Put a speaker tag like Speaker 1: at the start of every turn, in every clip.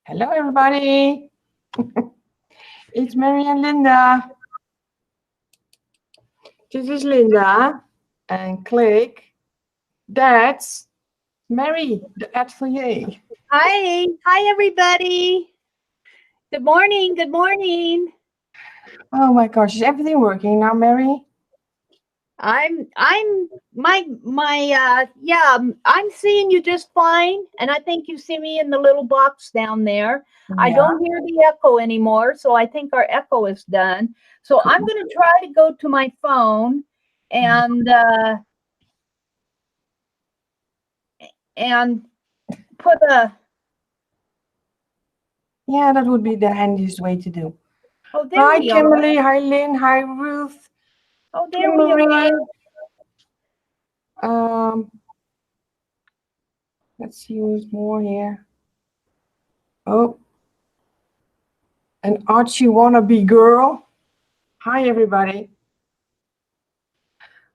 Speaker 1: Hello, everybody. It's Mary and Linda. This is Linda. And click. That's Mary, the atelier.
Speaker 2: Hi. Hi, everybody. Good morning. Good morning.
Speaker 1: Oh my gosh, is everything working now, Mary?
Speaker 2: I'm seeing you just fine. And I think you see me in the little box down there. I
Speaker 1: Yeah.
Speaker 2: don't hear the echo anymore. So I think our echo is done. So I'm going to try to go to my phone and, and put a,
Speaker 1: Yeah, that would be the handiest way to do.
Speaker 2: oh, there
Speaker 1: Hi,
Speaker 2: we are.
Speaker 1: Kimberly. Hi, Lynn. Hi, Ruth.
Speaker 2: Oh, there we
Speaker 1: Kimberly.
Speaker 2: are.
Speaker 1: Let's see who's more here. Oh, an Archie wannabe girl. Hi, everybody.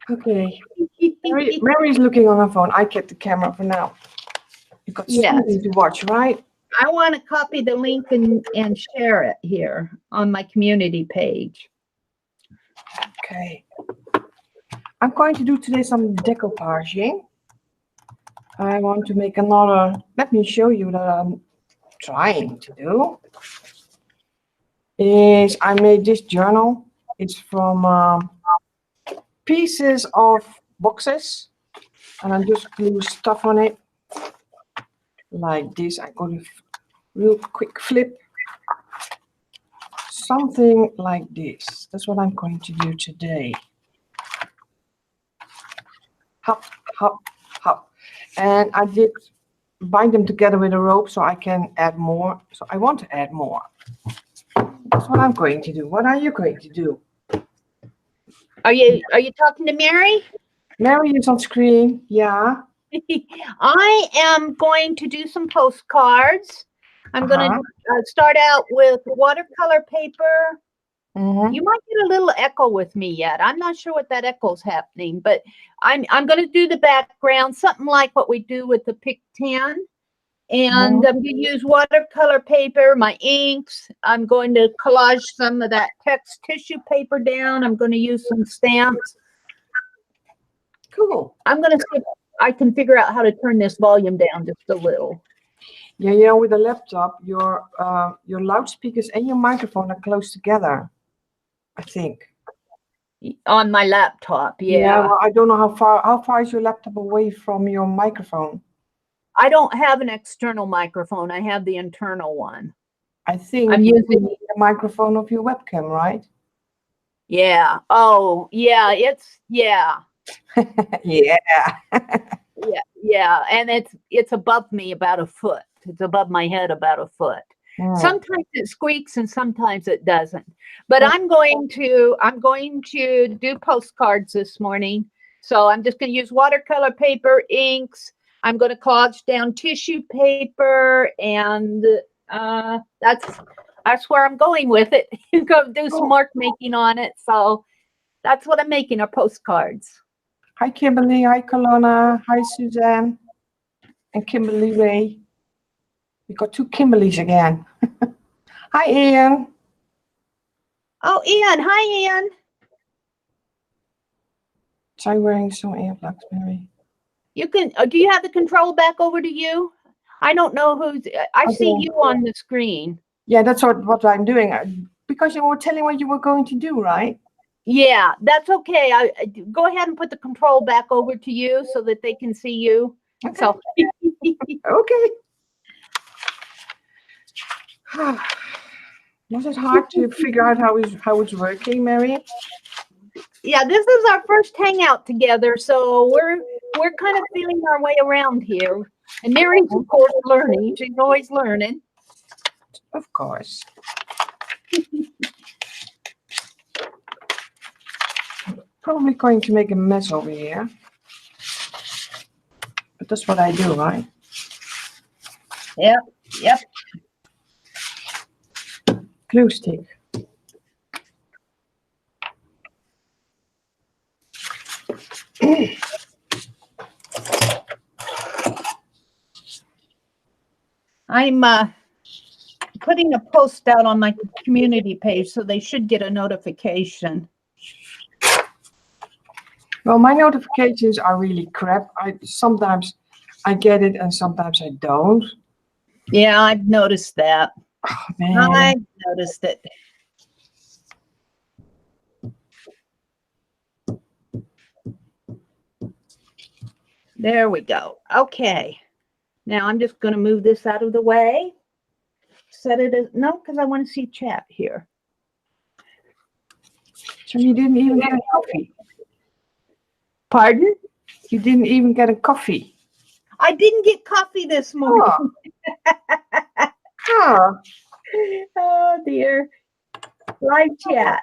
Speaker 1: Okay. Mary's looking on her phone. I kept the camera for now. You've got something to watch, right?
Speaker 2: I want to copy the link and share it here on my community page.
Speaker 1: Okay. I'm going to do today some decoupaging. I want to make another, let me show you that I'm trying to do. Is I made this journal. It's from pieces of boxes. And I just glue stuff on it. Like this. I got a real quick flip. Something like this. That's what I'm going to do today. Hop, hop, hop. And I did bind them together with a rope so I can add more. So I want to add more. That's what I'm going to do. What are you going to do?
Speaker 2: Are you talking to Mary?
Speaker 1: Mary is on screen. Yeah.
Speaker 2: I am going to do some postcards. I'm going to start out with watercolor paper. You might get a little echo with me yet. I'm not sure what that echo's happening, but I'm going to do the background, something like what we do with the Pic 10. And I'm going to use watercolor paper, my inks. I'm going to collage some of that text tissue paper down. I'm going to use some stamps.
Speaker 1: Cool.
Speaker 2: I'm going to see if I can figure out how to turn this volume down just a little.
Speaker 1: Yeah, you know, with the laptop, your loudspeakers and your microphone are close together, I think.
Speaker 2: On my laptop, yeah.
Speaker 1: Yeah, well, I don't know how far is your laptop away from your microphone?
Speaker 2: I don't have an external microphone. I have the internal one.
Speaker 1: I think
Speaker 2: I'm using
Speaker 1: the microphone of your webcam, right?
Speaker 2: Yeah. Oh, yeah. Yeah.
Speaker 1: Yeah.
Speaker 2: Yeah. And it's above me about a foot. It's above my head about a foot. Sometimes it squeaks and sometimes it doesn't. But I'm going to do postcards this morning. So I'm just going to use watercolor paper, inks. I'm going to collage down tissue paper, and that's where I'm going with it. Go do some mark making on it. So that's what I'm making, are postcards.
Speaker 1: Hi, Kimberly. Hi, Colonna. Hi, Suzanne. And Kimberly Ray. We got two Kimberlys again. Hi, Ian.
Speaker 2: Oh, Ian. Hi, Ian.
Speaker 1: Try wearing some earplugs, Mary.
Speaker 2: You can. Do you have the control back over to you? I don't know who's. I see you on the screen.
Speaker 1: Yeah, that's what I'm doing. Because you were telling what you were going to do, right?
Speaker 2: Yeah, that's okay. I go ahead and put the control back over to you so that they can see you.
Speaker 1: Okay.
Speaker 2: So.
Speaker 1: Okay. Was it hard to figure out how it's working, Mary?
Speaker 2: Yeah, this is our first hangout together, so we're kind of feeling our way around here. And Mary's, of course, learning. She's always learning.
Speaker 1: Of course. Probably going to make a mess over here. But that's what I do, right?
Speaker 2: Yep.
Speaker 1: Glue stick.
Speaker 2: putting a post out on my community page, so they should get a notification.
Speaker 1: Well, my notifications are really crap. Sometimes I get it and sometimes I don't.
Speaker 2: Yeah, I've noticed that.
Speaker 1: Oh, man.
Speaker 2: I've noticed it. There we go. Okay. Now I'm just going to move this out of the way. Set it as, no, because I want to see chat here.
Speaker 1: So you didn't even get a coffee?
Speaker 2: Pardon?
Speaker 1: You didn't even get a coffee?
Speaker 2: I didn't get coffee this morning.
Speaker 1: Oh.
Speaker 2: Oh dear. Live chat.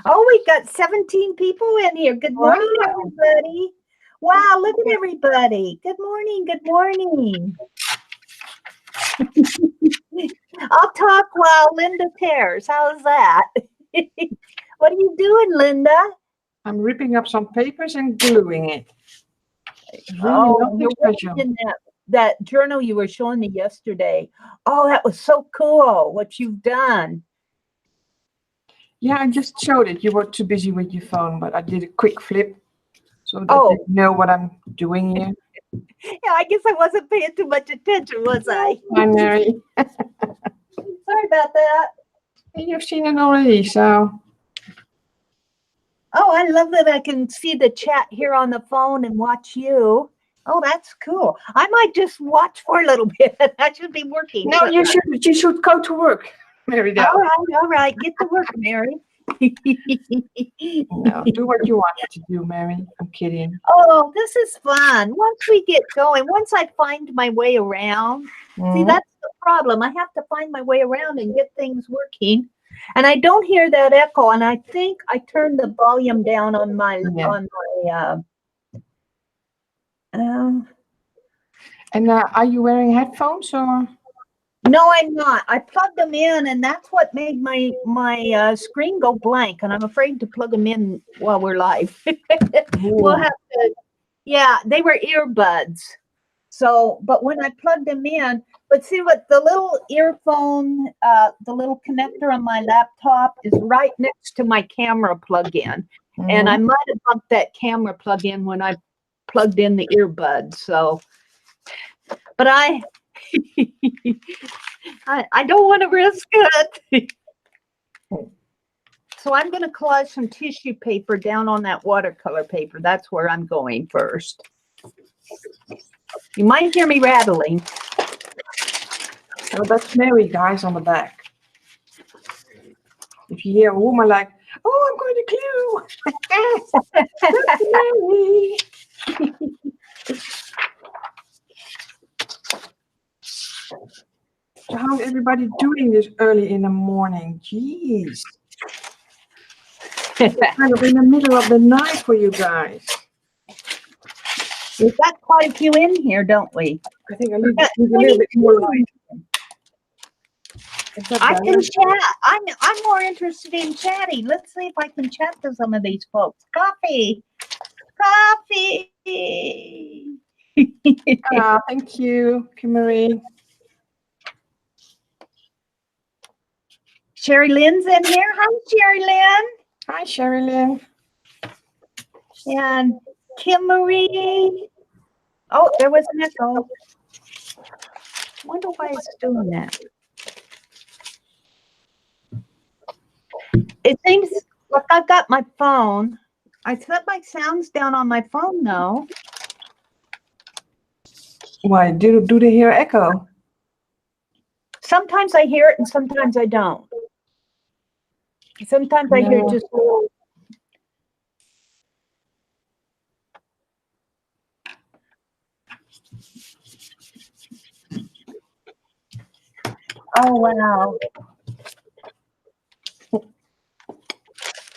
Speaker 2: Oh, we've got 17 people in here. Good morning, everybody. Wow, look at everybody. Good morning. Good morning. I'll talk while Linda tears. How's that? What are you doing, Linda?
Speaker 1: I'm ripping up some papers and gluing it. Really
Speaker 2: You're working in that journal you were showing me yesterday. Oh, that was so cool, what you've done.
Speaker 1: Yeah, I just showed it. You were too busy with your phone, but I did a quick flip so that you know what I'm doing here.
Speaker 2: Yeah, I guess I wasn't paying too much attention, was I?
Speaker 1: Hi, Mary.
Speaker 2: Sorry about that.
Speaker 1: You've seen it already, so.
Speaker 2: Oh, I love that I can see the chat here on the phone and watch you. Oh, that's cool. I might just watch for a little bit. I should be working.
Speaker 1: No, you should go to work, Mary.
Speaker 2: All right. Get to work, Mary.
Speaker 1: No, do what you want to do, Mary. I'm kidding.
Speaker 2: Oh, this is fun. Once we get going, once I find my way around, see, that's the problem. I have to find my way around and get things working. And I don't hear that echo. And I think I turned the volume down on my
Speaker 1: And are you wearing headphones or?
Speaker 2: No, I'm not. I plugged them in, and that's what made my screen go blank. And I'm afraid to plug them in while we're live. We'll have to. Yeah, they were earbuds. So, but when I plugged them in, but see what the little earphone, the little connector on my laptop is right next to my camera plug-in, and I might have bumped that camera plug-in when I plugged in the earbuds. So, but I don't want to risk it. So I'm going to collage some tissue paper down on that watercolor paper. That's where I'm going first. You might hear me rattling.
Speaker 1: Oh, that's Mary, guys, on the back. If you hear a woman like, oh, I'm going to glue. That's Mary. So how's everybody doing this early in the morning? Jeez. It's kind of in the middle of the night for you guys.
Speaker 2: We've got quite a few in here, don't we?
Speaker 1: I think I need a little bit more light.
Speaker 2: I can chat. I'm more interested in chatting. Let's see if I can chat to some of these folks. Coffee.
Speaker 1: Thank you, Kimmery.
Speaker 2: Sherry Lynn's in here. Hi, Sherry Lynn.
Speaker 1: Hi, Sherry Lynn.
Speaker 2: And Kimmery. Oh, there was an echo. I wonder why it's doing that. It seems like I've got my phone. I set my sounds down on my phone, though.
Speaker 1: Why? Do they hear echo?
Speaker 2: Sometimes I hear it and sometimes I don't. Sometimes I hear just a little. Oh, wow.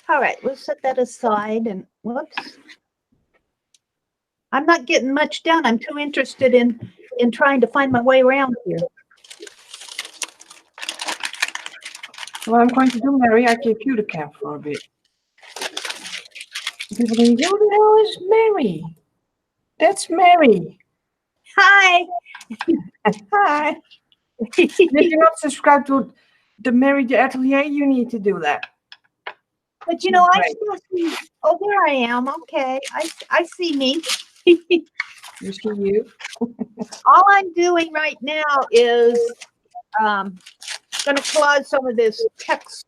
Speaker 2: All right, we'll set that aside and whoops. I'm not getting much done. I'm too interested in trying to find my way around here.
Speaker 1: What I'm going to do, Mary, I give you the cam for a bit. People think, who the hell is Mary? That's Mary.
Speaker 2: Hi.
Speaker 1: Hi. If you're not subscribed to the Meri the Atelier, you need to do that.
Speaker 2: But you know, I
Speaker 1: Great.
Speaker 2: still see. Oh, there I am. Okay, I see me.
Speaker 1: You see you.
Speaker 2: All I'm doing right now is going to collage some of this text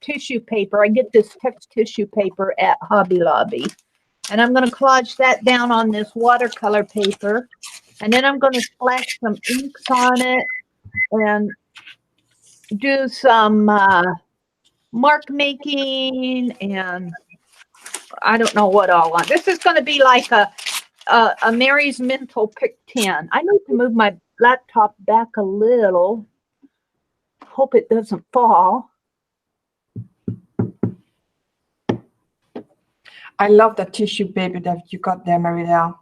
Speaker 2: tissue paper. I get this text tissue paper at Hobby Lobby, and I'm going to collage that down on this watercolor paper, and then I'm going to splash some inks on it and do some mark making, and I don't know what all on. This is going to be like a Mary's Mental Pick 10. I need to move my laptop back a little. Hope it doesn't fall.
Speaker 1: I love that tissue paper that you got there, Maridel.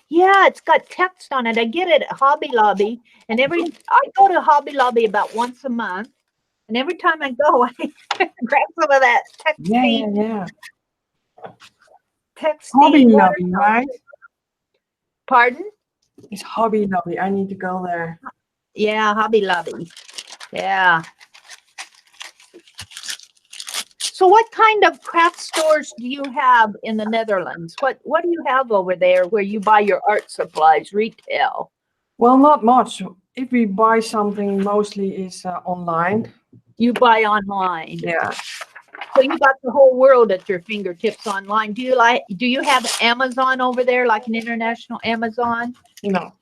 Speaker 2: Yeah, it's got text on it. I get it at Hobby Lobby, and I go to Hobby Lobby about once a month, and every time I go, I grab some of that text.
Speaker 1: Yeah.
Speaker 2: Text.
Speaker 1: Hobby Lobby, right?
Speaker 2: Pardon?
Speaker 1: It's Hobby Lobby. I need to go there.
Speaker 2: Yeah, Hobby Lobby. Yeah. So what kind of craft stores do you have in the Netherlands? What do you have over there where you buy your art supplies, retail?
Speaker 1: Well, not much. If we buy something, mostly is online.
Speaker 2: You buy online.
Speaker 1: Yeah.
Speaker 2: So you got the whole world at your fingertips online. Do you have Amazon over there, like an international Amazon?
Speaker 1: No.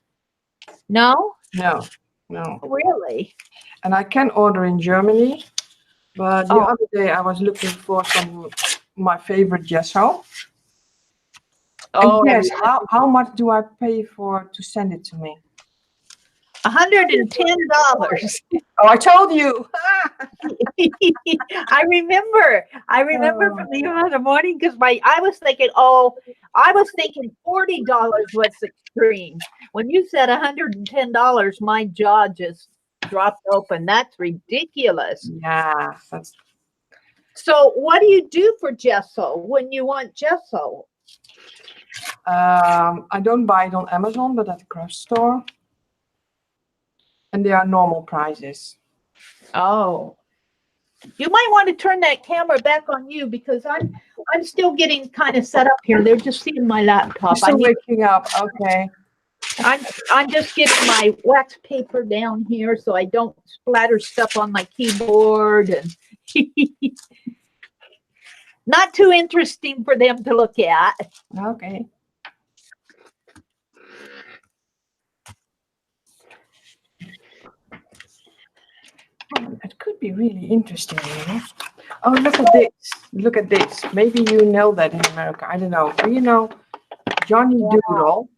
Speaker 2: No?
Speaker 1: No.
Speaker 2: Really?
Speaker 1: And I can order in Germany, but the other day I was looking for my favorite gesso.
Speaker 2: Oh,
Speaker 1: and yes, how much do I pay to send it to me?
Speaker 2: $110.
Speaker 1: Oh, I told you.
Speaker 2: I remember from the other morning because I was thinking $40 was extreme. When you said $110, my jaw just dropped open. That's ridiculous.
Speaker 1: Yeah,
Speaker 2: So what do you do for gesso when you want gesso?
Speaker 1: I don't buy it on Amazon, but at the craft store. And they are normal prices.
Speaker 2: Oh, you might want to turn that camera back on you because I'm still getting kind of set up here. They're just seeing my laptop.
Speaker 1: You're still waking up. Okay.
Speaker 2: I'm just getting my wax paper down here so I don't splatter stuff on my keyboard and not too interesting for them to look at.
Speaker 1: Okay. It could be really interesting, you know? Oh, look at this. Look at this. Maybe you know that in America. I don't know. Do you know Johnny Doodle?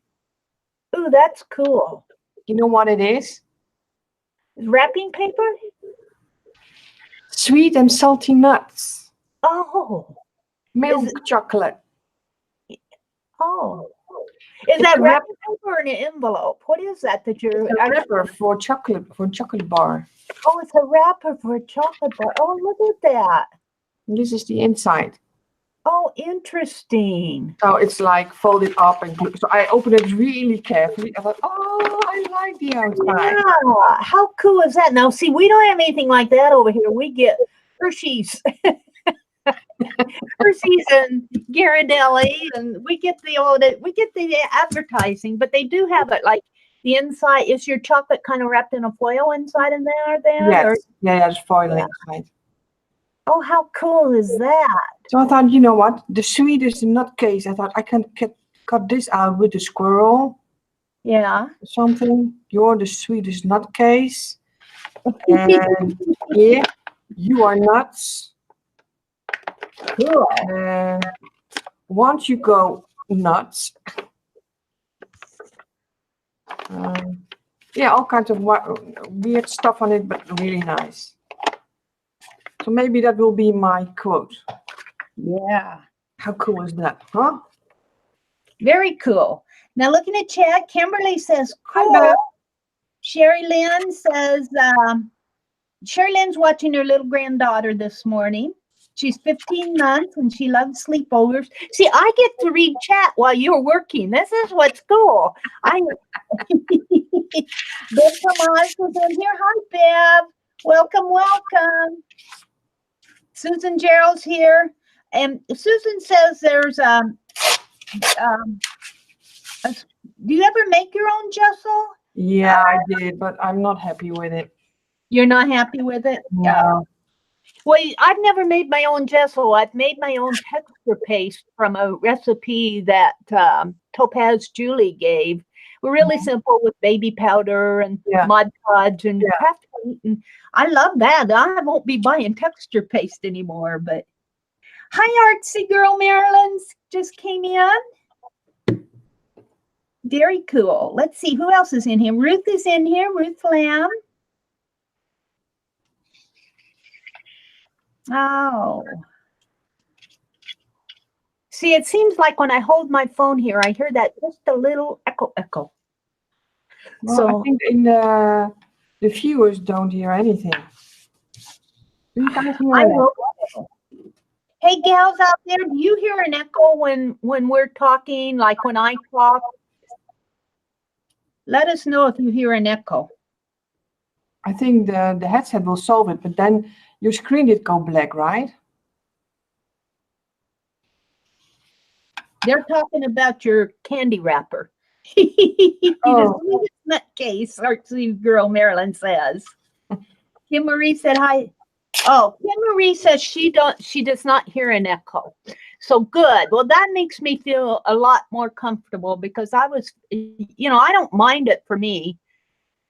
Speaker 2: Ooh, that's cool.
Speaker 1: You know what it is?
Speaker 2: Wrapping paper?
Speaker 1: Sweet and salty nuts.
Speaker 2: Oh.
Speaker 1: Milk chocolate.
Speaker 2: Oh. Is that wrapping paper or an envelope? What is that you're...
Speaker 1: It's a wrapper for chocolate bar.
Speaker 2: Oh, it's a wrapper for a chocolate bar. Oh, look at that.
Speaker 1: This is the inside.
Speaker 2: Oh, interesting.
Speaker 1: So it's like folded up and so I opened it really carefully. I thought, oh, I like the outside.
Speaker 2: Yeah, how cool is that? Now, see, we don't have anything like that over here. We get Hershey's, Hershey's and Ghirardelli, and we get the advertising, but they do have it like the inside. Is your chocolate kind of wrapped in a foil inside in there?
Speaker 1: Yes.
Speaker 2: Or?
Speaker 1: Yeah, there's foil inside.
Speaker 2: Oh, how cool is that?
Speaker 1: So I thought, you know what? The sweet is the nutcase. I thought I can cut this out with a squirrel.
Speaker 2: Yeah.
Speaker 1: Something. You're the sweetest nutcase. And yeah, you are nuts.
Speaker 2: Cool.
Speaker 1: And once you go nuts, yeah, all kinds of weird stuff on it, but really nice. So maybe that will be my quote.
Speaker 2: Yeah.
Speaker 1: How cool is that, huh?
Speaker 2: Very cool. Now looking at chat, Kimberly says, cool. Sherry Lynn says, Sherry Lynn's watching her little granddaughter this morning. She's 15 months and she loves sleepovers. See, I get to read chat while you're working. This is what's cool. Bev Tomas is in here. Hi, Bev. Welcome, welcome. Susan Gerald's here. And Susan says there's do you ever make your own gesso?
Speaker 1: Yeah, I did, but I'm not happy with it.
Speaker 2: You're not happy with it?
Speaker 1: No.
Speaker 2: Well, I've never made my own gesso. I've made my own texture paste from a recipe that Topaz Julie gave. We're really simple with baby powder and Mod Podge and craft paint. And I love that. I won't be buying texture paste anymore. But hi, artsy girl Marilyn just came in. Very cool. Let's see who else is in here. Ruth is in here. Ruth Lamb. Oh. See, it seems like when I hold my phone here, I hear that just a little echo.
Speaker 1: Well,
Speaker 2: So
Speaker 1: I think in the viewers don't hear anything. Do you guys hear that?
Speaker 2: Hey, gals out there, do you hear an echo when we're talking, like when I talk? Let us know if you hear an echo.
Speaker 1: I think the headset will solve it, but then your screen did go black, right?
Speaker 2: They're talking about your candy wrapper. Oh. Nutcase, artsy girl Marilyn says. Kim Marie said hi. Oh, Kim Marie says she does not hear an echo. So good. Well, that makes me feel a lot more comfortable because I was, I don't mind it for me.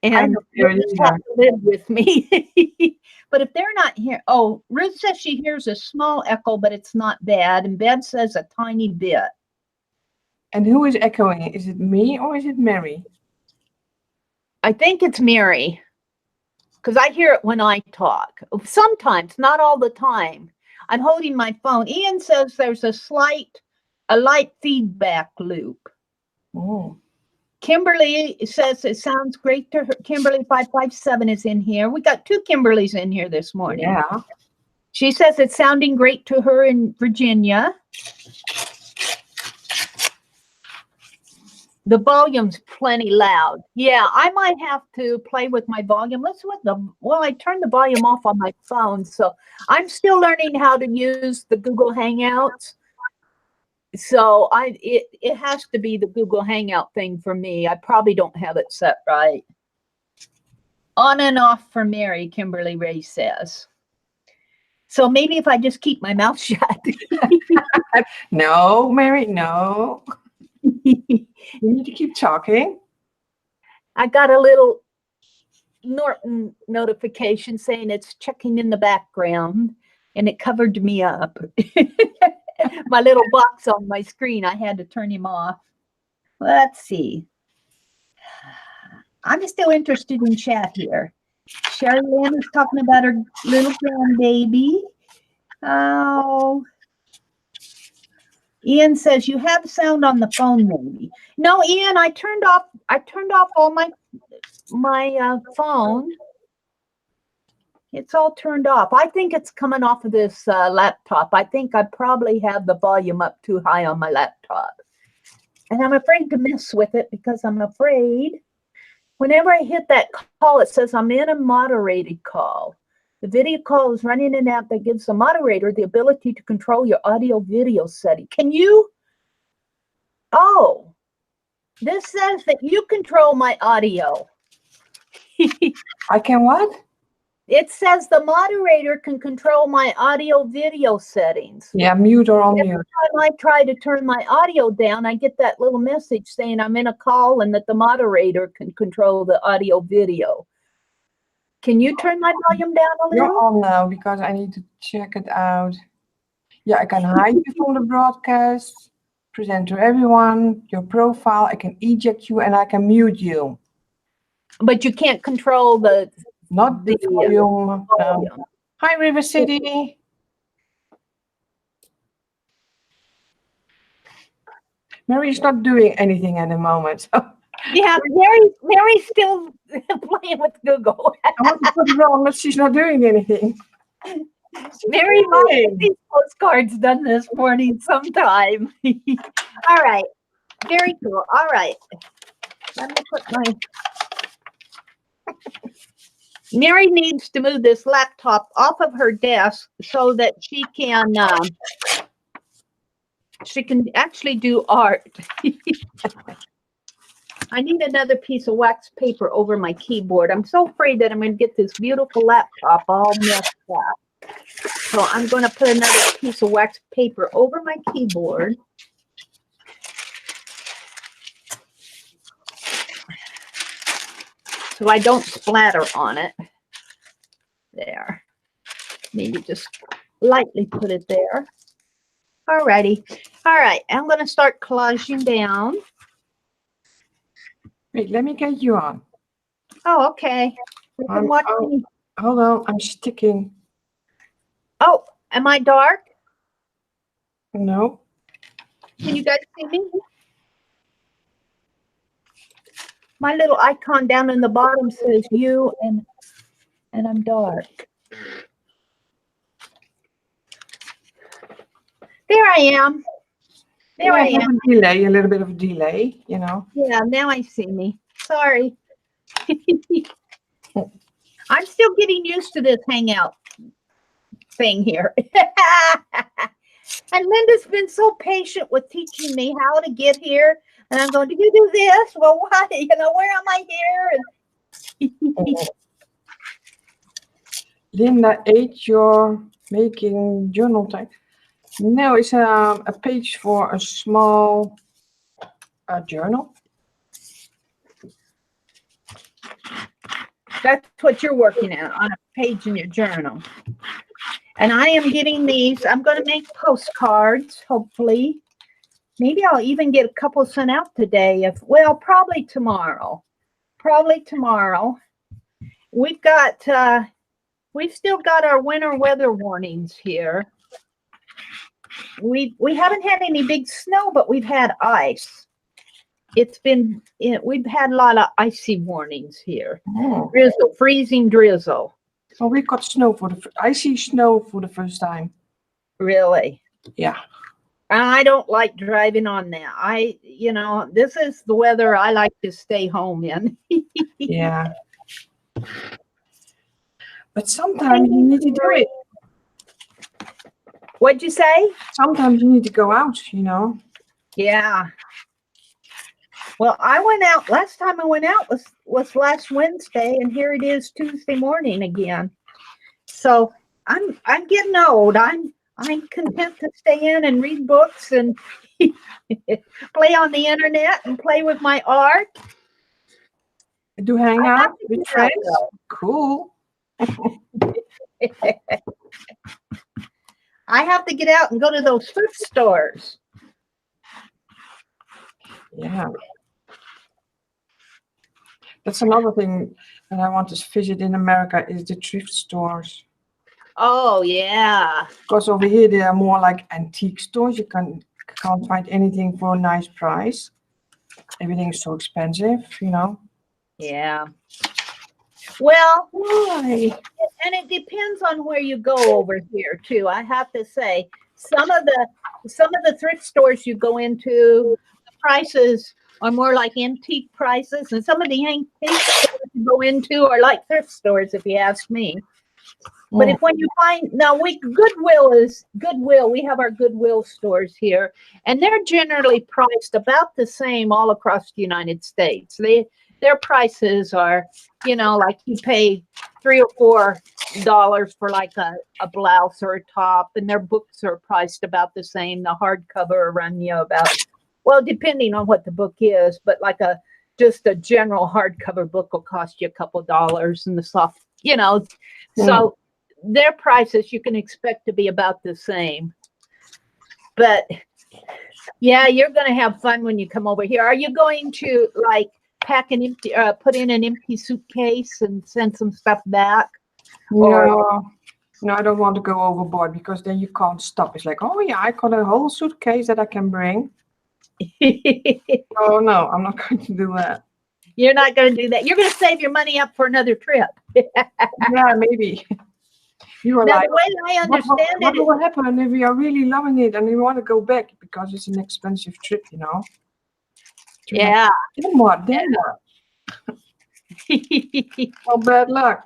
Speaker 2: And you just have to live with me. But if they're not here, oh, Ruth says she hears a small echo, but it's not bad. And Bev says a tiny bit.
Speaker 1: And who is echoing? Is it me or is it Mary?
Speaker 2: I think it's Mary. Because I hear it when I talk. Sometimes, not all the time. I'm holding my phone. Ian says there's a light feedback loop.
Speaker 1: Oh.
Speaker 2: Kimberly says it sounds great to her. Kimberly 557 is in here. We got two Kimberlys in here this morning.
Speaker 1: Yeah.
Speaker 2: She says it's sounding great to her in Virginia. The volume's plenty loud. Yeah, I might have to play with my volume. I turned the volume off on my phone, so I'm still learning how to use the Google Hangouts. So it has to be the Google Hangout thing for me. I probably don't have it set right. On and off for Mary, Kimberly Ray says. So maybe if I just keep my mouth shut.
Speaker 1: No, Mary, no. You need to keep talking.
Speaker 2: I got a little Norton notification saying it's checking in the background, and it covered me up. My little box on my screen, I had to turn him off. Let's see. I'm still interested in chat here. Sherry Lynn is talking about her little grandbaby. Oh. Ian says you have sound on the phone, maybe. No, Ian, I turned off all my phone. It's all turned off. I think it's coming off of this laptop. I think I probably have the volume up too high on my laptop. And I'm afraid to mess with it because I'm afraid whenever I hit that call, it says I'm in a moderated call. The video call is running an app that gives the moderator the ability to control your audio video setting. Can you? Oh, this says that you control my audio.
Speaker 1: I can what?
Speaker 2: It says the moderator can control my audio video settings.
Speaker 1: Yeah, mute or unmute.
Speaker 2: Every time I try to turn my audio down, I get that little message saying I'm in a call and that the moderator can control the audio video. Can you turn my volume down a little?
Speaker 1: You're on now because I need to check it out. Yeah, I can hide you from the broadcast, present to everyone, your profile, I can eject you and I can mute you.
Speaker 2: But you can't control the
Speaker 1: volume. Hi, River City. Mary's not doing anything at the moment. So.
Speaker 2: Yeah, Mary's still playing with Google.
Speaker 1: I want to put it wrong, but she's not doing anything.
Speaker 2: Mary might get these postcards done this morning sometime. All right. Very cool. All right. Let me put my... Mary needs to move this laptop off of her desk so that she can actually do art. I need another piece of wax paper over my keyboard. I'm so afraid that I'm going to get this beautiful laptop all messed up. So I'm going to put another piece of wax paper over my keyboard. So I don't splatter on it. There. Maybe just lightly put it there. Alrighty. All right. I'm going to start collaging down.
Speaker 1: Wait, let me get you on.
Speaker 2: Oh, okay. You can watch me.
Speaker 1: Hold on, I'm sticking.
Speaker 2: Oh, am I dark?
Speaker 1: No.
Speaker 2: Can you guys see me? My little icon down in the bottom says you, and I'm dark. There I am. There I am.
Speaker 1: Delay, a little bit of a delay, you know.
Speaker 2: Yeah, now I see me. Sorry. I'm still getting used to this Hangout thing here. And Linda's been so patient with teaching me how to get here. And I'm going, do you do this? Well, what? You know, where am I here? And
Speaker 1: Linda, 8, you're making journal type. No, it's a page for a small journal.
Speaker 2: That's what you're working at, on a page in your journal. And I am getting these. I'm going to make postcards, hopefully. Maybe I'll even get a couple sent out today. Well, probably tomorrow. Probably tomorrow. We've still got our winter weather warnings here. We haven't had any big snow, but we've had ice. We've had a lot of icy warnings here.
Speaker 1: Oh.
Speaker 2: Drizzle, freezing drizzle.
Speaker 1: Well, we got snow icy snow for the first time.
Speaker 2: Really?
Speaker 1: Yeah.
Speaker 2: I don't like driving on that. This is the weather I like to stay home in.
Speaker 1: Yeah. But sometimes you need to do it.
Speaker 2: What'd you say?
Speaker 1: Sometimes you need to go out, you know.
Speaker 2: Yeah. Well, I went out. Last time I went out was last Wednesday, and here it is Tuesday morning again. So I'm getting old. I'm content to stay in and read books and play on the internet and play with my art.
Speaker 1: Do hang out with friends. Cool.
Speaker 2: I have to get out and go to those thrift stores.
Speaker 1: Yeah. That's another thing that I want to visit in America is the thrift stores.
Speaker 2: Oh, yeah.
Speaker 1: Because over here they are more like antique stores. You can't find anything for a nice price. Everything's so expensive, you know.
Speaker 2: Yeah. Well,
Speaker 1: why?
Speaker 2: And it depends on where you go over here too. I have to say, some of the thrift stores you go into, the prices are more like antique prices, and some of the antique stores you go into are like thrift stores, if you ask me. But if when you find Goodwill, we have our Goodwill stores here, and they're generally priced about the same all across the United States. Their prices are, like you pay $3 or $4 for like a blouse or a top, and their books are priced about the same. The hardcover run you about, well, depending on what the book is, but like just a general hardcover book will cost you a couple dollars, and the soft, so their prices you can expect to be about the same. But yeah, you're going to have fun when you come over here. Are you going to like put in an empty suitcase and send some stuff back?
Speaker 1: No, I don't want to go overboard, because then you can't stop. It's like, oh yeah, I got a whole suitcase that I can bring. Oh no, I'm not going to do that.
Speaker 2: You're not going to do that. You're going to save your money up for another trip.
Speaker 1: Yeah, maybe. You are
Speaker 2: Now,
Speaker 1: like,
Speaker 2: the way I understand
Speaker 1: what
Speaker 2: it,
Speaker 1: will happen if we are really loving it and we want to go back because it's an expensive trip, you know?
Speaker 2: yeah.
Speaker 1: Then what? Then what? Well, bad luck.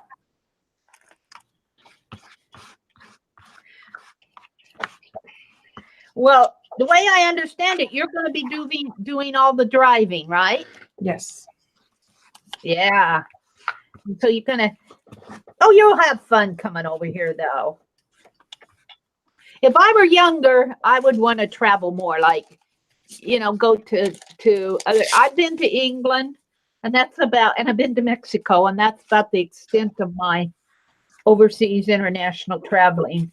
Speaker 2: Well, the way I understand it, you're going to be doing all the driving, right?
Speaker 1: Yes.
Speaker 2: Yeah. So you're going to, oh, you'll have fun coming over here, though. If I were younger, I would want to travel more, like, you know, go to other, I've been to England, and that's about, and I've been to Mexico, and that's about the extent of my overseas international traveling.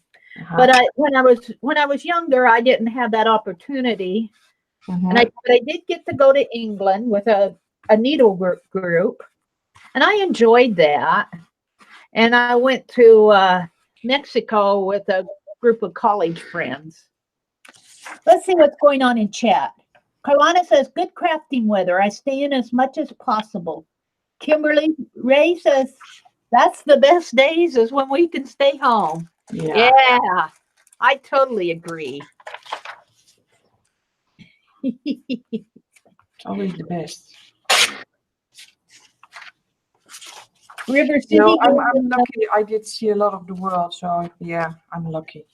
Speaker 2: But when I was younger, I didn't have that opportunity, and but I did get to go to England with a needlework group, and I enjoyed that. And I went to Mexico with a group of college friends. Let's see what's going on in chat. Carlana says, good crafting weather. I stay in as much as possible. Kimberly Ray says, that's the best days is when we can stay home. Yeah, I totally agree.
Speaker 1: Always the best.
Speaker 2: River City.
Speaker 1: No, I'm lucky. I did see a lot of the world, so yeah, I'm lucky.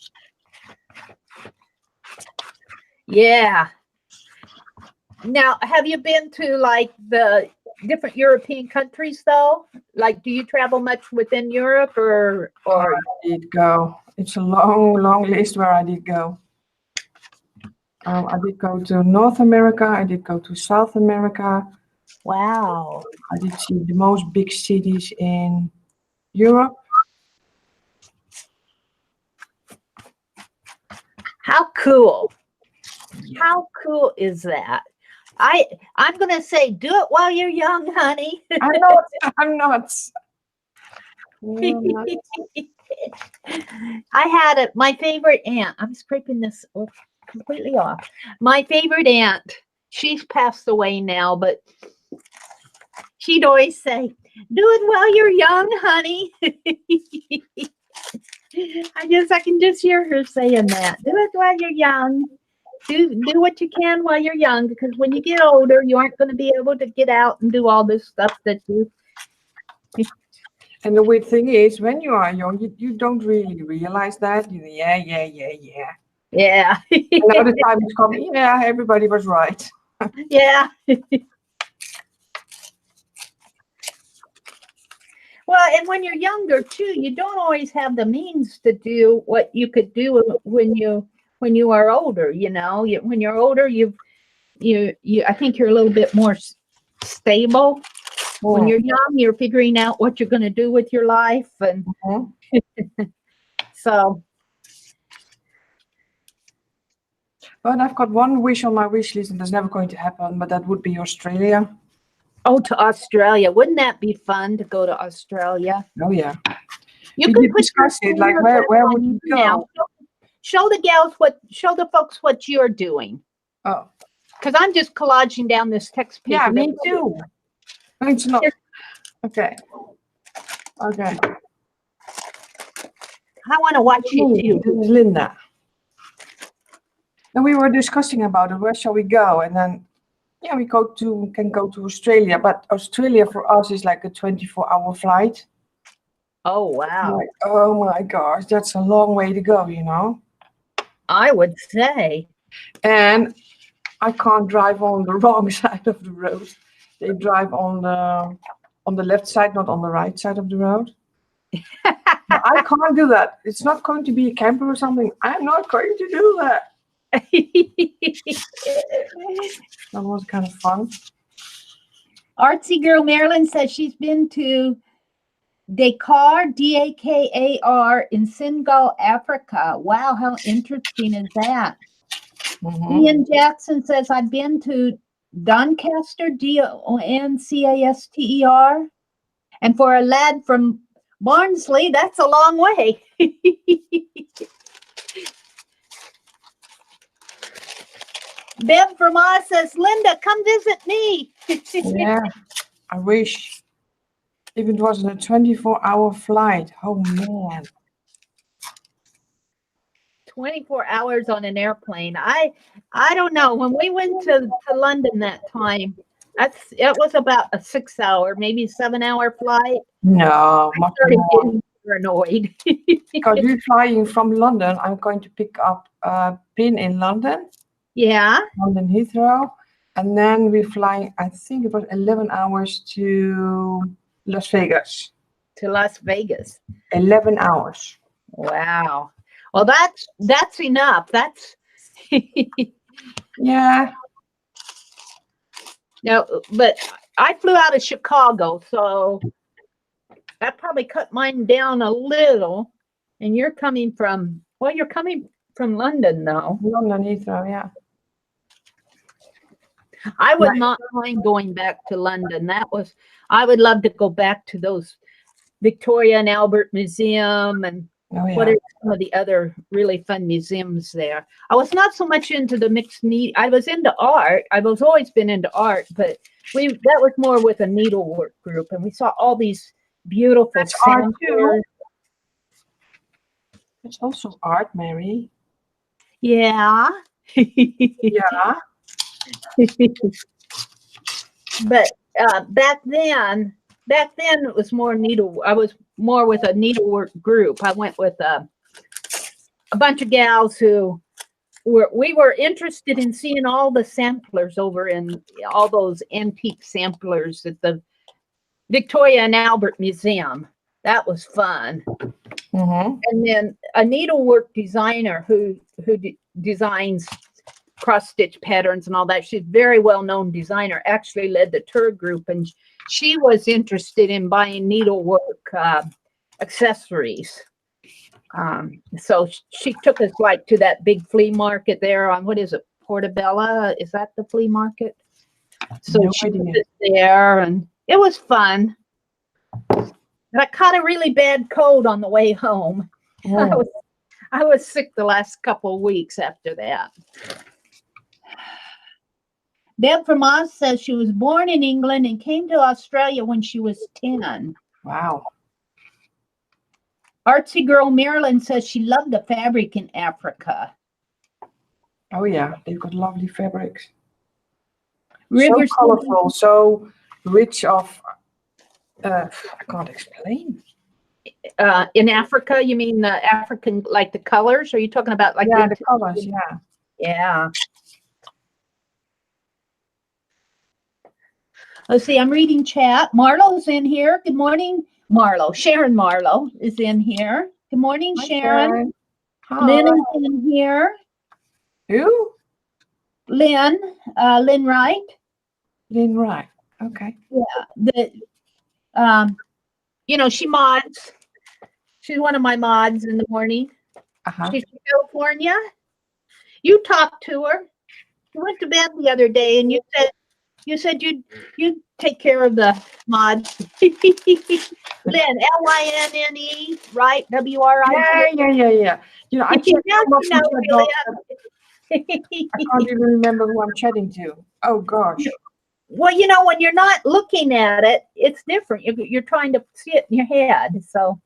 Speaker 2: Yeah. Now, have you been to like the different European countries though? Like, do you travel much within Europe or?
Speaker 1: I did go. It's a long list where I did go. I did go to North America. I did go to South America.
Speaker 2: Wow.
Speaker 1: I did see the most big cities in Europe.
Speaker 2: How cool. Yeah. How cool is that? I'm gonna say, do it while you're young, honey.
Speaker 1: I'm not.
Speaker 2: I had my favorite aunt. I'm scraping this completely off. My favorite aunt, she's passed away now, but she'd always say, do it while you're young, honey. I can just hear her saying that. Do it while you're young. Do what you can while you're young, because when you get older, you aren't going to be able to get out and do all this stuff that you.
Speaker 1: And the weird thing is, when you are young, you don't really realize that. Yeah.
Speaker 2: Yeah.
Speaker 1: Now the time is coming. Yeah, everybody was right.
Speaker 2: Yeah. Well, and when you're younger too, you don't always have the means to do what you could do when you are older. You know, when you're older, you I think you're a little bit more stable. When you're young, you're figuring out what you're going to do with your life, and so.
Speaker 1: But I've got one wish on my wish list, and that's never going to happen. But that would be Australia.
Speaker 2: Oh, to Australia! Wouldn't that be fun to go to Australia?
Speaker 1: Oh yeah.
Speaker 2: You could
Speaker 1: discuss it. Like where would you go?
Speaker 2: Show the folks what you're doing.
Speaker 1: Oh.
Speaker 2: Because I'm just collaging down this text paper.
Speaker 1: Yeah, me too. It's not. Okay. I
Speaker 2: want to watch you too.
Speaker 1: This is Linda. And we were discussing about it. Where shall we go? And then, yeah, we can go to Australia. But Australia for us is like a 24-hour flight.
Speaker 2: Oh, wow.
Speaker 1: Like, oh my gosh, that's a long way to go, you know?
Speaker 2: I would say.
Speaker 1: And I can't drive on the wrong side of the road. They drive on the left side, not on the right side of the road. I can't do that. It's not going to be a camper or something. I'm not going to do that. That was kind of fun.
Speaker 2: Artsy Girl Marilyn says she's been to Dakar, Dakar, in Senegal, Africa. Wow, how interesting is that? Ian Jackson says, I've been to Doncaster, Doncaster. And for a lad from Barnsley, that's a long way. Bev from Oz says, Linda, come visit me.
Speaker 1: Yeah, I wish. If it was a 24-hour flight, oh man.
Speaker 2: 24 hours on an airplane. I don't know. When we went to London that time, it was about a 6-hour, maybe 7-hour flight.
Speaker 1: No,
Speaker 2: I
Speaker 1: much
Speaker 2: started
Speaker 1: more.
Speaker 2: getting paranoid.
Speaker 1: Because we're flying from London. I'm going to pick up a pin in London,
Speaker 2: Yeah.
Speaker 1: London Heathrow. And then we're flying, I think it was 11 hours to Las Vegas.
Speaker 2: To Las Vegas.
Speaker 1: 11 hours.
Speaker 2: Wow. Well, that's enough. That's
Speaker 1: Yeah.
Speaker 2: no, but I flew out of Chicago, so that probably cut mine down a little. And you're coming from London, though.
Speaker 1: London Heathrow, yeah.
Speaker 2: I would not mind going back to London. I would love to go back to those Victoria and Albert Museum and what are some of the other really fun museums there. I was not so much into the mixed media. I was into art. I've always been into art, but that was more with a needlework group, and we saw all these beautiful
Speaker 1: art too.
Speaker 2: samplers.
Speaker 1: It's also art, Mary.
Speaker 2: Yeah.
Speaker 1: Yeah.
Speaker 2: But back then it was more I was more with a needlework group. I went with a bunch of gals who we were interested in seeing all the samplers over in all those antique samplers at the Victoria and Albert Museum. That was fun.
Speaker 1: Mm-hmm.
Speaker 2: And then a needlework designer who designs cross-stitch patterns and all that. She's a very well-known designer, actually led the tour group, and she was interested in buying needlework accessories. So she took us like to that big flea market there on, what is it, Portobello? Is that the flea market? So she took us there, and it was fun. But I caught a really bad cold on the way home.
Speaker 1: Oh.
Speaker 2: I was sick the last couple of weeks after that. Deb from Oz says she was born in England and came to Australia when she was 10.
Speaker 1: Wow.
Speaker 2: Artsy Girl Marilyn says she loved the fabric in Africa.
Speaker 1: Oh yeah, they've got lovely fabrics.
Speaker 2: River
Speaker 1: so colorful, so rich of, I can't explain.
Speaker 2: In Africa, you mean the African, like the colors? Are you talking about like
Speaker 1: the colors? Yeah.
Speaker 2: Yeah. Let's see, I'm reading chat. Marlo's in here. Good morning, Marlo. Sharon Marlo is in here. Good morning,
Speaker 1: Hi,
Speaker 2: Sharon.
Speaker 1: Hi.
Speaker 2: Lynn is in here.
Speaker 1: Who?
Speaker 2: Lynn Wright.
Speaker 1: Lynn Wright. Okay.
Speaker 2: Yeah. She mods. She's one of my mods in the morning.
Speaker 1: Uh-huh.
Speaker 2: She's from California. You talked to her. You went to bed the other day, and you said you'd take care of the mods. Lynn, Lynne, right? WRIT.
Speaker 1: Yeah. You know, I checked I can't even remember who I'm chatting to. Oh gosh.
Speaker 2: Well, when you're not looking at it, it's different. You're trying to see it in your head. So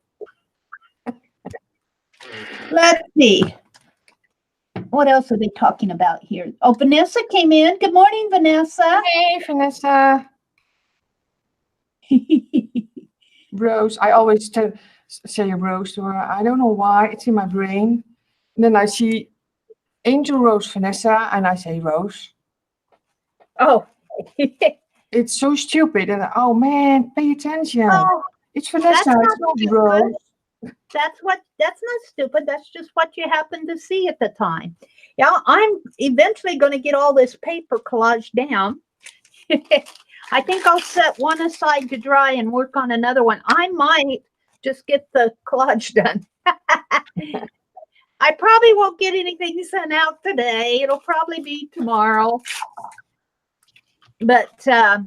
Speaker 2: let's see. What else are they talking about here? Oh, Vanessa came in. Good morning, Vanessa.
Speaker 1: Hey, Vanessa. Rose. I always say Rose to her. I don't know why. It's in my brain. And then I see Angel Rose Vanessa, and I say Rose.
Speaker 2: Oh.
Speaker 1: It's so stupid. And oh man, pay attention. Oh, it's Vanessa. It's not Rose.
Speaker 2: That's not stupid. That's just what you happen to see at the time. Yeah, I'm eventually going to get all this paper collaged down. I think I'll set one aside to dry and work on another one. I might just get the collage done. I probably won't get anything sent out today. It'll probably be tomorrow. But I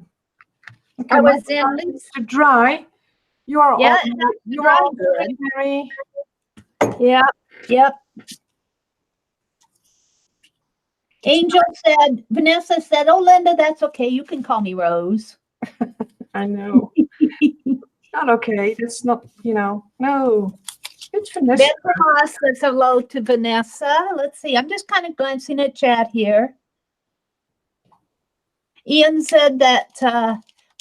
Speaker 2: was in
Speaker 1: to dry. You are
Speaker 2: yeah,
Speaker 1: you are good, Mary.
Speaker 2: Yep. Angel said, Vanessa said, "Oh, Linda, that's okay. You can call me Rose."
Speaker 1: I know. Not okay. That's not, no. It's Vanessa.
Speaker 2: Bev Ross says hello to Vanessa. Let's see. I'm just kind of glancing at chat here. Ian said that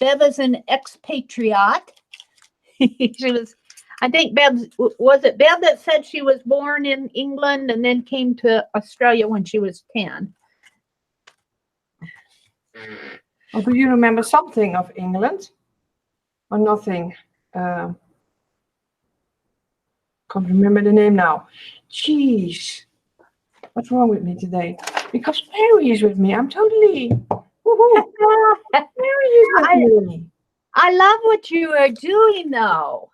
Speaker 2: Bev is an expatriate. She was, I think was it Bev that said she was born in England and then came to Australia when she was 10?
Speaker 1: Or do you remember something of England? Or nothing? Can't remember the name now. Jeez. What's wrong with me today? Because Mary is with me. I'm totally... Mary is with me.
Speaker 2: I love what you are doing, though.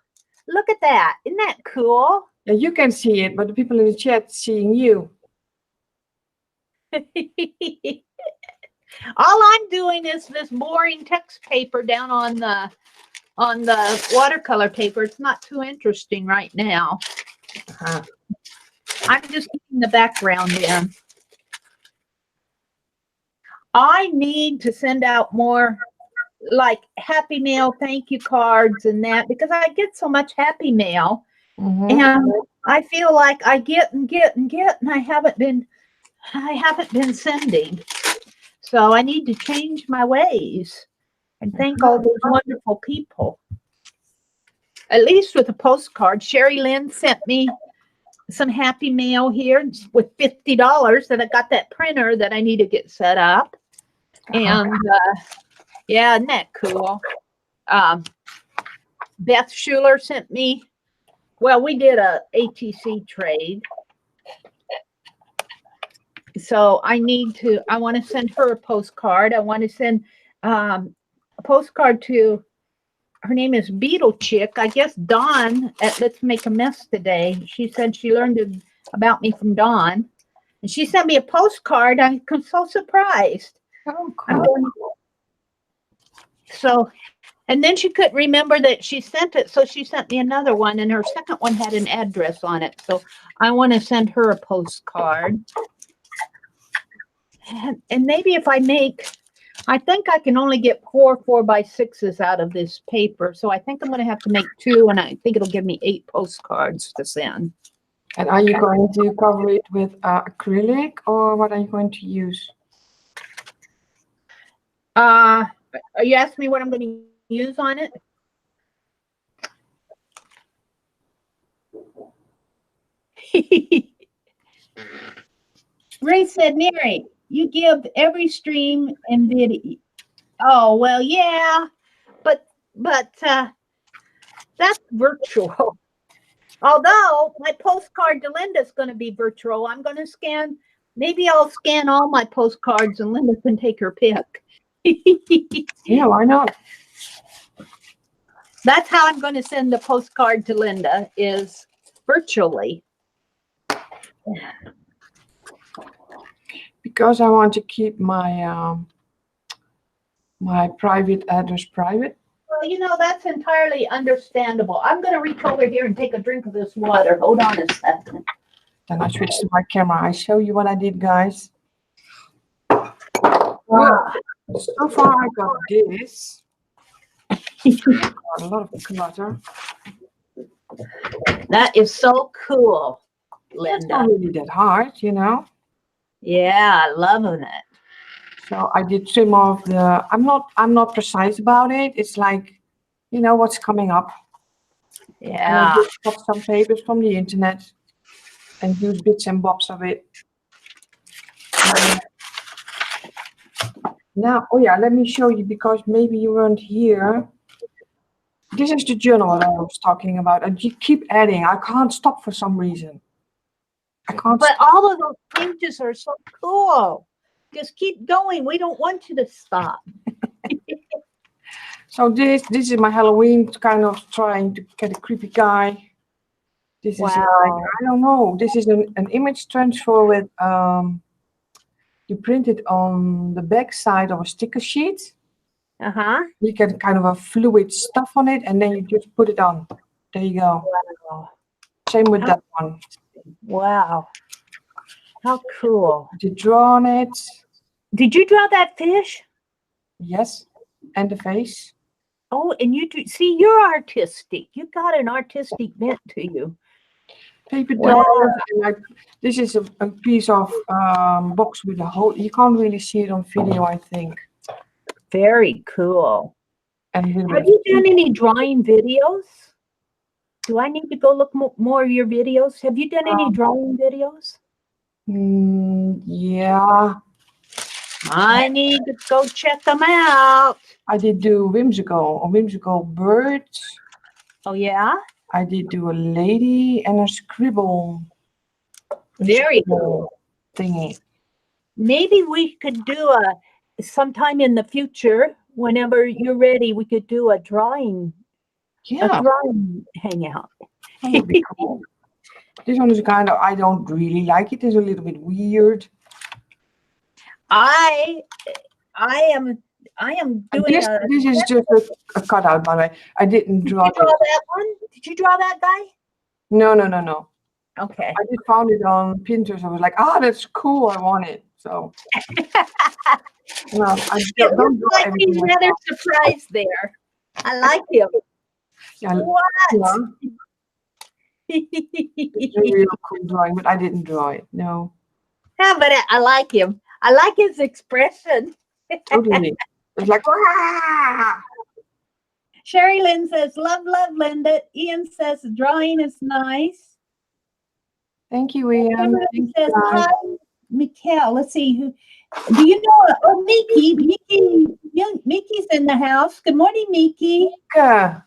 Speaker 2: Look at that. Isn't that cool?
Speaker 1: Yeah, you can see it, but the people in the chat seeing you.
Speaker 2: All I'm doing is this boring text paper down on the watercolor paper. It's not too interesting right now. I'm just keeping the background in. I need to send out more like Happy Mail thank you cards and that, because I get so much Happy Mail. And I feel like I get and I haven't been sending. So I need to change my ways and thank all those wonderful people. At least with a postcard. Sherry Lynn sent me some Happy Mail here with $50 that I got that printer that I need to get set up. And yeah, isn't that cool? Beth Schuler sent me, well, we did a ATC trade. So I want to send her a postcard. I want to send a postcard to, her name is Beetle Chick. I guess Dawn at Let's Make a Mess today. She said she learned about me from Dawn. And she sent me a postcard. I'm so surprised.
Speaker 1: Oh, cool.
Speaker 2: So, and then she couldn't remember that she sent it. So she sent me another one. And her second one had an address on it. So I want to send her a postcard. And maybe if I I think I can only get 4 4x6s out of this paper. So I think I'm going to have to make 2, and I think it'll give me 8 postcards to send.
Speaker 1: And are you going to cover it with acrylic, or what are you going to use?
Speaker 2: You asked me what I'm going to use on it? Ray said, Mary, you give every stream and video. Oh, well, yeah, but that's virtual. Although my postcard to Linda's going to be virtual. I'm going to scan, maybe I'll scan all my postcards and Linda can take her pick.
Speaker 1: Yeah, why not?
Speaker 2: That's how I'm going to send the postcard to Linda, is virtually.
Speaker 1: Because I want to keep my my private address private.
Speaker 2: Well, you know, that's entirely understandable. I'm going to reach over here and take a drink of this water. Hold on a second.
Speaker 1: Then I switch to my camera. I show you what I did, guys.
Speaker 2: Wow.
Speaker 1: So far I got this. Got a lot of clutter.
Speaker 2: That is so cool, Linda.
Speaker 1: It's not really that hard, you know.
Speaker 2: Yeah, loving it.
Speaker 1: So I did trim off the. I'm not precise about it. It's like, you know, what's coming up.
Speaker 2: Yeah.
Speaker 1: And I just got some papers from the internet and use bits and bobs of it. Now, oh yeah, let me show you, because maybe you weren't here. This is the journal that I was talking about, and you keep adding. I can't stop for some reason. I can't.
Speaker 2: But all of those pages are so cool. Just keep going. We don't want you to stop.
Speaker 1: So this is my Halloween, kind of trying to get a creepy guy. This is like, I don't know. This is an image transfer with you print it on the back side of a sticker sheet. You get kind of a fluid stuff on it, and then you just put it on. There you go.
Speaker 2: Wow.
Speaker 1: Same with that one.
Speaker 2: Wow. How cool.
Speaker 1: Did you draw on it?
Speaker 2: Did you draw that fish?
Speaker 1: Yes. And the face.
Speaker 2: Oh, and you do, see, you're artistic. You got an artistic bent to you.
Speaker 1: paper
Speaker 2: Wow.
Speaker 1: dolls. And like this is a piece of box with a hole. You can't really see it on video, I think.
Speaker 2: Very cool.
Speaker 1: And with
Speaker 2: Have you done any drawing videos? Do I need to go look more of your videos? Have you done any drawing videos?
Speaker 1: Yeah,
Speaker 2: I need to go check them out.
Speaker 1: I did do whimsical birds.
Speaker 2: Oh, yeah?
Speaker 1: I did do a lady and a scribble.
Speaker 2: Very cool.
Speaker 1: Thingy.
Speaker 2: Maybe we could do sometime in the future, whenever you're ready, we could do a drawing hangout.
Speaker 1: That would be cool. This one is kind of, I don't really like it. It's a little bit weird.
Speaker 2: I am doing
Speaker 1: This is just a cutout, by the way. I didn't draw
Speaker 2: Did you draw that one? Did you draw that guy?
Speaker 1: No.
Speaker 2: Okay.
Speaker 1: I just found it on Pinterest. I was like, that's cool. I want it. So no, I
Speaker 2: It
Speaker 1: don't
Speaker 2: looks
Speaker 1: draw
Speaker 2: like
Speaker 1: everything
Speaker 2: he's
Speaker 1: myself.
Speaker 2: rather surprised there. I like him.
Speaker 1: Yeah,
Speaker 2: What?
Speaker 1: it's a real cool drawing, but I didn't draw it. No,
Speaker 2: Yeah, but I like him. I like his expression.
Speaker 1: totally. It's like, "Wah!"
Speaker 2: Sherry Lynn says, love, Linda. Ian says, the drawing is nice.
Speaker 1: Thank you, Ian.
Speaker 2: Everybody
Speaker 1: Thank
Speaker 2: says,
Speaker 1: you, guys.
Speaker 2: hi, Mikkel. Let's see. Do you know? Oh, Mickey's in the house. Good morning, Mickey.
Speaker 1: Mika.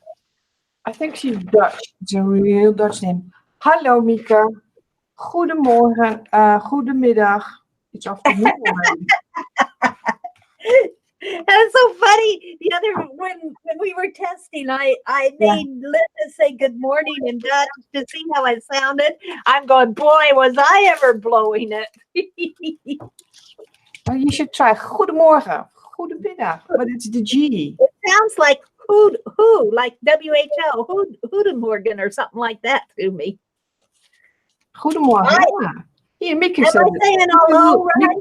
Speaker 1: I think she's Dutch. It's a real Dutch name. Hallo, Mika. Goedemorgen. Goedemiddag. It's afternoon already.
Speaker 2: That's so funny. The other when we were testing, I made Linda say good morning in Dutch to see how I sounded. I'm going, boy, was I ever blowing it.
Speaker 1: Oh, you should try Goedemorgen. Goedemiddag. But it's the G.
Speaker 2: It sounds like who, like WHO, Hoedenmorgen or something like that to me.
Speaker 1: Goedemorgen. Yeah. Here, Mika
Speaker 2: Am
Speaker 1: said
Speaker 2: I saying hello right?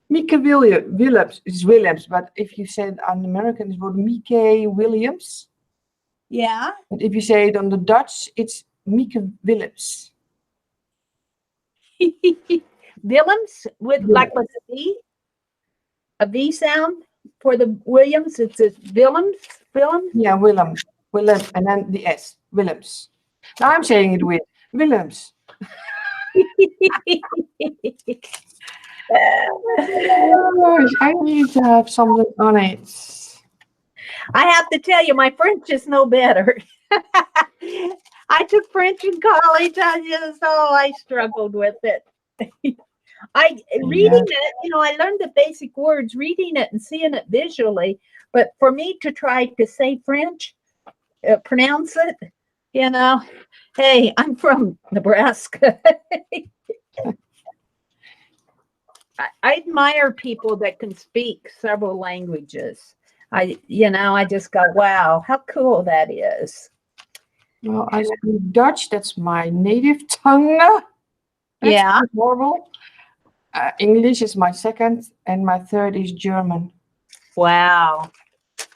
Speaker 1: Mika Willems is Willems, but if you said on American, it's called Mika Williams.
Speaker 2: Yeah.
Speaker 1: But if you say it on the Dutch, it's Mika Willems.
Speaker 2: Willems with like with a V sound for the Williams. It's a Willems.
Speaker 1: Yeah, Willem, and then the S, Willems. Now I'm saying it with Willems. Oh, I need to have something on it.
Speaker 2: I have to tell you, my French is no better. I took French in college. I struggled with it. Reading it, I learned the basic words, reading it and seeing it visually. But for me to try to say French, pronounce it, hey, I'm from Nebraska. I admire people that can speak several languages. I just go, wow, how cool that is.
Speaker 1: Well, I speak Dutch. That's my native tongue. That's horrible. English is my second, and my third is German.
Speaker 2: Wow,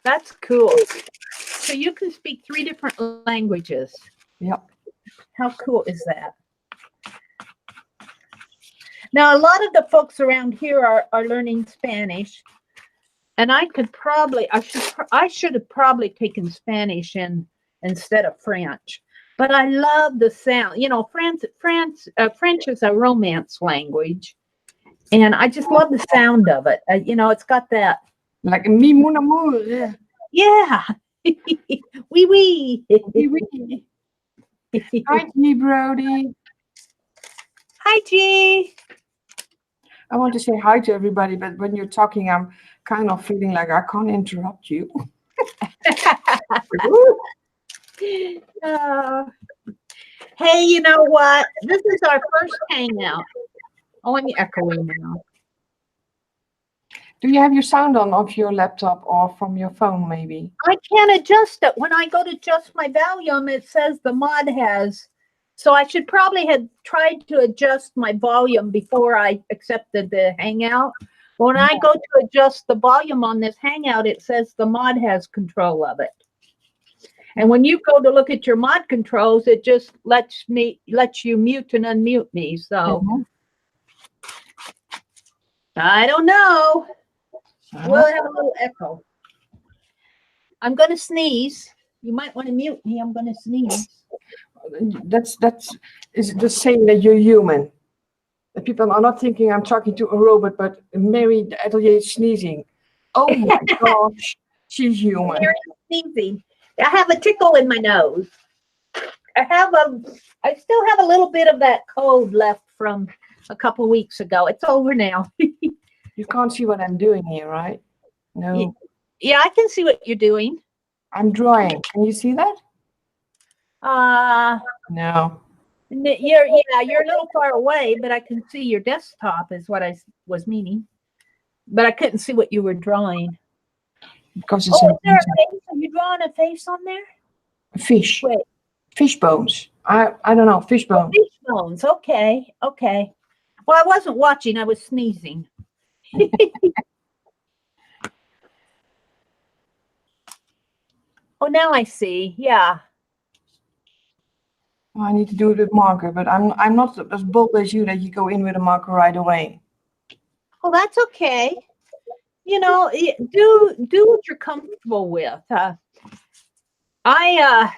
Speaker 2: that's cool. So you can speak 3 different languages.
Speaker 1: Yep.
Speaker 2: How cool is that? Now, a lot of the folks around here are learning Spanish, and I should have probably taken Spanish instead of French. But I love the sound. French is a Romance language, and I just love the sound of it. It's got that.
Speaker 1: Like mi mon amour.
Speaker 2: Yeah. Oui, oui.
Speaker 1: Oui. Hi, G. Brody.
Speaker 2: Hi, G.
Speaker 1: I want to say hi to everybody, but when you're talking, I'm kind of feeling like I can't interrupt you.
Speaker 2: Hey, you know what? This is our first hangout. Oh, I'm echoing now.
Speaker 1: Do you have your sound on off your laptop or from your phone, maybe?
Speaker 2: I can't adjust it. When I go to adjust my volume, it says the mod has. So I should probably have tried to adjust my volume before I accepted the hangout. When I go to adjust the volume on this hangout, it says the mod has control of it. And when you go to look at your mod controls, it just lets you mute and unmute me. So I don't know. We'll have a little echo. I'm going to sneeze. You might want to mute me. I'm going to sneeze.
Speaker 1: That's is the saying that you're human. The people are not thinking I'm talking to a robot, but Mary the atelier is sneezing. Oh my gosh, she's human.
Speaker 2: Mary's sneezing. I have a tickle in my nose. I still have a little bit of that cold left from a couple of weeks ago. It's over now.
Speaker 1: You can't see what I'm doing here, right? No.
Speaker 2: Yeah, I can see what you're doing.
Speaker 1: I'm drawing. Can you see that? No.
Speaker 2: You're a little far away, but I can see your desktop is what I was meaning. But I couldn't see what you were drawing.
Speaker 1: Because it's
Speaker 2: is there a face? Are you drawing a face on there?
Speaker 1: A fish.
Speaker 2: Wait.
Speaker 1: Fish bones. I don't know. Fish bones.
Speaker 2: Fish bones. Okay. Okay. Well, I wasn't watching. I was sneezing. Oh, now I see. Yeah.
Speaker 1: Well, I need to do it with marker, but I'm not as bold as you that you go in with a marker right away.
Speaker 2: Well, that's okay. You know, do what you're comfortable with. I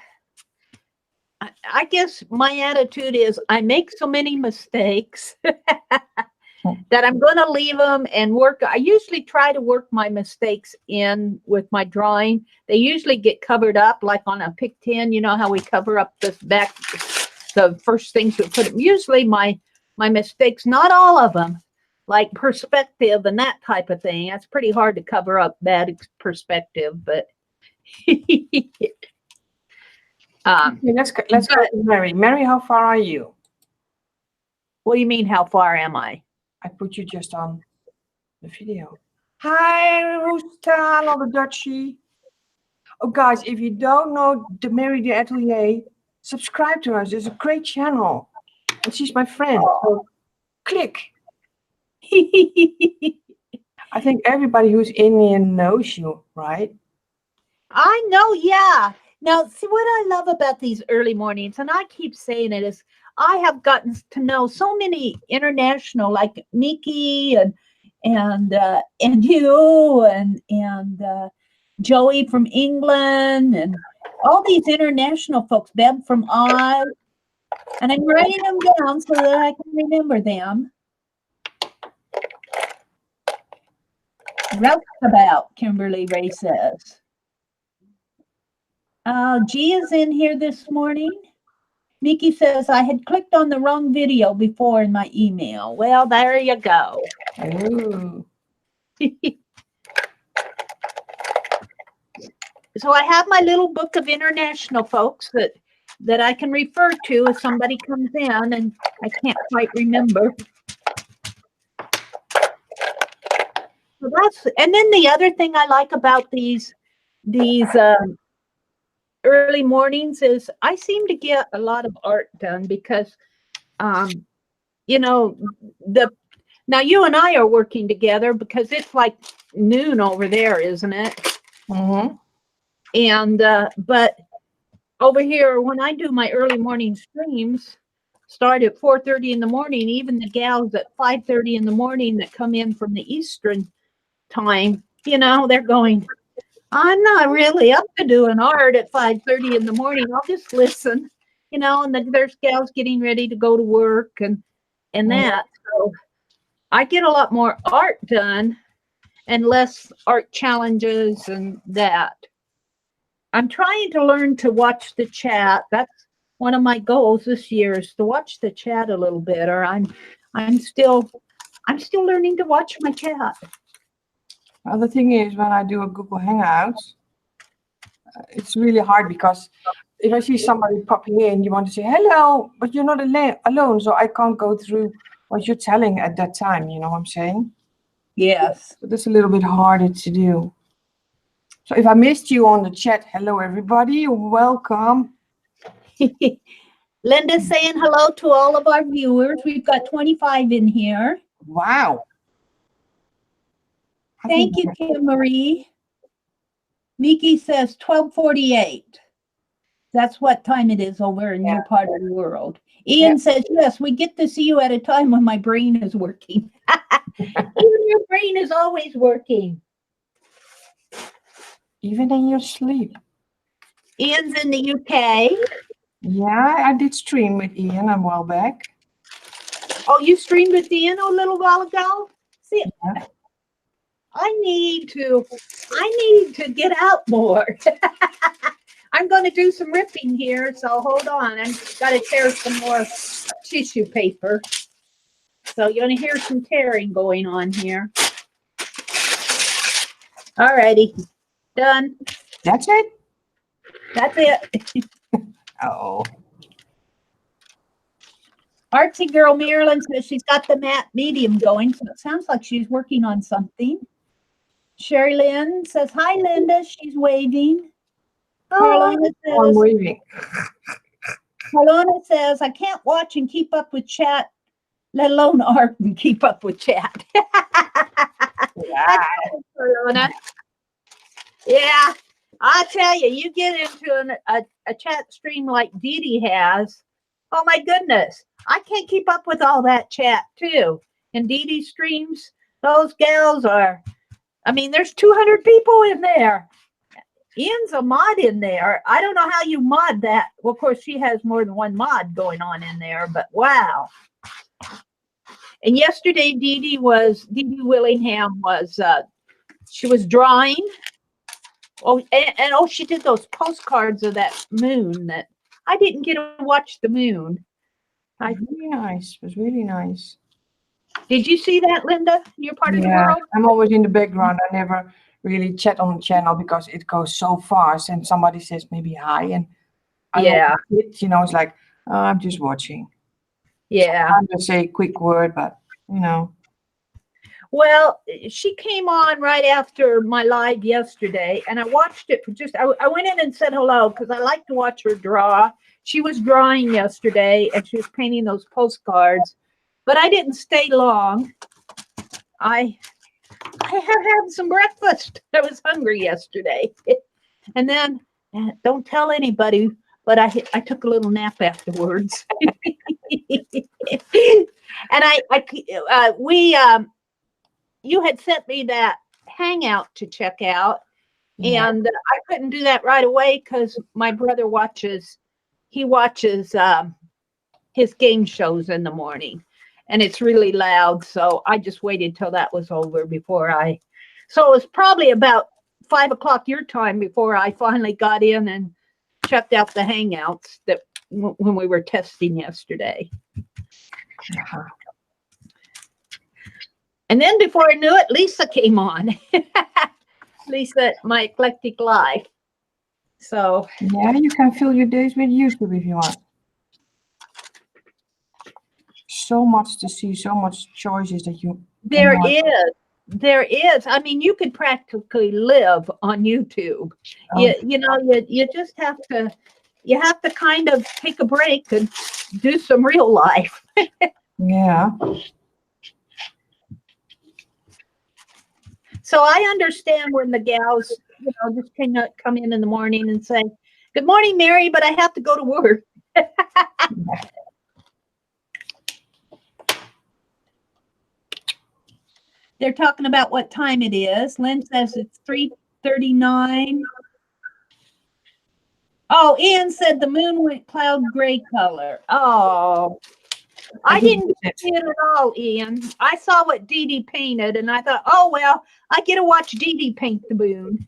Speaker 2: guess my attitude is I make so many mistakes that I'm going to leave them and work. I usually try to work my mistakes in with my drawing. They usually get covered up, like on a pick tin. You know how we cover up the back, the first things we put. Usually my mistakes, not all of them, like perspective and that type of thing. That's pretty hard to cover up bad perspective, but.
Speaker 1: Okay, let's go to Mary. Mary, how far are you?
Speaker 2: What do you mean, how far am I?
Speaker 1: I put you just on the video. Hi, Roostaan on the Dutchie. Oh, guys, if you don't know the Mary the Atelier, subscribe to us. It's a great channel. And she's my friend. So click. I think everybody who's Indian knows you, right?
Speaker 2: I know, yeah. Now, see what I love about these early mornings, and I keep saying it, is I have gotten to know so many international, like Miki and you and Joey from England, and all these international folks, Beb from Oz, and I'm writing them down so that I can remember them. Roustabout, Kimberly Ray says. G is in here this morning. Nikki says, I had clicked on the wrong video before in my email. Well, there you go.
Speaker 1: Ooh.
Speaker 2: So I have my little book of international folks that I can refer to if somebody comes in and I can't quite remember. So and then the other thing I like about these early mornings is I seem to get a lot of art done because, you know, now you and I are working together because it's like noon over there, isn't it?
Speaker 1: Mm-hmm.
Speaker 2: And, but over here, when I do my early morning streams, start at 4:30 in the morning, even the gals at 5:30 in the morning that come in from the Eastern time, you know, they're going, I'm not really up to doing art at 5:30 in the morning. I'll just listen, you know, and there's gals getting ready to go to work and that. So I get a lot more art done and less art challenges and that. I'm trying to learn to watch the chat. That's one of my goals this year is to watch the chat a little bit, or I'm still learning to watch my chat.
Speaker 1: Well, the thing is, when I do a Google Hangouts, it's really hard because if I see somebody popping in, you want to say hello, but you're not alone, so I can't go through what you're telling at that time. You know what I'm saying?
Speaker 2: Yes.
Speaker 1: So that's a little bit harder to do. So if I missed you on the chat, hello everybody, welcome.
Speaker 2: Linda's saying hello to all of our viewers. We've got 25 in here.
Speaker 1: Wow.
Speaker 2: Thank you, Kim Marie. Miki says 12:48. That's what time it is over in your part of the world. Ian says, yes, we get to see you at a time when my brain is working. Even your brain is always working.
Speaker 1: Even in your sleep.
Speaker 2: Ian's in the UK.
Speaker 1: Yeah, I did stream with Ian a while back.
Speaker 2: Oh, you streamed with Ian a little while ago? See,
Speaker 1: Yeah.
Speaker 2: I need to get out more. I'm going to do some ripping here, so hold on. I've got to tear some more tissue paper. So you're going to hear some tearing going on here. All righty. Done.
Speaker 1: That's it?
Speaker 2: That's it.
Speaker 1: Oh.
Speaker 2: Artsy Girl Marilyn says she's got the matte medium going, so it sounds like she's working on something. Sherry Lynn says, hi, Linda. She's waving.
Speaker 1: I'm waving.
Speaker 2: Carlona says, I can't watch and keep up with chat, let alone art and keep up with chat.
Speaker 1: Yeah.
Speaker 2: Carlona. Yeah, I tell you, you get into a chat stream like Dee Dee has. Oh, my goodness. I can't keep up with all that chat, too. And Dee Dee streams, those gals are, I mean, there's 200 people in there. Ian's a mod in there. I don't know how you mod that. Well, of course, she has more than one mod going on in there, but wow. And yesterday, Dee Dee Willingham was, she was drawing. Oh, and oh, she did those postcards of that moon that I didn't get to watch the moon.
Speaker 1: Really nice. It was really nice.
Speaker 2: Did you see that, Linda? You're part of the world?
Speaker 1: I'm always in the background. I never really chat on the channel because it goes so fast and somebody says maybe hi and it's like, oh, I'm just watching.
Speaker 2: Yeah.
Speaker 1: I'm just say a quick word, but
Speaker 2: Well, she came on right after my live yesterday, and I watched it for I went in and said hello because I like to watch her draw. She was drawing yesterday, and she was painting those postcards, but I didn't stay long. I have had some breakfast. I was hungry yesterday. And then, don't tell anybody, but I took a little nap afterwards. And you had sent me that Hangout to check out, and I couldn't do that right away because my brother watches his game shows in the morning, and it's really loud. So I just waited till that was over so it was probably about 5 o'clock your time before I finally got in and checked out the Hangouts that when we were testing yesterday. And then before I knew it, Lisa came on. Lisa, my eclectic life. So
Speaker 1: yeah, you can fill your days with YouTube if you want. So much to see, so much choices that you.
Speaker 2: There is. I mean, you could practically live on YouTube. You just have to kind of take a break and do some real life.
Speaker 1: Yeah.
Speaker 2: So I understand when the gals, just come in the morning and say, "Good morning, Mary, but I have to go to work." They're talking about what time it is. Lynn says it's 3:39. Oh, Ian said the moon went cloud gray color. Oh, I didn't see it at all, Ian. I saw what Dee Dee painted, and I thought, oh, well, I get to watch Dee Dee paint the moon.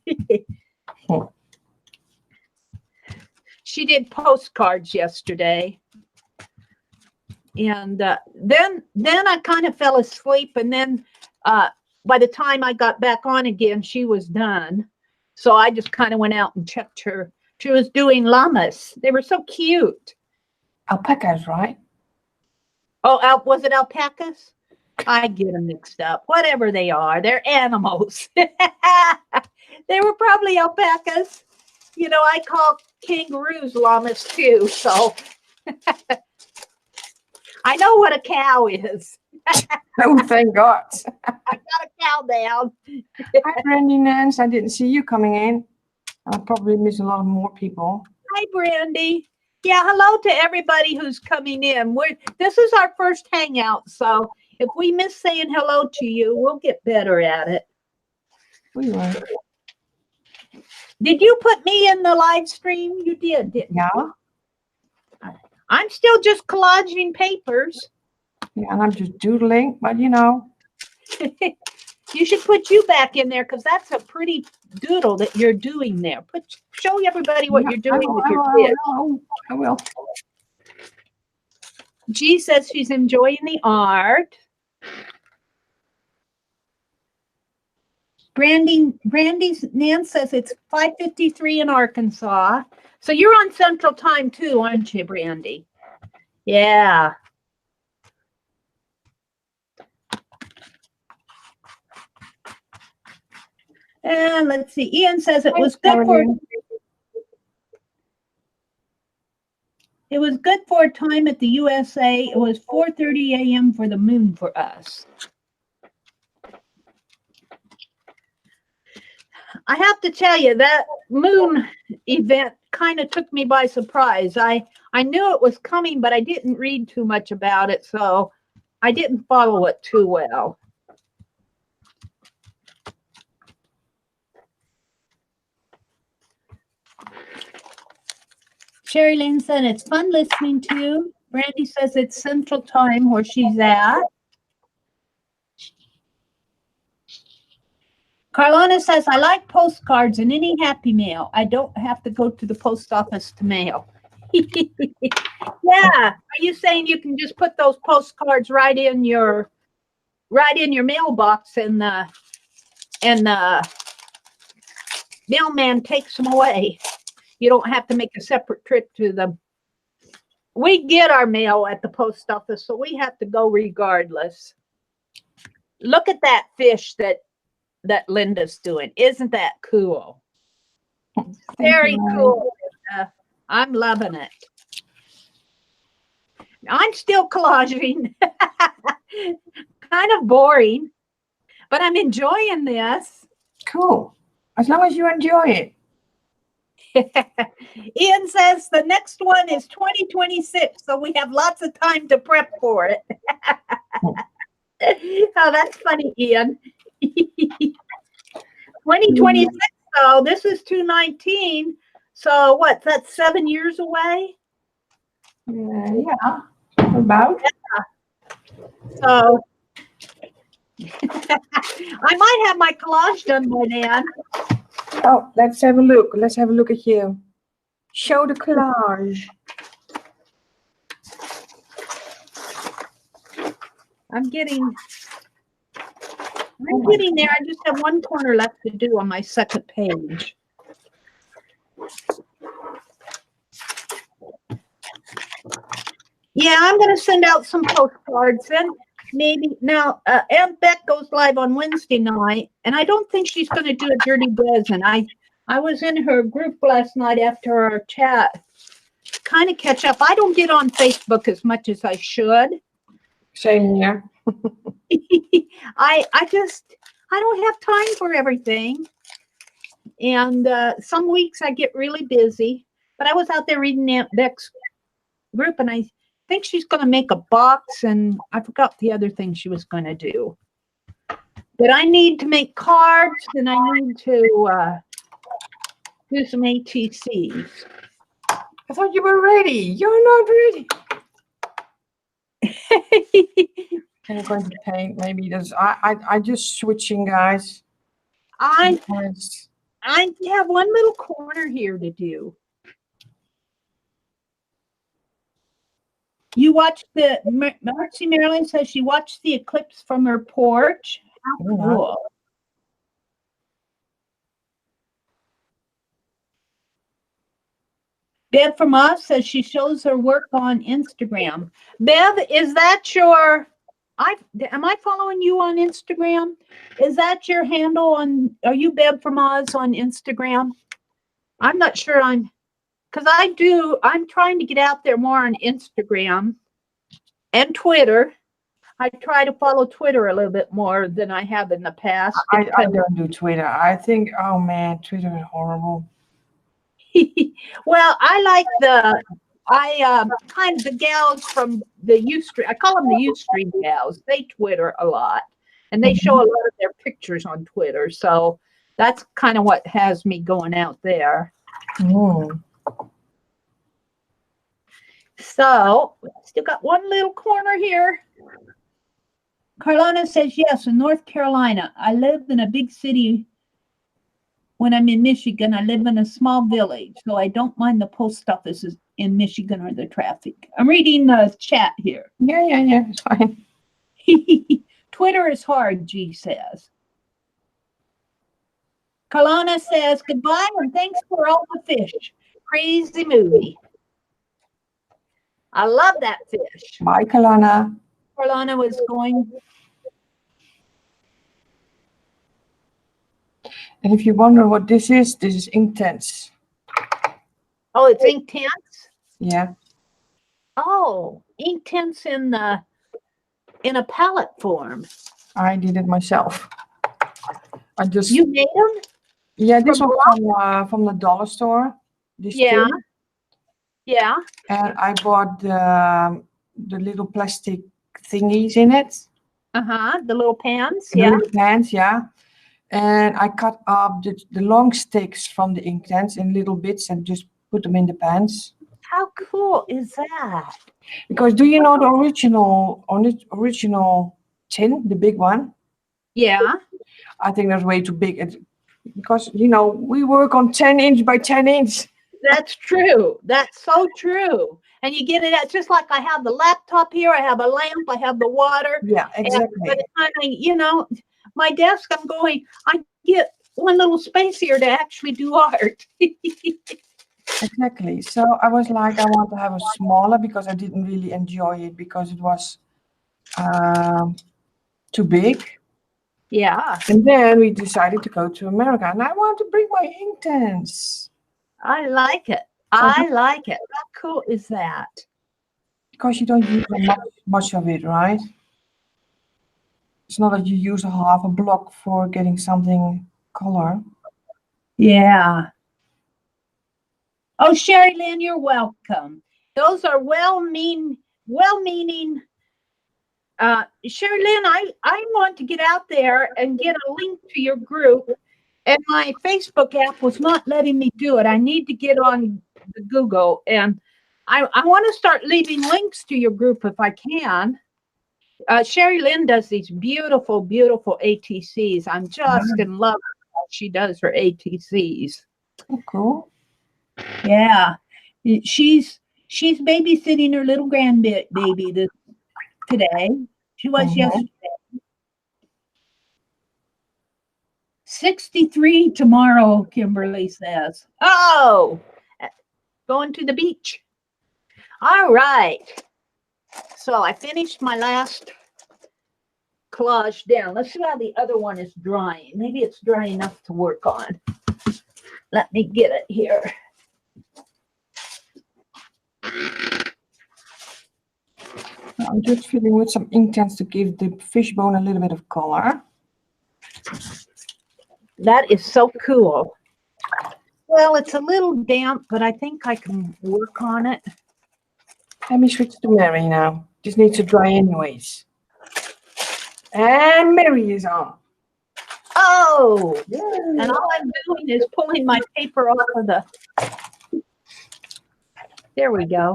Speaker 2: She did postcards yesterday. And then I kind of fell asleep, and then by the time I got back on again, she was done. So I just kind of went out and checked her. She was doing llamas. They were so cute.
Speaker 1: Alpacas, right?
Speaker 2: Oh, was it alpacas? I get them mixed up. Whatever they are, they're animals. They were probably alpacas. I call kangaroos llamas too, so I know what a cow is.
Speaker 1: Oh, thank God.
Speaker 2: I got a cow down.
Speaker 1: Hi, Brandy Nance. I didn't see you coming in. I probably miss a lot of more people.
Speaker 2: Hi, Brandy. Yeah, hello to everybody who's coming in. This is our first hangout, so if we miss saying hello to you, we'll get better at it.
Speaker 1: We will.
Speaker 2: Did you put me in the live stream? You did, didn't
Speaker 1: Yeah.
Speaker 2: you? I'm still just collaging papers.
Speaker 1: Yeah, and I'm just doodling, but you know.
Speaker 2: You should put you back in there because that's a pretty doodle that you're doing there. Show everybody what you're doing with your kids.
Speaker 1: I will.
Speaker 2: G says she's enjoying the art. Brandy's Nan says it's 5:53 in Arkansas. So you're on Central Time too, aren't you, Brandy? Yeah. And let's see. Ian says it was good for a time at the USA. It was 4:30 a.m. for the moon for us. I have to tell you, that moon event kind of took me by surprise. I knew it was coming, but I didn't read too much about it, so I didn't follow it too well. Sherry Lynn said it's fun listening to. Brandy says it's Central Time where she's at. Carlona says, I like postcards and any Happy Mail. I don't have to go to the post office to mail. Yeah. Are you saying you can just put those postcards right in your mailbox and the mailman takes them away? You don't have to make a separate trip to them. We get our mail at the post office, so we have to go regardless. Look at that fish that Linda's doing. Isn't that cool? Very cool. I'm loving it. I'm still collaging. Kind of boring, but I'm enjoying this.
Speaker 1: Cool. As long as you enjoy it.
Speaker 2: Ian says the next one is 2026, so we have lots of time to prep for it. Oh, that's funny, Ian. 2026, so this is 2019. So what? That's 7 years away?
Speaker 1: Yeah, about.
Speaker 2: Yeah. So I might have my collage done by then.
Speaker 1: Oh, let's have a look. Let's have a look at you. Show the collage.
Speaker 2: I'm getting there. I just have one corner left to do on my second page. Yeah, I'm going to send out some postcards and maybe now Aunt Beck goes live on Wednesday night, and I don't think she's going to do a dirty dozen. I was in her group last night after our chat, kind of catch up. I don't get on Facebook as much as I should.
Speaker 1: Same here.
Speaker 2: I don't have time for everything. And some weeks I get really busy, but I was out there reading Aunt Beck's group, and I think she's going to make a box, and I forgot the other thing she was going to do. But I need to make cards, and I need to do some ATCs.
Speaker 1: I thought you were ready. You're not ready. I'm going to paint. Maybe there's. I just switching, guys.
Speaker 2: I have one little corner here to do. You watched the Marcy Marilyn says she watched the eclipse from her porch. How cool. Bev from us says she shows her work on Instagram. Bev, is that your? Am I following you on Instagram? Is that your handle on? Are you Bev from Oz on Instagram? I'm not sure. Because I'm trying to get out there more on Instagram and Twitter. I try to follow Twitter a little bit more than I have in the past.
Speaker 1: I don't do Twitter. I think, oh man, Twitter is horrible.
Speaker 2: Well, I like kind of the gals from the Ustream. I call them the Ustream gals. They Twitter a lot, and they show a lot of their pictures on Twitter. So that's kind of what has me going out there.
Speaker 1: Mm.
Speaker 2: So still got one little corner here. Carlana says, yes, in North Carolina. I live in a big city. When I'm in Michigan, I live in a small village, so I don't mind the post offices in Michigan or the traffic. I'm reading the chat here.
Speaker 1: Yeah, it's fine.
Speaker 2: Twitter is hard, G says. Carlana says, goodbye and thanks for all the fish. Crazy movie. I love that fish.
Speaker 1: Bye, Kalana.
Speaker 2: Carlana was going.
Speaker 1: And if you wonder what this is Intense.
Speaker 2: Oh, it's Intense?
Speaker 1: Yeah.
Speaker 2: Oh, Intense in a palette form.
Speaker 1: I did it myself.
Speaker 2: You made them?
Speaker 1: Yeah, this one from the dollar store. This
Speaker 2: yeah.
Speaker 1: tin.
Speaker 2: Yeah.
Speaker 1: And I bought the little plastic thingies in it.
Speaker 2: The little pans.
Speaker 1: The little pans, yeah. And I cut up the long sticks from the Intense in little bits and just put them in the pans.
Speaker 2: How cool is that?
Speaker 1: Because do you know the original tin, the big one?
Speaker 2: Yeah.
Speaker 1: I think that's way too big. Because, you know, we work on 10 inch by 10 inch.
Speaker 2: That's true. That's so true. And you get it out just like I have the laptop here. I have a lamp. I have the water.
Speaker 1: Yeah, exactly.
Speaker 2: And by the time my desk, I get one little space here to actually do art.
Speaker 1: Exactly. So I was like, I want to have a smaller because I didn't really enjoy it because it was too big.
Speaker 2: Yeah.
Speaker 1: And then we decided to go to America and I want to bring my Intense.
Speaker 2: I like it. I like it. How cool is that?
Speaker 1: Because you don't use much of it, right? It's not that you use half a block for getting something color.
Speaker 2: Yeah. Oh, Sherry Lynn, you're welcome. Those are well-meaning. Sherry Lynn, I want to get out there and get a link to your group. And my Facebook app was not letting me do it. I need to get on the Google. And I want to start leaving links to your group if I can. Sherry Lynn does these beautiful, beautiful ATCs. I'm just in love with how she does her ATCs.
Speaker 1: Oh, cool.
Speaker 2: Yeah. She's babysitting her little grandbaby today. She was yesterday. 63 tomorrow, Kimberly says. Oh, going to the beach. All right. So I finished my last collage down. Let's see how the other one is drying. Maybe it's dry enough to work on. Let me get it here.
Speaker 1: I'm just filling with some Intense to give the fishbone a little bit of color.
Speaker 2: That is so cool. Well, it's a little damp, but I think I can work on it.
Speaker 1: Let me switch to Meri now. This needs to dry anyways. And Meri is on.
Speaker 2: Oh, and all I'm doing is pulling my paper off of the. There we go.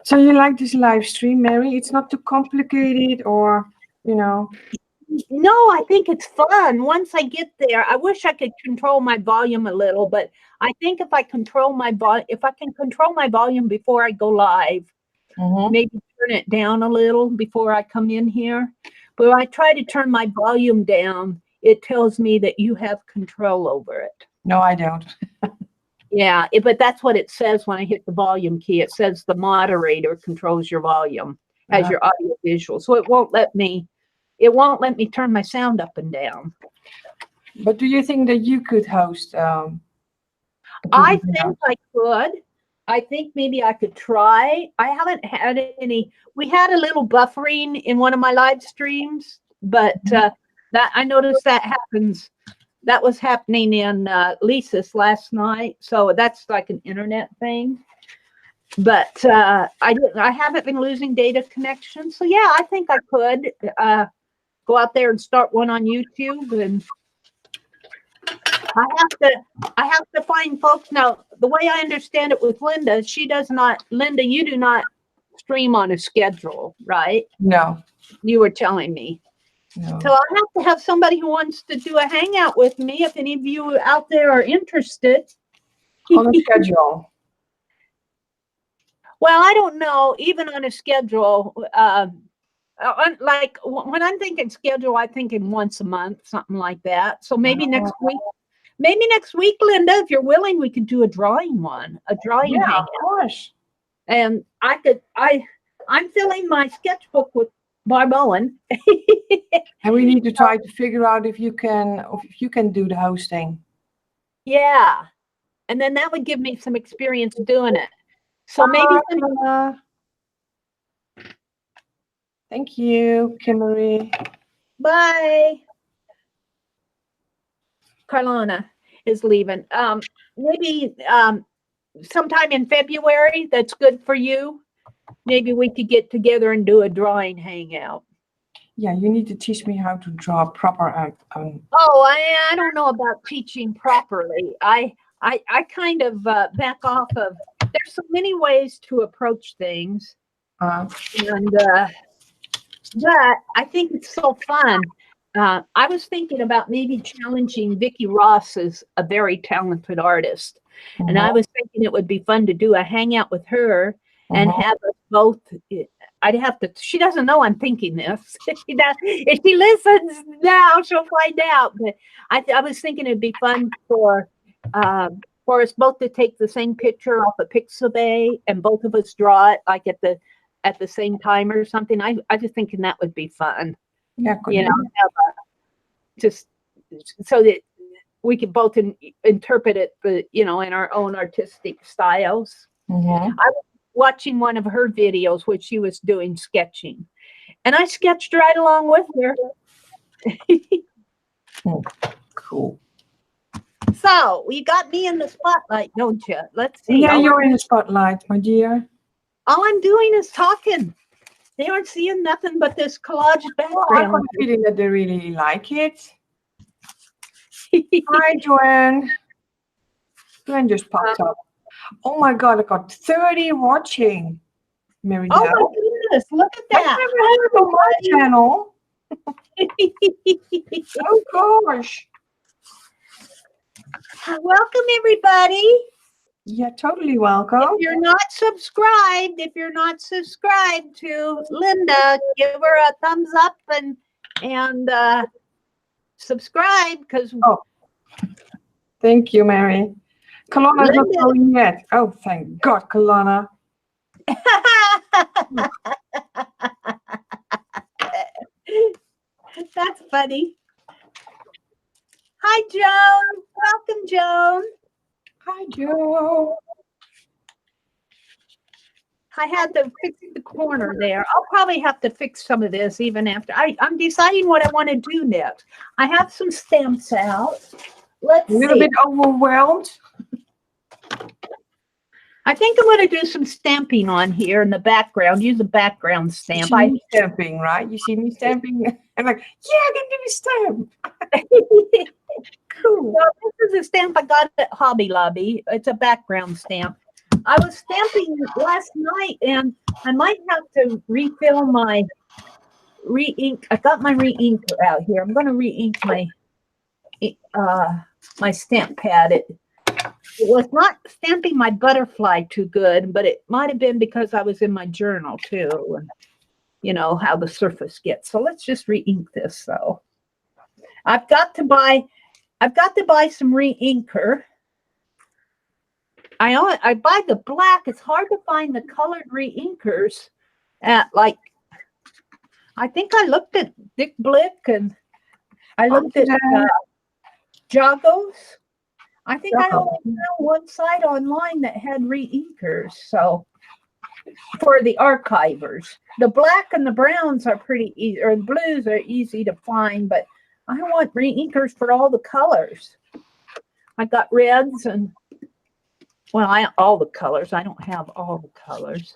Speaker 1: So you like this live stream, Meri? It's not too complicated or, you know.
Speaker 2: No, I think it's fun. Once I get there, I wish I could control my volume a little, but I think if I can control my volume before I go live, maybe turn it down a little before I come in here. But when I try to turn my volume down, it tells me that you have control over it.
Speaker 1: No, I don't.
Speaker 2: Yeah, but that's what it says when I hit the volume key. It says the moderator controls your volume as your audio visual. So it won't let me turn my sound up and down.
Speaker 1: But do you think that you could host?
Speaker 2: I think I could. I think maybe I could try. I haven't had any. We had a little buffering in one of my live streams, but that I noticed that happens that was happening in Lisa's last night. So that's like an internet thing. But I haven't been losing data connection. So yeah, I think I could go out there and start one on YouTube. And I have to find folks. Now, the way I understand it with Linda, Linda, you do not stream on a schedule, right?
Speaker 1: No.
Speaker 2: You were telling me.
Speaker 1: No.
Speaker 2: So I have to have somebody who wants to do a hangout with me. If any of you out there are interested.
Speaker 1: On a schedule.
Speaker 2: Well, I don't know. Even on a schedule, like when I'm thinking schedule, I'm thinking once a month, something like that. So maybe next week. Maybe next week, Linda, if you're willing, we could do a drawing hangout.
Speaker 1: Of course.
Speaker 2: And I'm filling my sketchbook with Barb Owen.
Speaker 1: And we need to try to figure out if you can do the hosting.
Speaker 2: Yeah. And then that would give me some experience doing it. So maybe
Speaker 1: thank you, Kimberly.
Speaker 2: Bye. Carlana is leaving. Maybe sometime in February, that's good for you. Maybe we could get together and do a drawing hangout.
Speaker 1: Yeah, you need to teach me how to draw proper.
Speaker 2: Oh, I don't know about teaching properly. I kind of back off of. There's so many ways to approach things, and but I think it's so fun. I was thinking about maybe challenging Vicki Ross is a very talented artist. And I was thinking it would be fun to do a hangout with her and have us both. I'd have to, she doesn't know I'm thinking this. If she listens now, she'll find out. But I was thinking it'd be fun for us both to take the same picture off a Pixabay and both of us draw it like at the same time or something. I just thinking that would be fun.
Speaker 1: Yeah,
Speaker 2: you know, just so that we could both interpret it, in our own artistic styles. I was watching one of her videos where she was doing sketching, and I sketched right along with her.
Speaker 1: Cool.
Speaker 2: So you got me in the spotlight, don't you? Let's see.
Speaker 1: Yeah, you're in the spotlight, my dear.
Speaker 2: All I'm doing is talking. They aren't seeing nothing but this collage background.
Speaker 1: I have a feeling that they really like it. Hi, Joanne. Joanne just popped up. Oh my God, I got 30 watching. Meri
Speaker 2: Oh my goodness, look at that.
Speaker 1: I've never heard of my channel. Oh gosh.
Speaker 2: Welcome, everybody.
Speaker 1: Yeah, totally welcome.
Speaker 2: If you're not subscribed to Linda, give her a thumbs up and subscribe because.
Speaker 1: Oh, thank you, Meri. Kalana's not going yet. Oh, thank God, Kalana.
Speaker 2: That's funny. Hi, Joan. Welcome, Joan.
Speaker 1: Hi, Joe.
Speaker 2: I had to fix the corner there. I'll probably have to fix some of this even after. I'm deciding what I want to do next. I have some stamps out. Let's see.
Speaker 1: A little bit overwhelmed.
Speaker 2: I think I'm going to do some stamping on here in the background. Use a background stamp.
Speaker 1: You see me stamping, right? You see me stamping? I'm like, yeah, give me a stamp. Cool.
Speaker 2: Well, this is a stamp I got at Hobby Lobby. It's a background stamp. I was stamping last night, and I might have to refill my re-ink. I got my re-inker out here. I'm going to re-ink my stamp pad. It was not stamping my butterfly too good, but it might have been because I was in my journal too, and you know how the surface gets. So let's just re-ink this. So I've got to buy some re-inker. I buy the black. It's hard to find the colored re-inkers at I think I looked at Dick Blick and I looked at Jagos. I think I only found one site online that had re-inkers. So for the archivers, the black and the browns are pretty easy, or the blues are easy to find, but I want inkers for all the colors. I got reds and, well, all the colors. I don't have all the colors.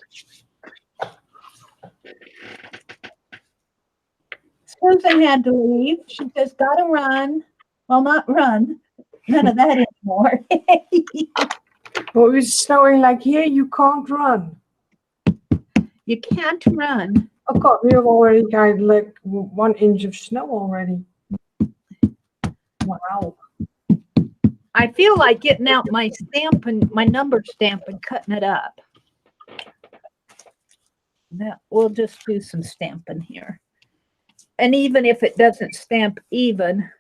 Speaker 2: Susan had to leave. She just got to run. Well, not run. None of that anymore.
Speaker 1: Well, it's snowing like here, you can't run.
Speaker 2: You can't run.
Speaker 1: Oh God, we have already got like 1 inch of snow already. Wow.
Speaker 2: I feel like getting out my stamp and my number stamp and cutting it up. We'll just do some stamping here. And even if it doesn't stamp even,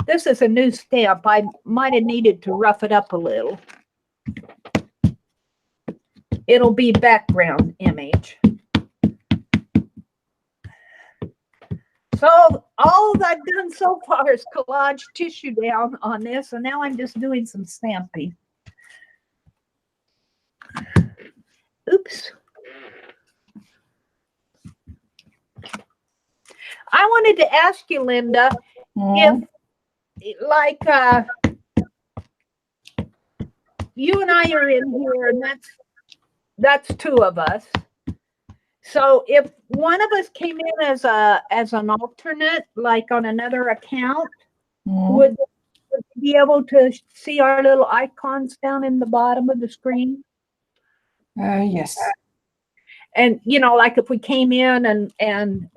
Speaker 2: this is a new stamp. I might have needed to rough it up a little. It'll be background image. So all I've done so far is collage tissue down on this, and now I'm just doing some stamping. Oops. I wanted to ask you, Linda, if like you and I are in here, and that's 2 of us. So if one of us came in as an alternate, like on another account, would we be able to see our little icons down in the bottom of the screen?
Speaker 1: Yes.
Speaker 2: And you know, like if we came in and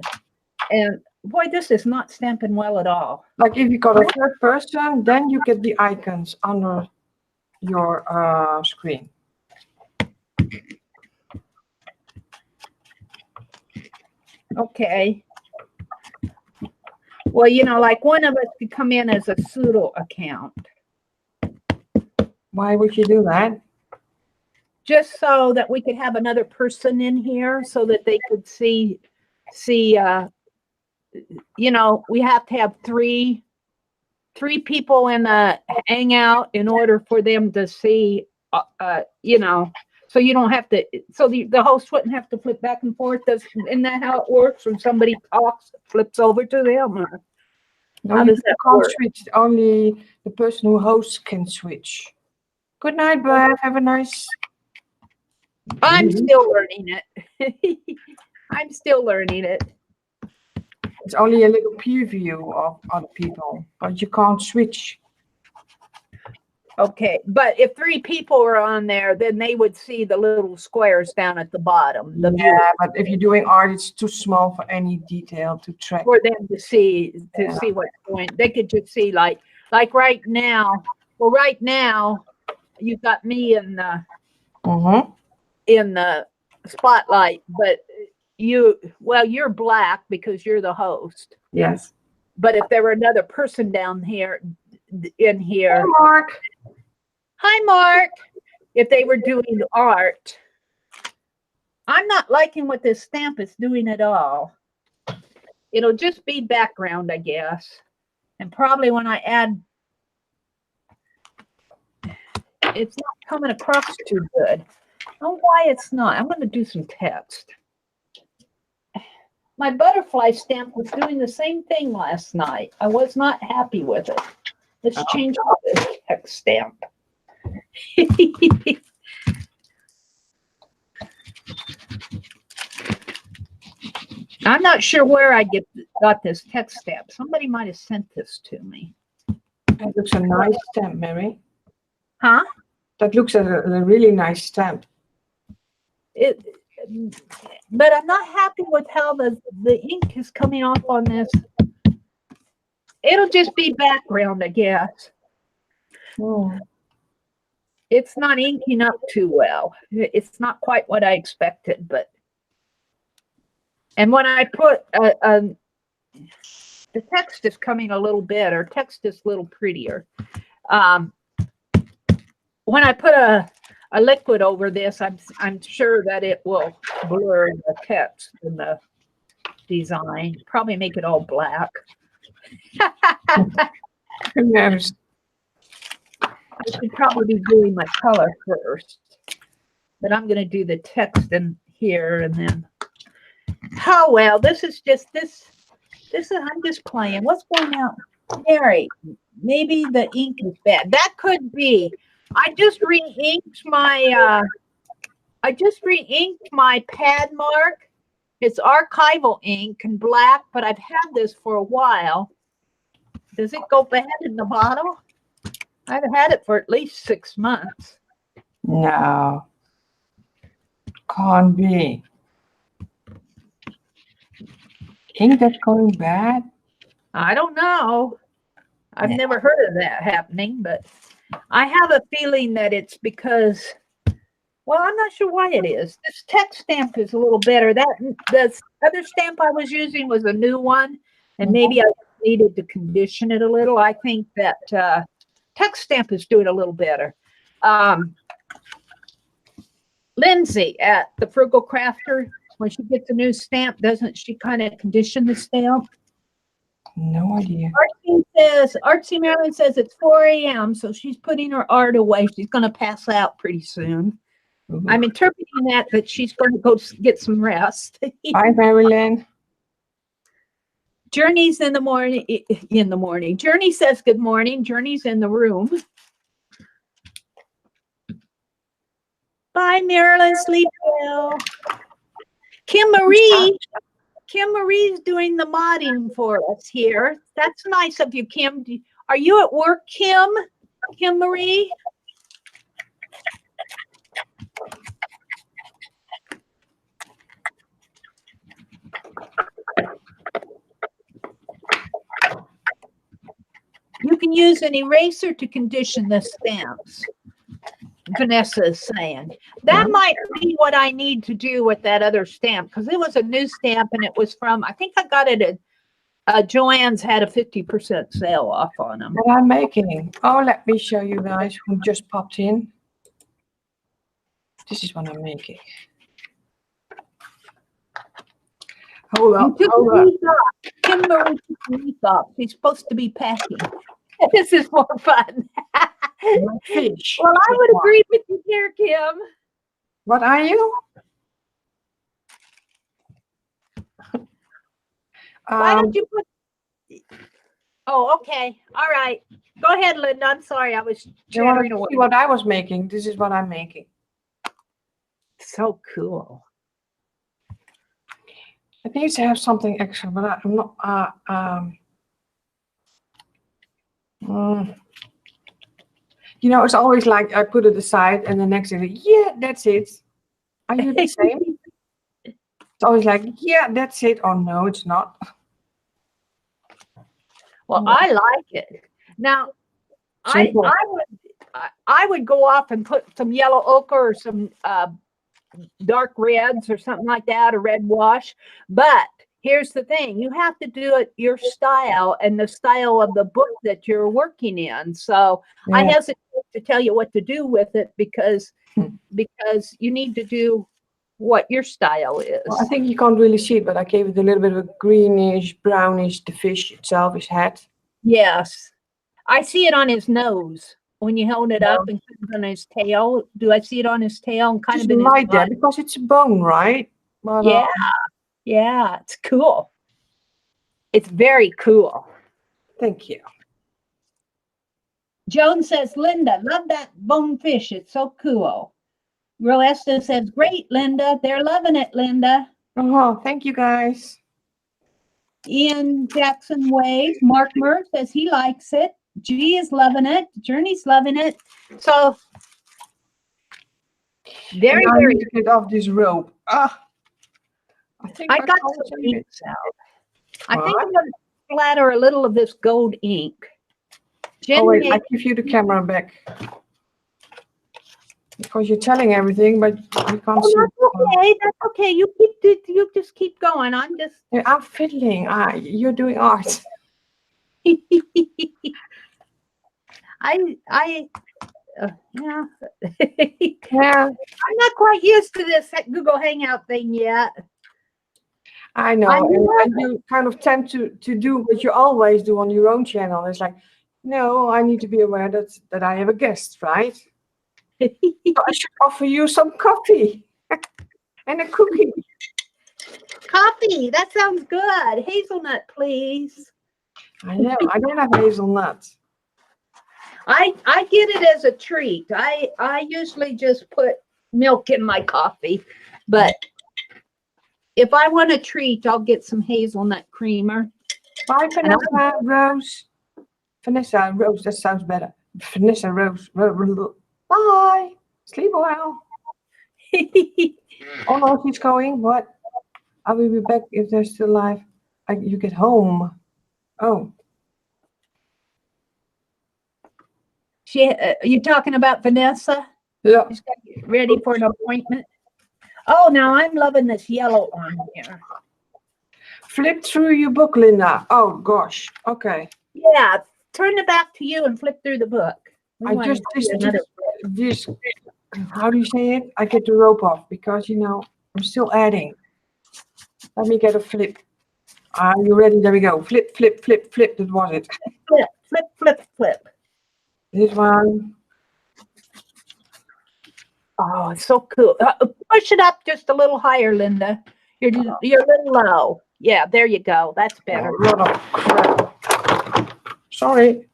Speaker 2: boy, this is not stamping well at all.
Speaker 1: Like if you got a 3rd person, then you get the icons under your screen.
Speaker 2: Okay. Well, you know, like one of us could come in as a pseudo account.
Speaker 1: Why would you do that?
Speaker 2: Just so that we could have another person in here so that they could see, you know, we have to have three people in the Hangout in order for them to see, you know, so you don't have to, so the host wouldn't have to flip back and forth. Isn't that how it works when somebody talks, flips over to them? Or
Speaker 1: No,
Speaker 2: how
Speaker 1: you
Speaker 2: does that
Speaker 1: can't
Speaker 2: work?
Speaker 1: switch. Only the person who hosts can switch. Good night, Bev. Have a nice...
Speaker 2: I'm still learning it. I'm still learning it.
Speaker 1: It's only a little preview of other people, but you can't switch.
Speaker 2: Okay, but if 3 people are on there, then they would see the little squares down at the bottom. The view
Speaker 1: But if you're doing art, it's too small for any detail to track.
Speaker 2: for them to see what's going. They could just see like right now. Well, right now you've got me in the spotlight, but you're black because you're the host.
Speaker 1: Yes.
Speaker 2: But if there were another person down here in here,
Speaker 1: Hi, Mark.
Speaker 2: Hi, Mark. If they were doing art, I'm not liking what this stamp is doing at all. It'll just be background, I guess. And probably when I add, it's not coming across too good. I don't know why it's not. I'm going to do some text. My butterfly stamp was doing the same thing last night. I was not happy with it. Let's change this text stamp. I'm not sure where I got this text stamp. Somebody might have sent this to me.
Speaker 1: That looks a nice stamp, Mary.
Speaker 2: Huh?
Speaker 1: That looks a really nice stamp.
Speaker 2: But I'm not happy with how the ink is coming off on this. It'll just be background, I guess.
Speaker 1: Oh.
Speaker 2: It's not inking up too well. It's not quite what I expected, but. And when I put the text is coming a little better. Text is a little prettier. When I put a liquid over this, I'm sure that it will blur the text in the design. Probably make it all black.
Speaker 1: Who knows?
Speaker 2: I should probably be doing my color first, but I'm going to do the text in here and then Oh well, this is I'm just playing. What's going on? Mary, maybe the ink is bad. That could be. I just re-inked my pad mark. It's archival ink and black, but I've had this for a while. Does it go bad in the bottle? I've had it for at least 6 months.
Speaker 1: No. Can't be. Ink that's going bad?
Speaker 2: I don't know. I've never heard of that happening, but I have a feeling that it's because, well, I'm not sure why it is. This text stamp is a little better. The other stamp I was using was a new one, and maybe I needed to condition it a little. I think that text stamp is doing a little better. Lindsay at the Frugal Crafter, when she gets a new stamp, doesn't she kind of condition the stamp?
Speaker 1: No idea.
Speaker 2: Artsy Marilyn says it's 4 a.m., so she's putting her art away. She's going to pass out pretty soon.
Speaker 1: Ooh.
Speaker 2: I'm interpreting that she's going to go get some rest.
Speaker 1: Bye, Marilyn.
Speaker 2: Journey's in the morning. Journey says good morning. Journey's in the room. Bye, Marilyn. Sleep well. Kim Marie's doing the modding for us here. That's nice of you, Kim. Are you at work, Kim? Kim Marie? You can use an eraser to condition the stamps. Vanessa is saying that might be what I need to do with that other stamp, because it was a new stamp and it was from, I think I got it at Joanne's, had a 50% sale off on them.
Speaker 1: What I'm making. Oh, let me show you guys who just popped in. This is what I'm making. Hold up.
Speaker 2: Kimberly took the week off. She's supposed to be packing. This is more fun.
Speaker 1: Fish.
Speaker 2: Well, I would agree with you here, Kim.
Speaker 1: What are you?
Speaker 2: Why don't you put... Oh, okay. All right. Go ahead, Linda. I'm sorry. I was chattering away.
Speaker 1: See what I was making. This is what I'm making.
Speaker 2: So cool.
Speaker 1: It needs to have something extra, but I'm not... You know, it's always like I put it aside and the next day, yeah, that's it. Are you the same? It's always like, yeah, that's it. Oh, no, it's not.
Speaker 2: Well, I like it. Now, I would go off and put some yellow ochre or some dark reds or something like that, a red wash. But here's the thing. You have to do it your style and the style of the book that you're working in. So yeah. I hesitate to tell you what to do with it because you need to do what your style is.
Speaker 1: Well, I think you can't really see it, but I gave it a little bit of a greenish, brownish, the fish itself, his head.
Speaker 2: Yes. I see it on his nose. When you hold it up and on his tail, do I see it on his tail and kind of in
Speaker 1: like that because it's a bone, right? But,
Speaker 2: yeah, yeah, it's cool. It's very cool.
Speaker 1: Thank you.
Speaker 2: Joan says, Linda, love that bonefish. It's so cool. Real Esther says, great, Linda. They're loving it, Linda.
Speaker 1: Oh, thank you, guys.
Speaker 2: Ian Jackson Wade. Mark Murr says he likes it. G is loving it. Journey's loving it. So very,
Speaker 1: I
Speaker 2: very
Speaker 1: need to get off this rope. I think
Speaker 2: I got some inks out. I think I'm going to splatter a little of this gold ink.
Speaker 1: Oh wait, I give you the camera back because you're telling everything, but you can't see.
Speaker 2: That's okay. That's okay. You just keep going. I'm just.
Speaker 1: Yeah, I'm fiddling. You're doing art.
Speaker 2: Yeah.
Speaker 1: Yeah.
Speaker 2: I'm not quite used to this Google Hangout thing yet.
Speaker 1: I know, and you kind of tend to do what you always do on your own channel. It's like, no, I need to be aware that I have a guest, right? So I should offer you some coffee and a cookie.
Speaker 2: Coffee. That sounds good. Hazelnut, please.
Speaker 1: I know. I don't have hazelnuts.
Speaker 2: I get it as a treat. I usually just put milk in my coffee, but if I want a treat, I'll get some hazelnut creamer.
Speaker 1: Bye, Vanessa, Rose. Vanessa, Rose, that sounds better. Vanessa, Rose. Bye. Sleep well. Oh no, she's going. What? I will be back if they're still alive. You get home. Oh.
Speaker 2: You talking about Vanessa?
Speaker 1: Yeah.
Speaker 2: She's got to get ready for an appointment. Oh, now I'm loving this yellow on here.
Speaker 1: Flip through your book, Linda. Oh gosh. Okay.
Speaker 2: Yeah, turn it back to you and flip through the book.
Speaker 1: I just this. How do you say it? I get the rope off because I'm still adding. Let me get a flip. Are you ready? There we go. Flip, flip, flip, flip. That was it.
Speaker 2: Flip, flip, flip, flip.
Speaker 1: This one.
Speaker 2: Oh, it's so cool. Push it up just a little higher, Linda. You're a little low. Yeah, there you go. That's better.
Speaker 1: A lot of crap. Sorry.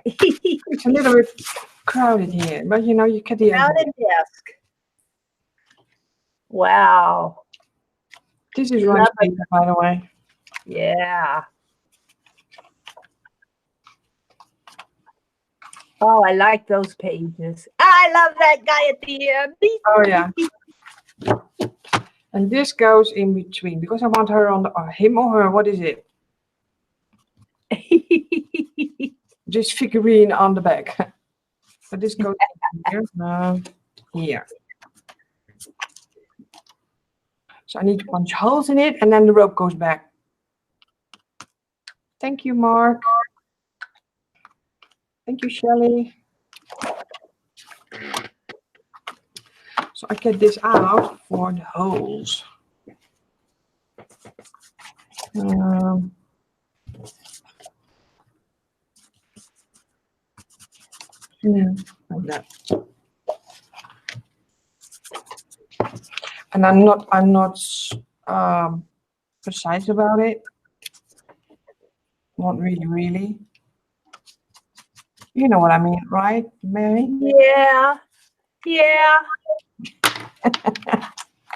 Speaker 1: It's a little bit crowded here, but you get the
Speaker 2: crowded desk. Wow.
Speaker 1: This is rice paper, by the way.
Speaker 2: Yeah. Oh, I like those pages. I love that guy at the end.
Speaker 1: Oh yeah. And this goes in between because I want her on the him or her. What is it? This figurine on the back. So this goes here. No, here. So I need to punch holes in it, and then the rope goes back. Thank you, Mark. Thank you, Shelley. So I get this out for the holes. Yeah, like that. And I'm not precise about it. Not really. You know what I mean, right, Mary?
Speaker 2: Yeah. Yeah.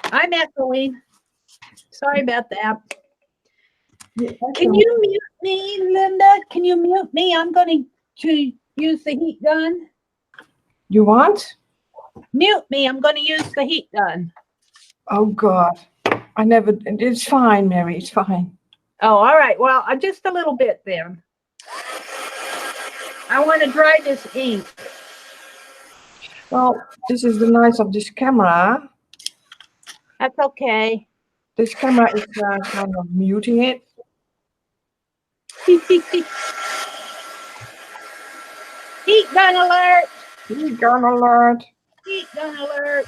Speaker 2: I'm echoing. Sorry about that. Can you mute me, Linda? Can you mute me? I'm going to use the heat gun.
Speaker 1: You want?
Speaker 2: Mute me. I'm going to use the heat gun.
Speaker 1: Oh, God. It's fine, Mary. It's fine.
Speaker 2: Oh, all right. Well, just a little bit then. I want to dry this ink.
Speaker 1: Well, this is the nice of this camera.
Speaker 2: That's okay.
Speaker 1: This camera is kind of muting it.
Speaker 2: Heat gun alert.
Speaker 1: Heat gun alert.
Speaker 2: Heat gun alert.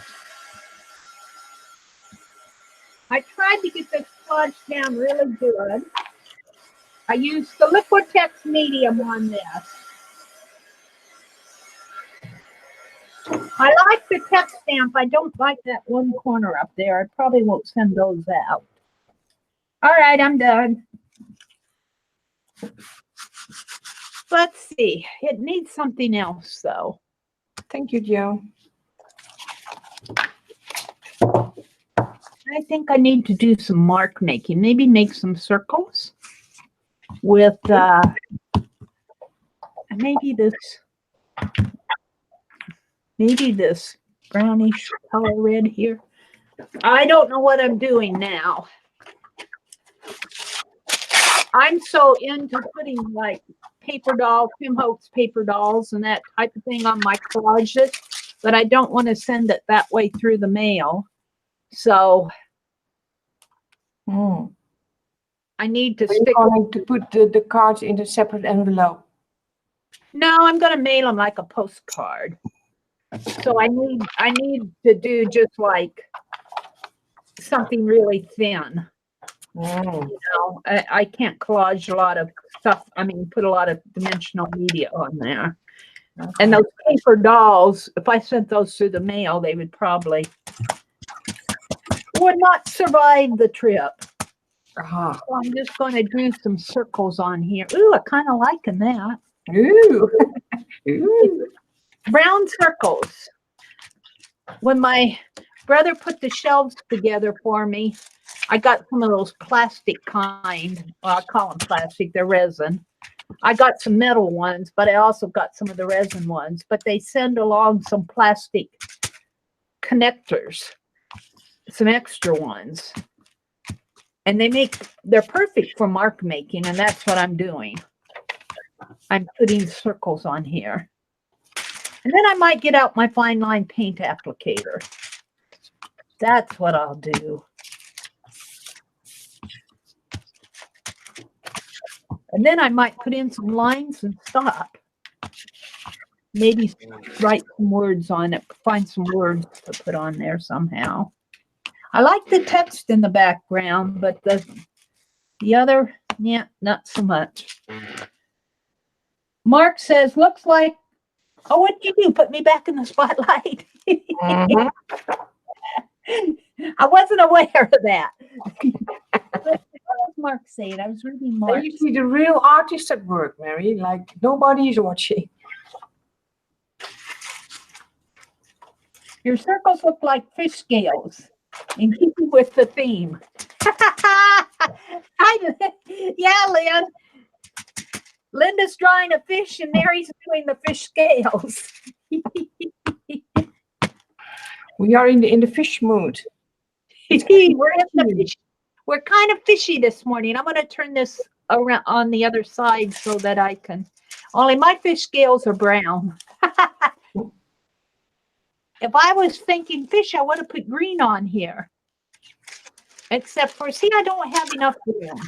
Speaker 2: I tried to get this sludge down really good. I used the Liquitex medium on this. I like the text stamp. I don't like that one corner up there. I probably won't send those out. All right, I'm done. Let's see. It needs something else, though.
Speaker 1: Thank you, Joe.
Speaker 2: I think I need to do some mark making. Maybe make some circles with maybe this brownish color red here. I don't know what I'm doing now. I'm so into putting like paper dolls, Tim Holtz paper dolls and that type of thing on my collages, but I don't want to send it that way through the mail. So I need to stick.
Speaker 1: Are you going to put the cards in a separate envelope?
Speaker 2: No, I'm going to mail them like a postcard. So I need to do just like something really thin. You know, I can't collage a lot of stuff. I mean, put a lot of dimensional media on there. Okay. And those paper dolls, if I sent those through the mail, they would probably would not survive the trip.
Speaker 1: Uh-huh.
Speaker 2: So I'm just going to do some circles on here. Ooh, I kind of liking that.
Speaker 1: Ooh. Ooh.
Speaker 2: Brown circles. When my brother put the shelves together for me, I got some of those plastic kind. Well, I call them plastic. They're resin. I got some metal ones, but I also got some of the resin ones. But they send along some plastic connectors, some extra ones. And they're perfect for mark making, and that's what I'm doing. I'm putting circles on here. And then I might get out my fine line paint applicator. That's what I'll do. And then I might put in some lines and stop. Maybe write some words on it, find some words to put on there somehow. I like the text in the background, but the other, yeah, not so much. Mark says, looks like, oh, what'd you do? Put me back in the spotlight?
Speaker 1: Mhm.
Speaker 2: I wasn't aware of that. What was Mark saying? I was reading Mark.
Speaker 1: And you see the real artist at work, Mary. Like nobody is watching.
Speaker 2: Your circles look like fish scales, in keeping with the theme. Yeah, Lynn. Linda's drawing a fish and Mary's doing the fish scales.
Speaker 1: We are in the fish mood.
Speaker 2: We're kind of fishy this morning. I'm going to turn this around on the other side so that I can. Only my fish scales are brown. If I was thinking fish, I would have put green on here. Except for, see, I don't have enough room.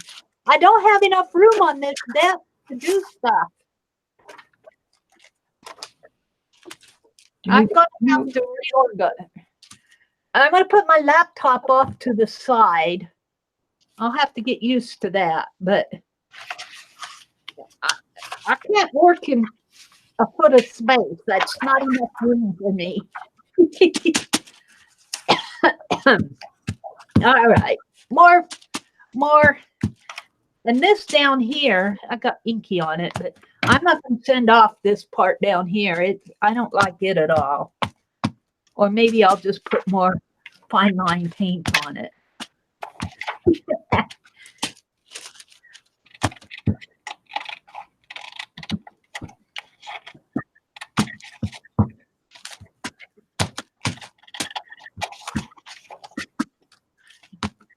Speaker 2: I don't have enough room on this desk to do stuff. I'm going to have to reorganize. I'm going to put my laptop off to the side. I'll have to get used to that, but I can't work in a foot of space. That's not enough room for me. All right, more. And this down here, I got inky on it, but I'm not going to send off this part down here. I don't like it at all. Or maybe I'll just put more fine line paint on it.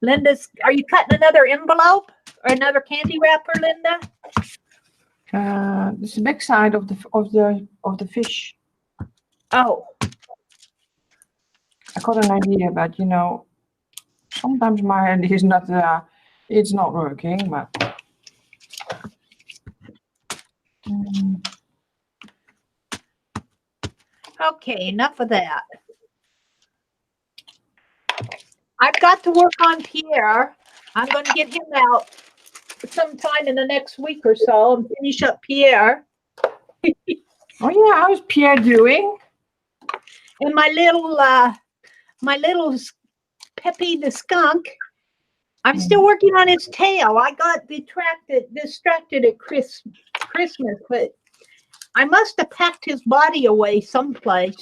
Speaker 2: Linda's, are you cutting another envelope or another candy wrapper, Linda?
Speaker 1: It's the back side of the fish.
Speaker 2: Oh.
Speaker 1: I got an idea, but you know, sometimes my idea is not it's not working, but
Speaker 2: Okay, enough of that. I've got to work on Pierre. I'm going to get him out sometime in the next week or so and finish up Pierre.
Speaker 1: Oh yeah, how's Pierre doing?
Speaker 2: And my little Peppy the skunk, I'm still working on his tail. I got distracted at Christmas, but I must have packed his body away someplace.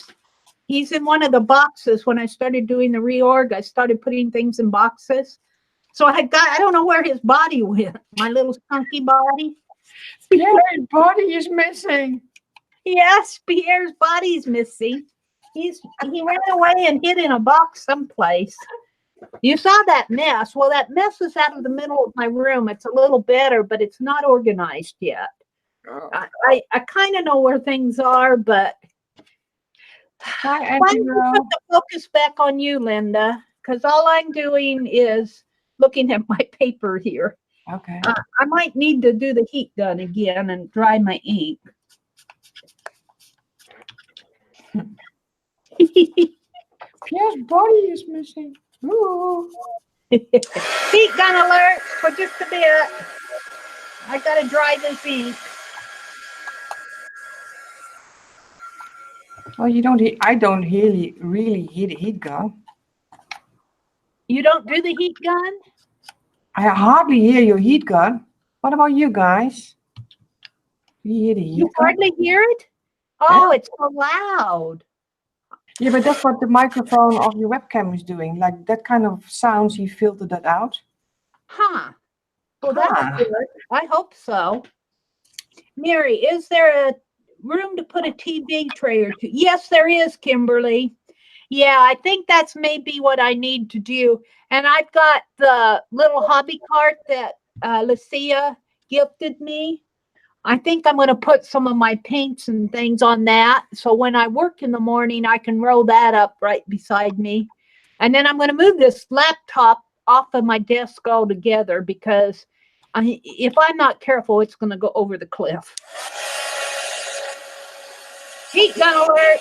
Speaker 2: He's in one of the boxes. When I started doing the reorg, I started putting things in boxes. So I don't know where his body went. My little skunky body.
Speaker 1: Pierre's body is missing.
Speaker 2: Yes, Pierre's body's missing. He ran away and hid in a box someplace. You saw that mess. Well, that mess is out of the middle of my room. It's a little better, but it's not organized yet.
Speaker 1: Oh.
Speaker 2: I kind of know where things are, but why don't you put the focus back on you, Linda? Because all I'm doing is looking at my paper here.
Speaker 1: Okay.
Speaker 2: I might need to do the heat gun again and dry my ink.
Speaker 1: Pierre's body is missing. Ooh.
Speaker 2: Heat gun alert for just a bit. I gotta dry this ink.
Speaker 1: Well, you don't. I don't really heat a heat gun.
Speaker 2: You don't do the heat gun?
Speaker 1: I hardly hear your heat gun. What about you guys? Do you hear the heat
Speaker 2: You
Speaker 1: gun?
Speaker 2: hardly hear it? Oh, it's so loud.
Speaker 1: Yeah, but that's what the microphone of your webcam is doing. Like that kind of sounds, you filtered that out.
Speaker 2: Huh. Well, that's
Speaker 1: Huh.
Speaker 2: good. I hope so. Mary, is there a room to put a TV tray or two? Yes, there is, Kimberly. Yeah, I think that's maybe what I need to do. And I've got the little hobby cart that Lucia gifted me. I think I'm going to put some of my paints and things on that. So when I work in the morning, I can roll that up right beside me. And then I'm going to move this laptop off of my desk altogether because if I'm not careful, it's going to go over the cliff. Heat gun alert.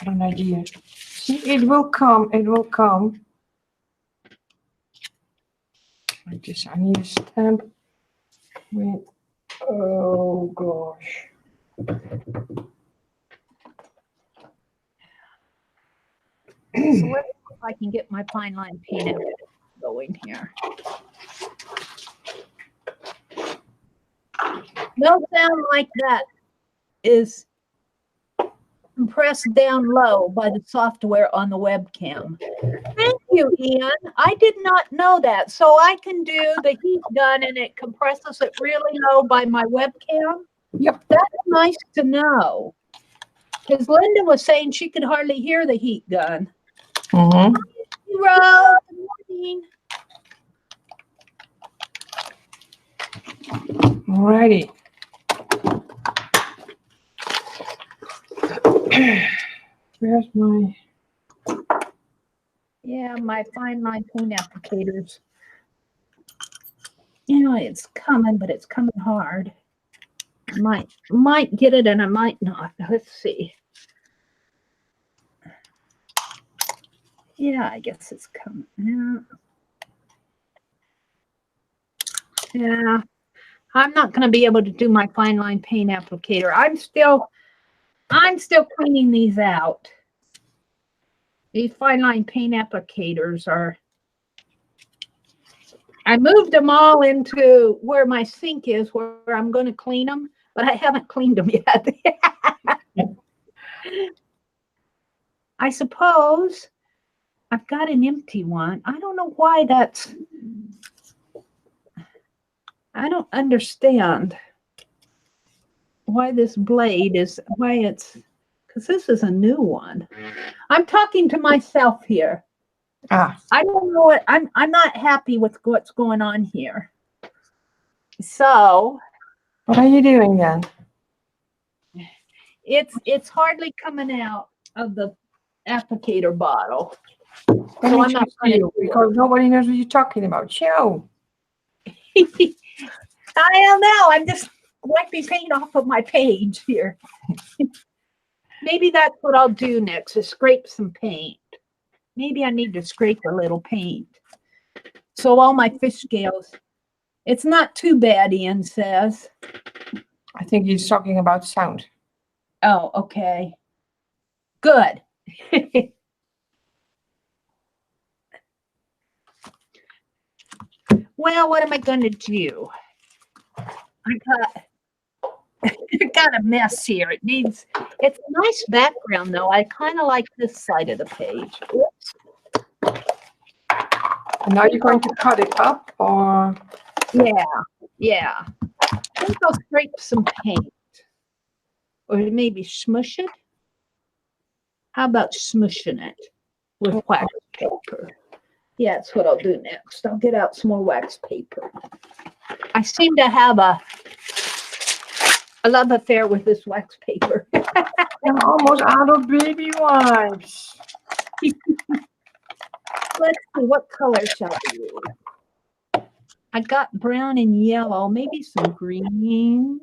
Speaker 1: Got an idea. See, it will come. It will come. Like this. I need a stamp with. Oh gosh.
Speaker 2: So let's see if I can get my fine line paint going here. No sound like that is compressed down low by the software on the webcam. Thank you, Ian. I did not know that. So I can do the heat gun and it compresses it really low by my webcam?
Speaker 1: Yep.
Speaker 2: That's nice to know. Because Linda was saying she could hardly hear the heat gun.
Speaker 1: Mm-hmm.
Speaker 2: Hero, good morning.
Speaker 1: Alrighty. Where's my...
Speaker 2: Yeah, my fine line paint applicators. You know, it's coming, but it's coming hard. Might get it and I might not. Let's see. Yeah, I guess it's coming. Yeah. I'm not going to be able to do my fine line paint applicator. I'm still cleaning these out. These fine line paint applicators are, I moved them all into where my sink is, where I'm going to clean them, but I haven't cleaned them yet. I suppose I've got an empty one. I don't know why that's, I don't understand why this blade is, why it's, because this is a new one. I'm talking to myself here.
Speaker 1: Ah.
Speaker 2: I don't know what, I'm not happy with what's going on here. So.
Speaker 1: What are you doing then?
Speaker 2: It's hardly coming out of the applicator bottle.
Speaker 1: Let
Speaker 2: So
Speaker 1: me
Speaker 2: I'm not
Speaker 1: just see you, because nobody knows what you're talking about. Show.
Speaker 2: I don't know. I'm just wiping paint off of my page here. Maybe that's what I'll do next, is scrape some paint. Maybe I need to scrape a little paint. So all my fish scales, it's not too bad, Ian says.
Speaker 1: I think he's talking about sound.
Speaker 2: Oh, okay. Good. Well, what am I going to do? I got a mess here. It's a nice background, though. I kind of like this side of the page. Oops.
Speaker 1: And now you're going to cut it up, or?
Speaker 2: Yeah. I think I'll scrape some paint. Or maybe smush it. How about smushing it with wax paper? Yeah, that's what I'll do next. I'll get out some more wax paper. I seem to have a love affair with this wax paper.
Speaker 1: I'm almost out of baby wipes.
Speaker 2: Let's see, what color shall I use? I got brown and yellow, maybe some green.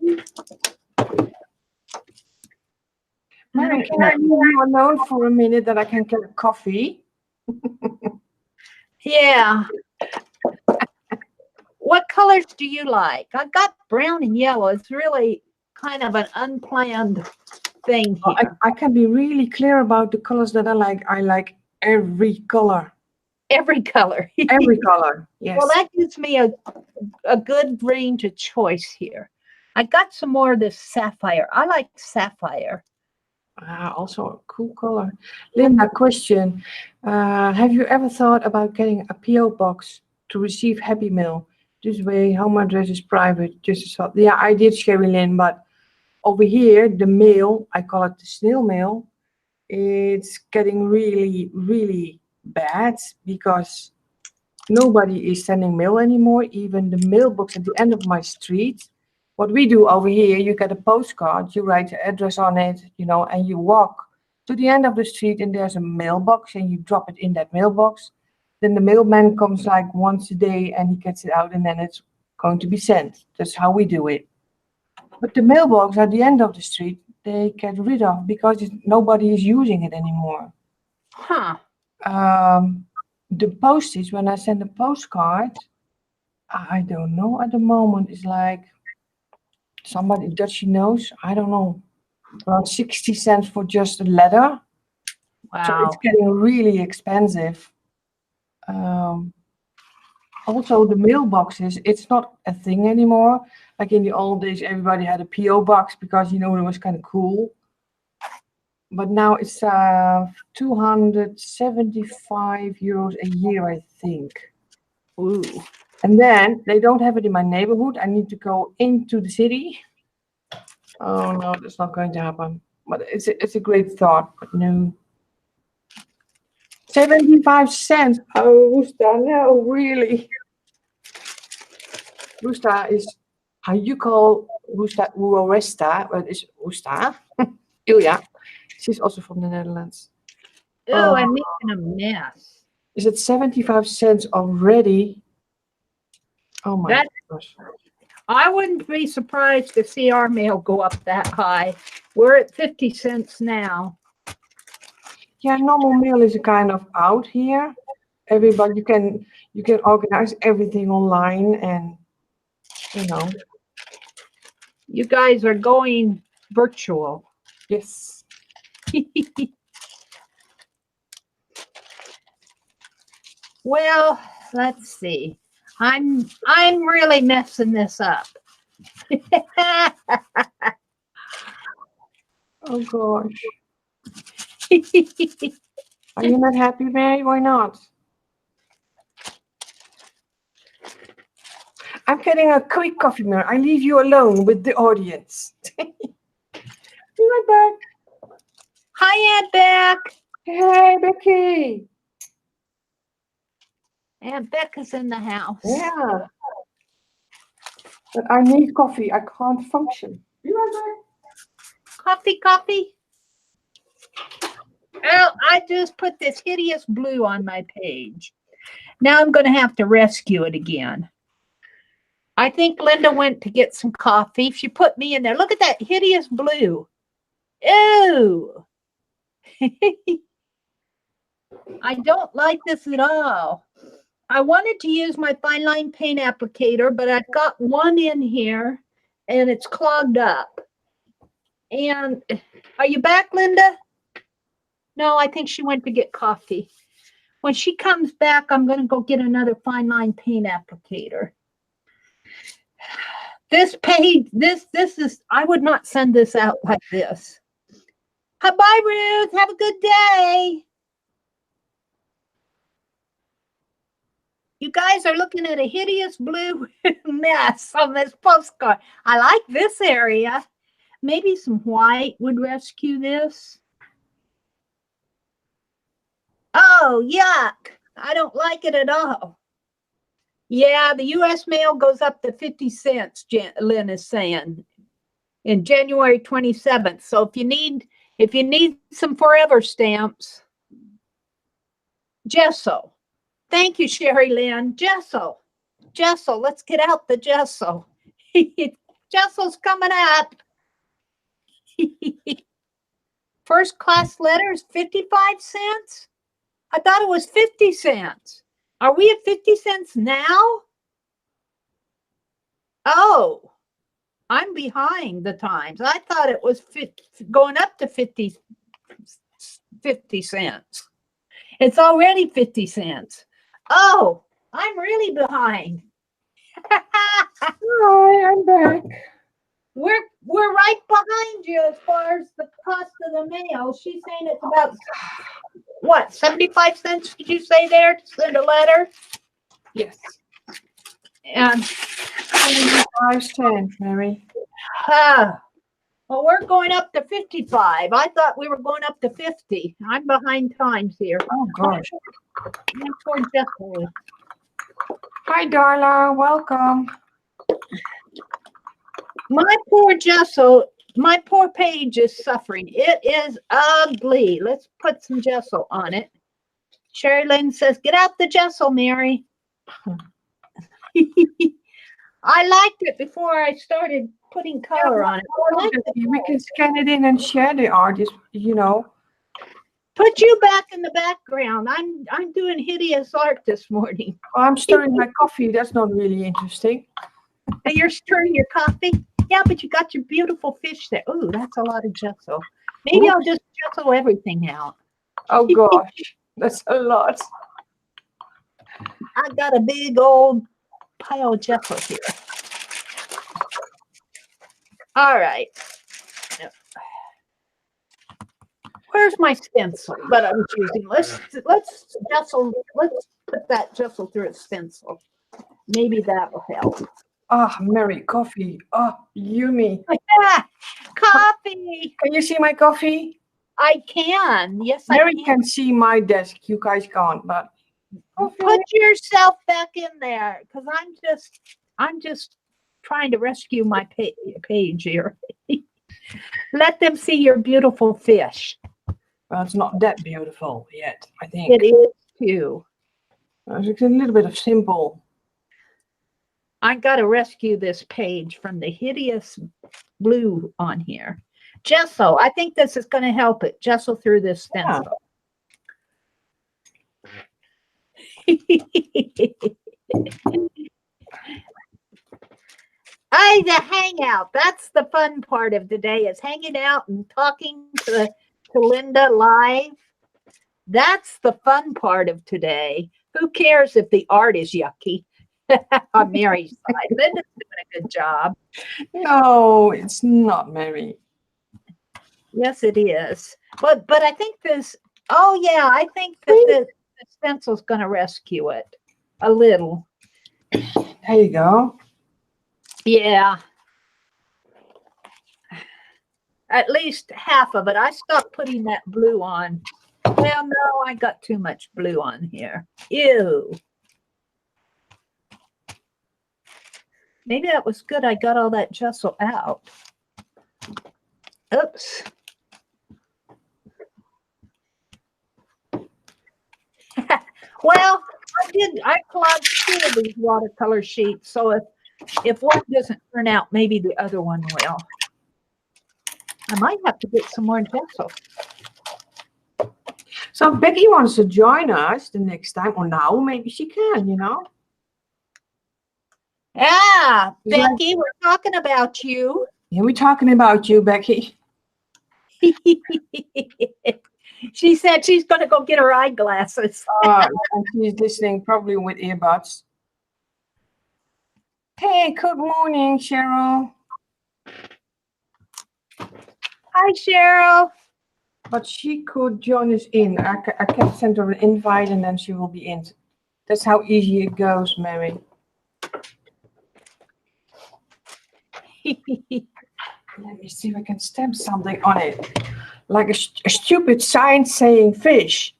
Speaker 1: Mary, can I leave you alone for a minute that I can get a coffee?
Speaker 2: Yeah. What colors do you like? I got brown and yellow. It's really kind of an unplanned thing
Speaker 1: Oh,
Speaker 2: here.
Speaker 1: I can be really clear about the colors that I like. I like every color.
Speaker 2: Every color.
Speaker 1: Every color, yes.
Speaker 2: Well, that gives me a good range of choice here. I got some more of this sapphire. I like sapphire.
Speaker 1: Also a cool color. Linda, question. Have you ever thought about getting a PO box to receive Happy Mail? This way, home address is private. Just as well. Yeah, I did, Sherry Lynn, but over here, the mail, I call it the snail mail, it's getting really, really bad because nobody is sending mail anymore. Even the mailbox at the end of my street. What we do over here, you get a postcard, you write the address on it, you know, and you walk to the end of the street and there's a mailbox and you drop it in that mailbox. Then the mailman comes like once a day and he gets it out and then it's going to be sent. That's how we do it. But the mailbox at the end of the street, they get rid of because nobody is using it anymore.
Speaker 2: Huh.
Speaker 1: The postage, when I send a postcard, I don't know at the moment. It's like somebody Dutchy knows. I don't know. Around 60 cents for just a letter. So it's
Speaker 2: Wow.
Speaker 1: getting really expensive. Also, the mailboxes, it's not a thing anymore. Like in the old days, everybody had a PO box because, you know, it was kind of cool. But now it's 275 euros a year, I think.
Speaker 2: Ooh.
Speaker 1: And then they don't have it in my neighborhood. I need to go into the city. Oh no, that's not going to happen. But it's a great thought, but no. 75 cents. Oh, Rooster, no, really. Rooster is how you call Rooster Resta, but it's Rooster. Ilja. She's also from the Netherlands.
Speaker 2: Oh, I'm making a mess.
Speaker 1: Is it 75 cents already? Oh my gosh.
Speaker 2: I wouldn't be surprised to see our mail go up that high. We're at 50 cents now.
Speaker 1: Yeah, normal mail is kind of out here. Everybody, you can organize everything online, and you know.
Speaker 2: You guys are going virtual.
Speaker 1: Yes.
Speaker 2: Well, let's see. I'm really messing this up.
Speaker 1: Oh gosh. Are you not happy, Mary? Why not? I'm getting a quick coffee, Mary. I leave you alone with the audience. Be right back.
Speaker 2: Hi, Aunt Beck.
Speaker 1: Hey, Becky.
Speaker 2: Aunt Becca's in the house.
Speaker 1: Yeah. But I need coffee. I can't function. Be right back.
Speaker 2: Coffee. Well, I just put this hideous blue on my page. Now I'm going to have to rescue it again. I think Linda went to get some coffee. She put me in there. Look at that hideous blue. Ew. I don't like this at all. I wanted to use my fine line paint applicator, but I've got one in here and it's clogged up. And are you back, Linda? No, I think she went to get coffee. When she comes back, I'm going to go get another fine line paint applicator. This page, this is, I would not send this out like this. Bye, Ruth. Have a good day. You guys are looking at a hideous blue mess on this postcard. I like this area. Maybe some white would rescue this. Oh, yuck. I don't like it at all. Yeah, the U.S. mail goes up to 50 cents, Lynn is saying, in January 27th. So if you need some forever stamps, gesso. Thank you, Sherry Lynn. Gesso. Let's get out the gesso. Gesso's coming up. First class letters, 55 cents? I thought it was 50 cents. Are we at 50 cents now? Oh, I'm behind the times. I thought it was going up to 50 cents. It's already 50 cents. Oh, I'm really behind.
Speaker 1: Hi, I'm back.
Speaker 2: We're right behind you as far as the cost of the mail. She's saying it's about what, 75 cents did you say there to send a letter?
Speaker 1: Yes.
Speaker 2: And
Speaker 1: 75 cents, Mary.
Speaker 2: well, we're going up to 55. I thought we were going up to 50. I'm behind times here.
Speaker 1: Oh, gosh.
Speaker 2: Poor Jessica.
Speaker 1: Hi, Darla. Welcome.
Speaker 2: My poor gesso, my poor page is suffering. It is ugly. Let's put some gesso on it. Sherry Lynn says, get out the gesso, Mary. I liked it before I started putting color on it.
Speaker 1: We can scan it in and share the artist, you know.
Speaker 2: Put you back in the background. I'm doing hideous art this morning.
Speaker 1: I'm stirring my coffee. That's not really interesting.
Speaker 2: You're stirring your coffee? Yeah, but you got your beautiful fish there. Ooh, that's a lot of gesso. Maybe I'll just gesso everything out.
Speaker 1: Oh, gosh. That's a lot.
Speaker 2: I got a big old pile of gesso here. All right. Where's my stencil that I was using? Let's put that gesso through a stencil. Maybe that will help.
Speaker 1: Ah, Mary, coffee. Oh, yummy.
Speaker 2: Coffee.
Speaker 1: Can you see my coffee?
Speaker 2: I can. Yes,
Speaker 1: Mary
Speaker 2: I can.
Speaker 1: see my desk. You guys can't, but
Speaker 2: Put yourself back in there, because I'm just trying to rescue my page here. Let them see your beautiful fish.
Speaker 1: well, it's not that beautiful yet, I think.
Speaker 2: It is too.
Speaker 1: It's a little bit of simple.
Speaker 2: I got to rescue this page from the hideous blue on here. Gesso. I think this is going to help it. Gesso through this stencil. The hangout. That's the fun part of today, is hanging out and talking to Linda live. That's the fun part of today. Who cares if the art is yucky? On Mary's side, Linda's doing a good job.
Speaker 1: No, it's not, Mary.
Speaker 2: Yes, it is. But I think this. Oh yeah, I think that the stencil's going to rescue it a little.
Speaker 1: There you go.
Speaker 2: Yeah. At least half of it. I stopped putting that blue on. Well, no, I got too much blue on here. Ew. Maybe that was good. I got all that gesso out. Oops. Well, I collaged 2 of these watercolor sheets, so if one doesn't turn out, maybe the other one will. I might have to get some more gesso.
Speaker 1: So Becky wants to join us the next time, or now maybe she can, you know.
Speaker 2: Yeah, Becky, we're talking about you.
Speaker 1: Yeah, we're talking about you, Becky.
Speaker 2: She said she's going to go get her eyeglasses.
Speaker 1: And she's listening probably with earbuds. Hey, good morning, Cheryl.
Speaker 2: Hi, Cheryl.
Speaker 1: But she could join us in. I can send her an invite and then she will be in. That's how easy it goes, Mary. Let me see if I can stamp something on it. Like a stupid sign saying fish.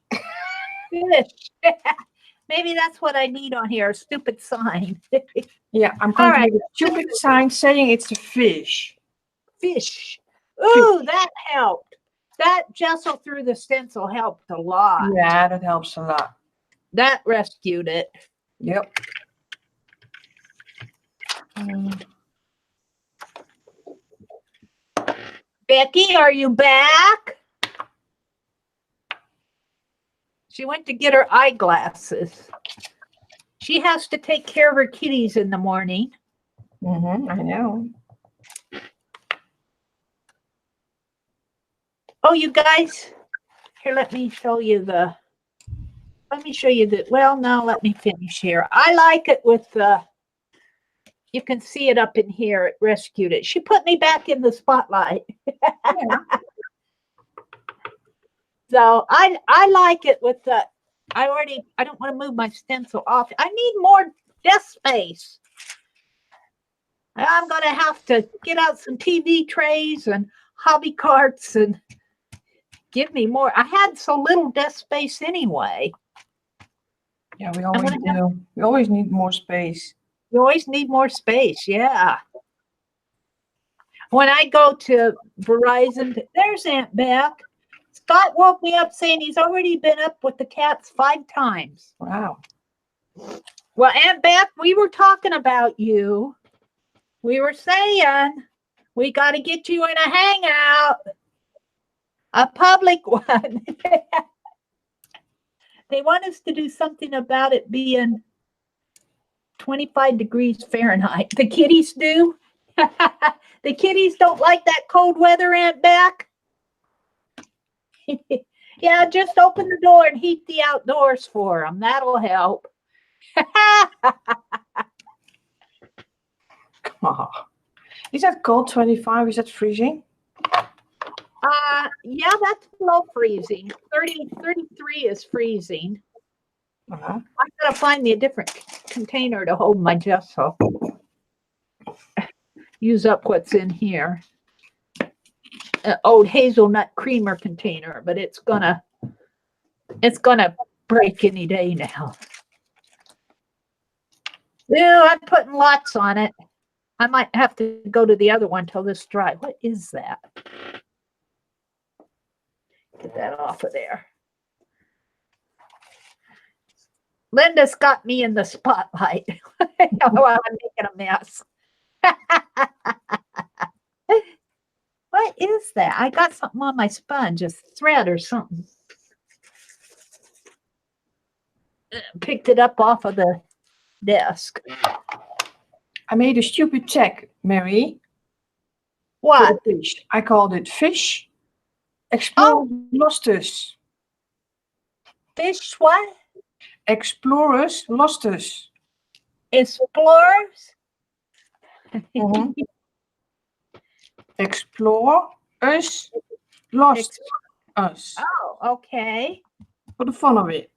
Speaker 2: Fish. Maybe that's what I need on here, a stupid sign.
Speaker 1: Yeah, I'm going to make a stupid sign saying it's a fish.
Speaker 2: Fish. Ooh, that helped. That gesso through the stencil helped a lot.
Speaker 1: Yeah, that helps a lot.
Speaker 2: That rescued it.
Speaker 1: Yep.
Speaker 2: Becky, are you back? She went to get her eyeglasses. She has to take care of her kitties in the morning.
Speaker 1: I know.
Speaker 2: Oh, you guys, here, let me show you the, well, no, let me finish here. I like it with the, you can see it up in here. It rescued it. She put me back in the spotlight.
Speaker 1: Yeah.
Speaker 2: So I like it with the, I don't want to move my stencil off. I need more desk space. I'm going to have to get out some TV trays and hobby carts and give me more. I had so little desk space anyway.
Speaker 1: Yeah, we always do. We always need more space.
Speaker 2: You always need more space, yeah. When I go to Verizon, there's Aunt Beck. Scott woke me up saying he's already been up with the cats 5 times.
Speaker 1: Wow.
Speaker 2: Well, Aunt Beck, we were talking about you. We were saying we got to get you in a hangout, a public one. They want us to do something about it being 25 degrees Fahrenheit. The kitties do. The kitties don't like that cold weather, Aunt Beck. Yeah, just open the door and heat the outdoors for them. That'll help.
Speaker 1: Come on. Is that cold 25? Is that freezing?
Speaker 2: Yeah, that's below freezing. 33 is freezing.
Speaker 1: Uh-huh.
Speaker 2: I gotta find me a different container to hold my gesso. Use up what's in here. Old hazelnut creamer container, but it's gonna break any day now. Yeah, I'm putting lots on it. I might have to go to the other one till this dry. What is that? Get that off of there. Linda's got me in the spotlight while I'm making a mess. What is that? I got something on my sponge, a thread or something. Picked it up off of the desk.
Speaker 1: I made a stupid check, Mary.
Speaker 2: What?
Speaker 1: Fish. I called it fish. Explore Lostus.
Speaker 2: Fish what?
Speaker 1: Explorers Lostus.
Speaker 2: Explorers?
Speaker 1: Mm-hmm. Explore us, lost us.
Speaker 2: Oh, okay.
Speaker 1: For the fun of it.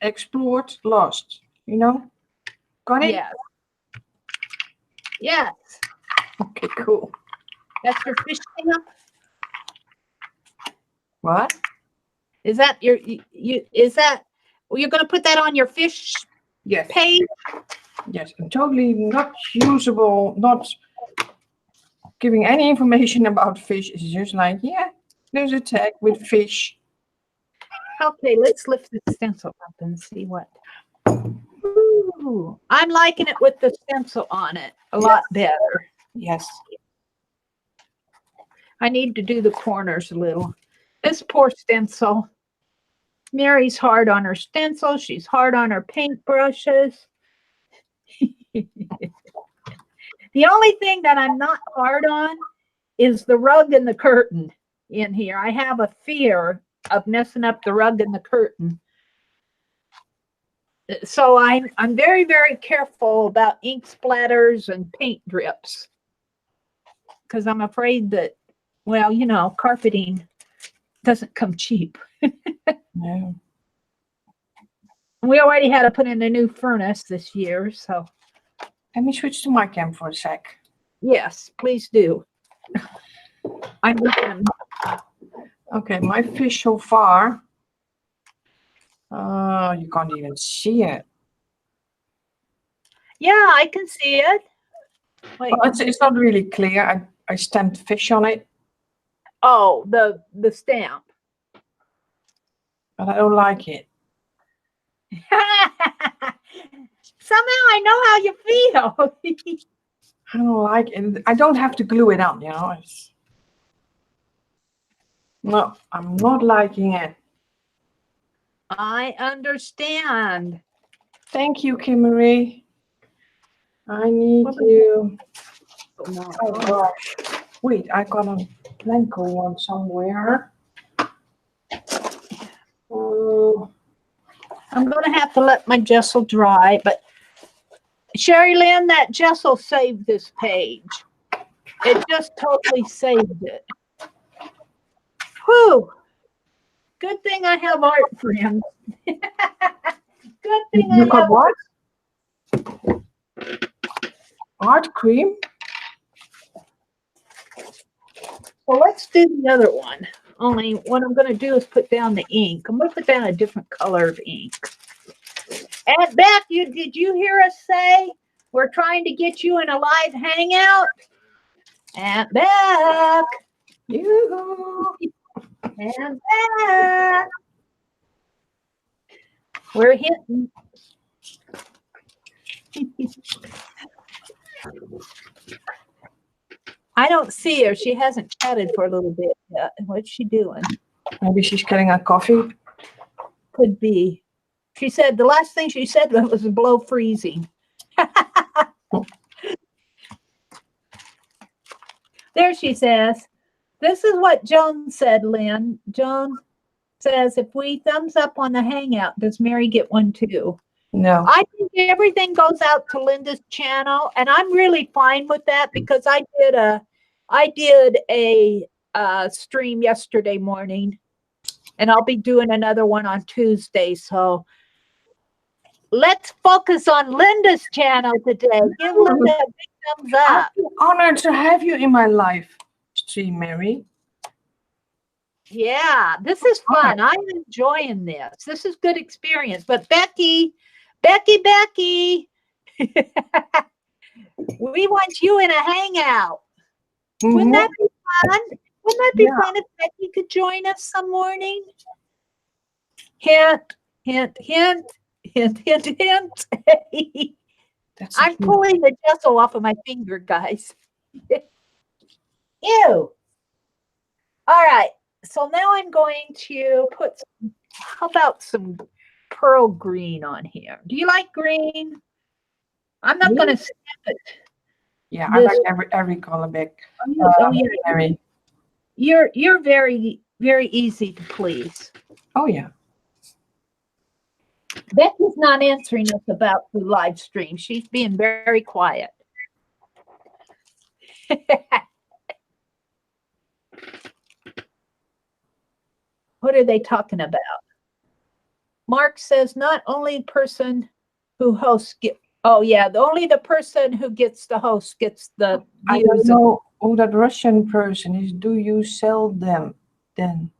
Speaker 1: Explored, lost. You know? Got it?
Speaker 2: Yes. Yes.
Speaker 1: Okay, cool.
Speaker 2: That's your fish stamp?
Speaker 1: What?
Speaker 2: Is that your you're gonna put that on your fish
Speaker 1: Yes.
Speaker 2: page?
Speaker 1: Yes. And totally not usable, not giving any information about fish. It's just like, yeah, there's a tag with fish.
Speaker 2: Okay, let's lift the stencil up and see what. Ooh, I'm liking it with the stencil on it a lot better.
Speaker 1: Yes.
Speaker 2: I need to do the corners a little. This poor stencil. Mary's hard on her stencil. She's hard on her paintbrushes. The only thing that I'm not hard on is the rug and the curtain in here. I have a fear of messing up the rug and the curtain. So I'm very, very careful about ink splatters and paint drips because I'm afraid that, well, you know, carpeting doesn't come cheap.
Speaker 1: No.
Speaker 2: We already had to put in a new furnace this year, so.
Speaker 1: Let me switch to my cam for a sec.
Speaker 2: Yes, please do. I'm looking.
Speaker 1: Okay, my fish so far. You can't even see it.
Speaker 2: Yeah, I can see it. Wait.
Speaker 1: Well, it's not really clear. I stamped fish on it.
Speaker 2: Oh, the stamp.
Speaker 1: But I don't like it.
Speaker 2: Somehow I know how you feel.
Speaker 1: I don't like it. I don't have to glue it on, you know. No, I'm not liking it.
Speaker 2: I understand.
Speaker 1: Thank you, Kimmery. I need you. Oh gosh. Wait, I got a Blanco one somewhere.
Speaker 2: I'm going to have to let my gesso dry, but Sherry Lynn, that gesso saved this page. It just totally saved it. Whew. Good thing I have art friends. Good thing
Speaker 1: You
Speaker 2: I
Speaker 1: got
Speaker 2: have
Speaker 1: what? Art cream?
Speaker 2: Well, let's do the other one. Only what I'm going to do is put down the ink. I'm going to put down a different color of ink. And Beth, did you hear us say we're trying to get you in a live hangout? Aunt Beth.
Speaker 1: Yoo-hoo.
Speaker 2: And Beth. We're hitting. I don't see her. She hasn't chatted for a little bit yet. What's she doing?
Speaker 1: Maybe she's getting a coffee.
Speaker 2: Could be. She said the last thing she said was below freezing. There she says, this is what Joan said, Lynn. Joan says, if we thumbs up on the Hangout, does Mary get one too?
Speaker 1: No.
Speaker 2: I think everything goes out to Linda's channel, and I'm really fine with that because I did a stream yesterday morning, and I'll be doing another one on Tuesday. So let's focus on Linda's channel today. Give Linda a big thumbs up.
Speaker 1: I'm honored to have you in my live stream, Mary.
Speaker 2: Yeah, this is fun. I'm enjoying this. This is good experience. But Becky, we want you in a hangout. Wouldn't that be fun? Wouldn't that be fun if Becky could join us some morning? Hint, hint, hint, hint, hint, hint. I'm pulling the gesso off of my finger, guys. Ew. All right. So now I'm going to put some, how about some pearl green on here? Do you like green? I'm not going to stamp it.
Speaker 1: Yeah, I like every color, Beck. Mary.
Speaker 2: You're very, very easy to please.
Speaker 1: Oh, yeah.
Speaker 2: Becky's not answering us about the live stream. She's being very quiet. What are they talking about? Mark says not only person who hosts get, oh yeah, only the person who gets the host gets the views.
Speaker 1: I don't know who that Russian person is. Do you sell them then?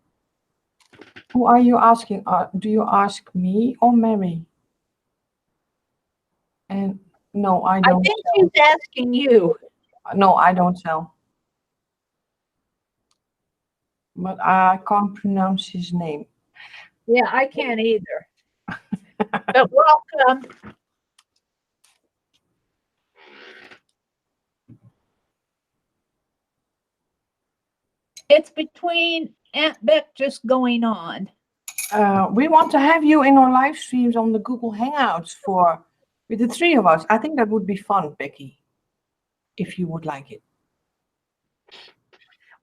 Speaker 1: Who are you asking? Do you ask me or Mary? And no, I don't.
Speaker 2: I think she's asking you.
Speaker 1: No, I don't sell. But I can't pronounce his name.
Speaker 2: Yeah, I can't either. But welcome. It's between Aunt Beck just going on.
Speaker 1: We want to have you in our live streams on the Google Hangouts with the three of us. I think that would be fun, Becky, if you would like it.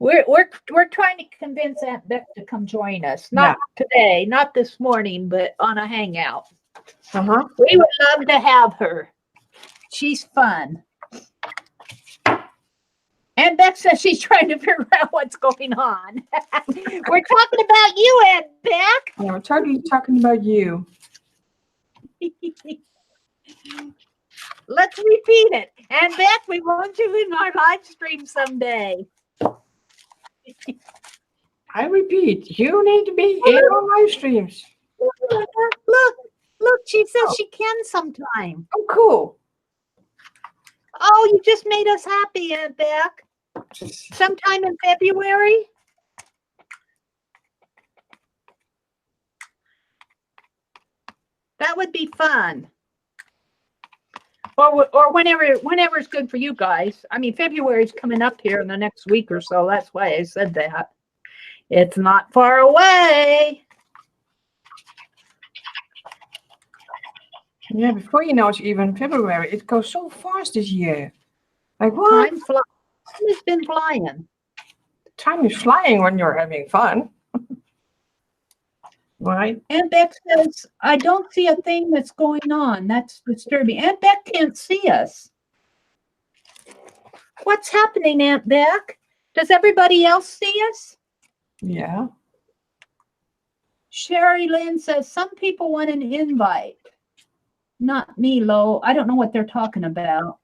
Speaker 2: We're trying to convince Aunt Beck to come join us. Not today, not this morning, but on a hangout. We would love to have her. She's fun. Aunt Beck says she's trying to figure out what's going on. We're talking about you, Aunt Beck.
Speaker 1: Yeah, we're totally talking about you.
Speaker 2: Let's repeat it. Aunt Beck, we want you in our live stream someday.
Speaker 1: I repeat, you need to be in our live streams.
Speaker 2: Look, she says she can sometime.
Speaker 1: Oh, cool.
Speaker 2: Oh, you just made us happy, Aunt Beck. Sometime in February? That would be fun. Or whenever's good for you guys. I mean, February's coming up here in the next week or so. That's why I said that. It's not far away.
Speaker 1: Yeah, before you know it's even February. It goes so fast this year. Like what?
Speaker 2: Time has been flying.
Speaker 1: Time is flying when you're having fun. right?
Speaker 2: Aunt Beck says, I don't see a thing that's going on. That's disturbing. Aunt Beck can't see us. What's happening, Aunt Beck? Does everybody else see us?
Speaker 1: Yeah.
Speaker 2: Sherry Lynn says, some people want an invite. Not me, Lo. I don't know what they're talking about.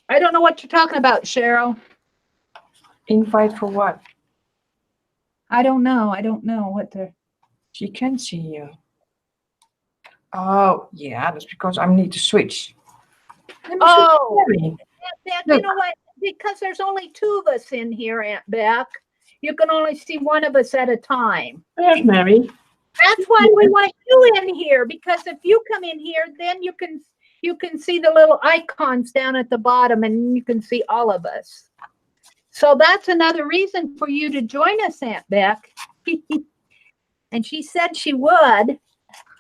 Speaker 2: I don't know what you're talking about, Cheryl.
Speaker 1: Invite for what?
Speaker 2: I don't know. I don't know what they're...
Speaker 1: She can see you. Oh, yeah, that's because I need to switch.
Speaker 2: Oh, Aunt Beck, you
Speaker 1: Look.
Speaker 2: know what? Because there's only 2 of us in here, Aunt Beck, you can only see one of us at a time.
Speaker 1: There's Mary.
Speaker 2: That's why we want you in here, because if you come in here, then you can see the little icons down at the bottom and you can see all of us. So that's another reason for you to join us, Aunt Beck. And she said she would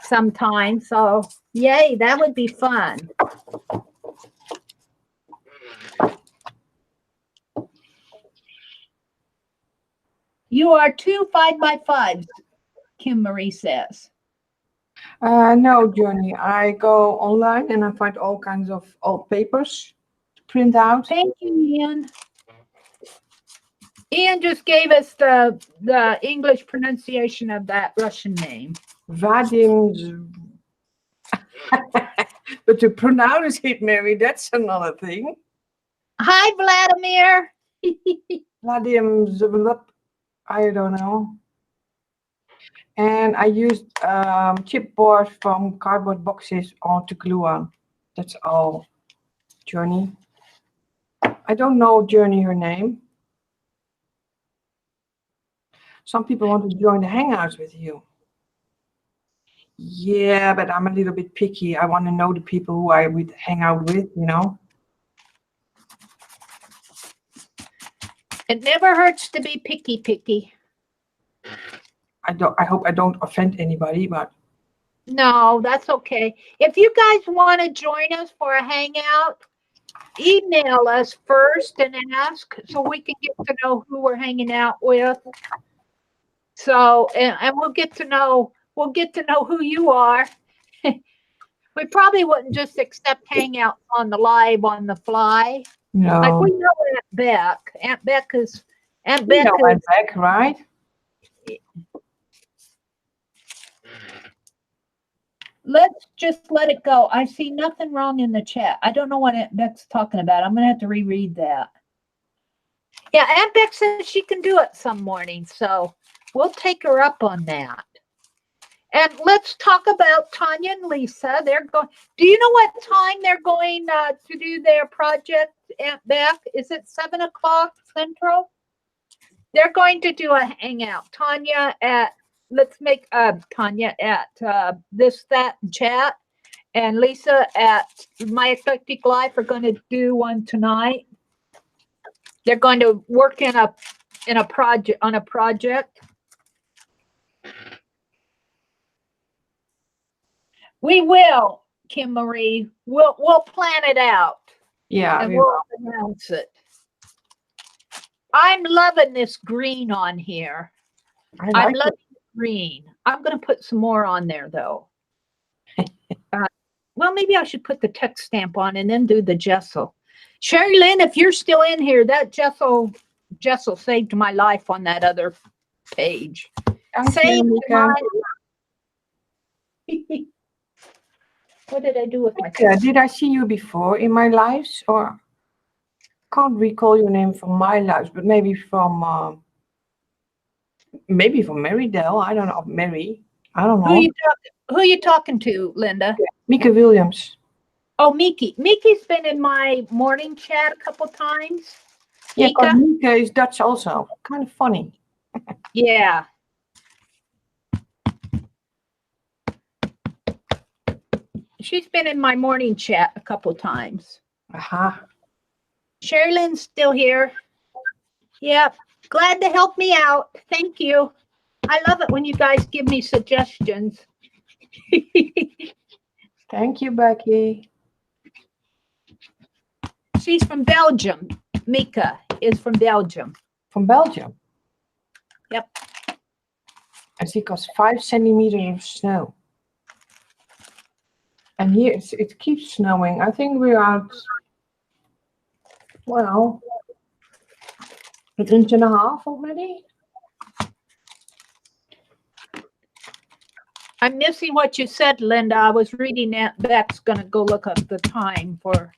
Speaker 2: sometime. So yay, that would be fun. You are 2 5x5s, Kim Marie says.
Speaker 1: No, Johnny. I go online and I find all kinds of old papers to print out.
Speaker 2: Thank you, Ian. Ian just gave us the English pronunciation of that Russian name.
Speaker 1: Vadim. But to pronounce it, Mary, that's another thing.
Speaker 2: Hi, Vladimir.
Speaker 1: Vadim, I don't know. And I used chipboard from cardboard boxes on to glue on. That's all, Johnny. I don't know Johnny, her name. Some people want to join the Hangouts with you. Yeah, but I'm a little bit picky. I want to know the people who I would hang out with, you know.
Speaker 2: It never hurts to be picky.
Speaker 1: I hope I don't offend anybody, but
Speaker 2: No, that's okay. If you guys want to join us for a hangout, email us first and ask so we can get to know who we're hanging out with. So, and we'll get to know who you are. We probably wouldn't just accept hangouts on the live on the fly.
Speaker 1: no.
Speaker 2: Like we know Aunt Beck. Aunt Beck is
Speaker 1: You know I'm back, right?
Speaker 2: Let's just let it go. I see nothing wrong in the chat. I don't know what Aunt Beck's talking about. I'm going to have to reread that. Yeah, Aunt Beck says she can do it some mornings, so we'll take her up on that. And let's talk about Tanya and Lisa. They're going. Do you know what time they're going to do their project, Aunt Beck? Is it 7 o'clock Central? They're going to do a hangout. Tanya at Tanya at this, that, and chat, and Lisa at My Eclectic Life are going to do one tonight. They're going to work on a project. We will, Kim Marie. We'll plan it out.
Speaker 1: Yeah,
Speaker 2: and we'll announce it. I'm loving this green on here. I'm loving green. I'm going to put some more on there, though. Well, maybe I should put the text stamp on and then do the gesso. Sherry Lynn, if you're still in here, that gesso saved my life on that other page. Saved my life. What did I do with my text?
Speaker 1: Did I see you before in my lives? Or can't recall your name from my lives, but maybe from Mary Dell. I don't know. Mary. I don't know.
Speaker 2: Who are you talking to, Linda?
Speaker 1: Mika Williams.
Speaker 2: Oh, Miki. Miki's been in my morning chat a couple times.
Speaker 1: Yeah, because Mika is Dutch also. Kind of funny.
Speaker 2: Yeah. She's been in my morning chat a couple times. Sherry Lynn's still here. Yep. Glad to help me out. Thank you. I love it when you guys give me suggestions.
Speaker 1: Thank you, Becky.
Speaker 2: She's from Belgium. Mika is from Belgium.
Speaker 1: From Belgium?
Speaker 2: Yep.
Speaker 1: And see, because 5 centimeters of snow. And here it keeps snowing. I think we are at, well, an inch and a half already.
Speaker 2: I'm missing what you said, Linda. I was reading that. Beck's going to go look up the time for.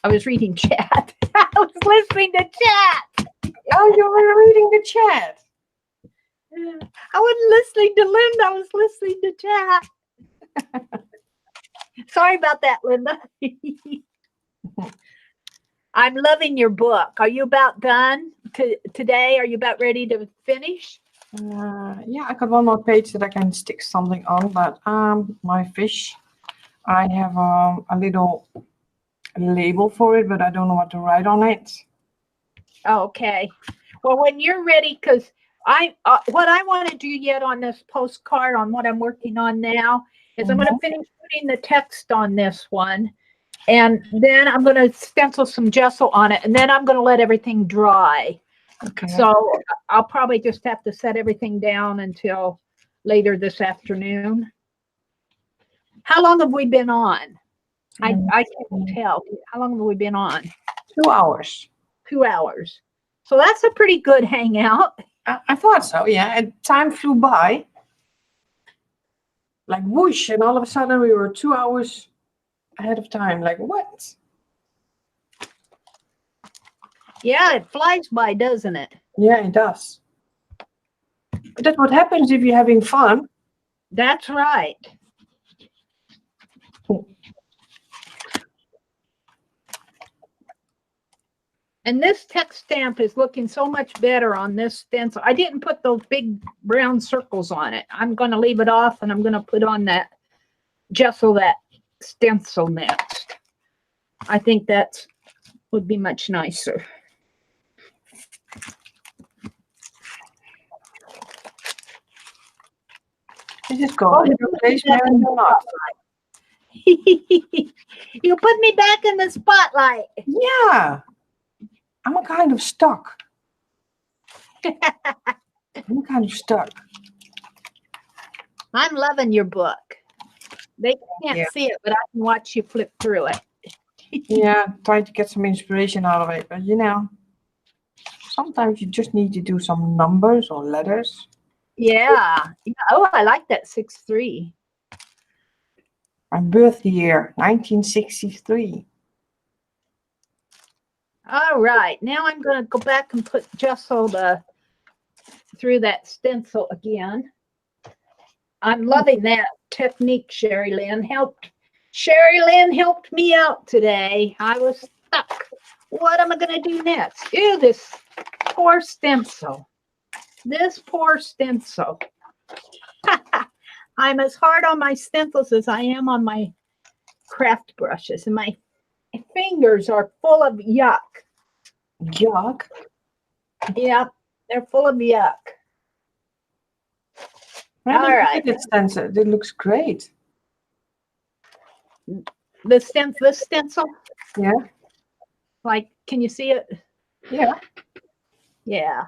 Speaker 2: I was reading chat. I was listening to chat.
Speaker 1: Oh, you were reading the chat.
Speaker 2: I wasn't listening to Linda. I was listening to chat. Sorry about that, Linda. I'm loving your book. Are you about done today? Are you about ready to finish?
Speaker 1: Yeah, I got one more page that I can stick something on, but my fish, I have a little label for it, but I don't know what to write on it.
Speaker 2: Okay. Well, when you're ready, because what I want to do yet on this postcard on what I'm working on now is I'm going to finish putting the text on this one, and then I'm going to stencil some gesso on it, and then I'm going to let everything dry. Okay. So I'll probably just have to set everything down until later this afternoon. How long have we been on? I can't tell. How long have we been on?
Speaker 1: 2 hours.
Speaker 2: 2 hours. So that's a pretty good hangout.
Speaker 1: I thought so, yeah. And time flew by. Like whoosh, and all of a sudden we were 2 hours ahead of time. Like, what?
Speaker 2: Yeah, it flies by, doesn't it?
Speaker 1: Yeah, it does. But that's what happens if you're having fun.
Speaker 2: That's right. And this text stamp is looking so much better on this stencil. I didn't put those big brown circles on it. I'm going to leave it off, and I'm going to put on that gesso, that stencil next. I think that would be much nicer.
Speaker 1: You just go. You
Speaker 2: put me back in the spotlight.
Speaker 1: Yeah. I'm kind of stuck. I'm kind of stuck.
Speaker 2: I'm loving your book. They can't see it, but I can watch you flip through it.
Speaker 1: Yeah, try to get some inspiration out of it. But you know, sometimes you just need to do some numbers or letters.
Speaker 2: Yeah. Oh, I like that 6-3.
Speaker 1: My birth year, 1963.
Speaker 2: All right. Now I'm going to go back and put gesso through that stencil again. I'm loving that technique. Sherry Lynn helped me out today. I was stuck. What am I going to do next? Ew, this poor stencil. This poor stencil. I'm as hard on my stencils as I am on my craft brushes, and my fingers are full of yuck.
Speaker 1: Yuck?
Speaker 2: Yeah, they're full of yuck.
Speaker 1: All right. That stencil, it looks great.
Speaker 2: The stencil?
Speaker 1: Yeah.
Speaker 2: Like, can you see it?
Speaker 1: Yeah.
Speaker 2: Yeah.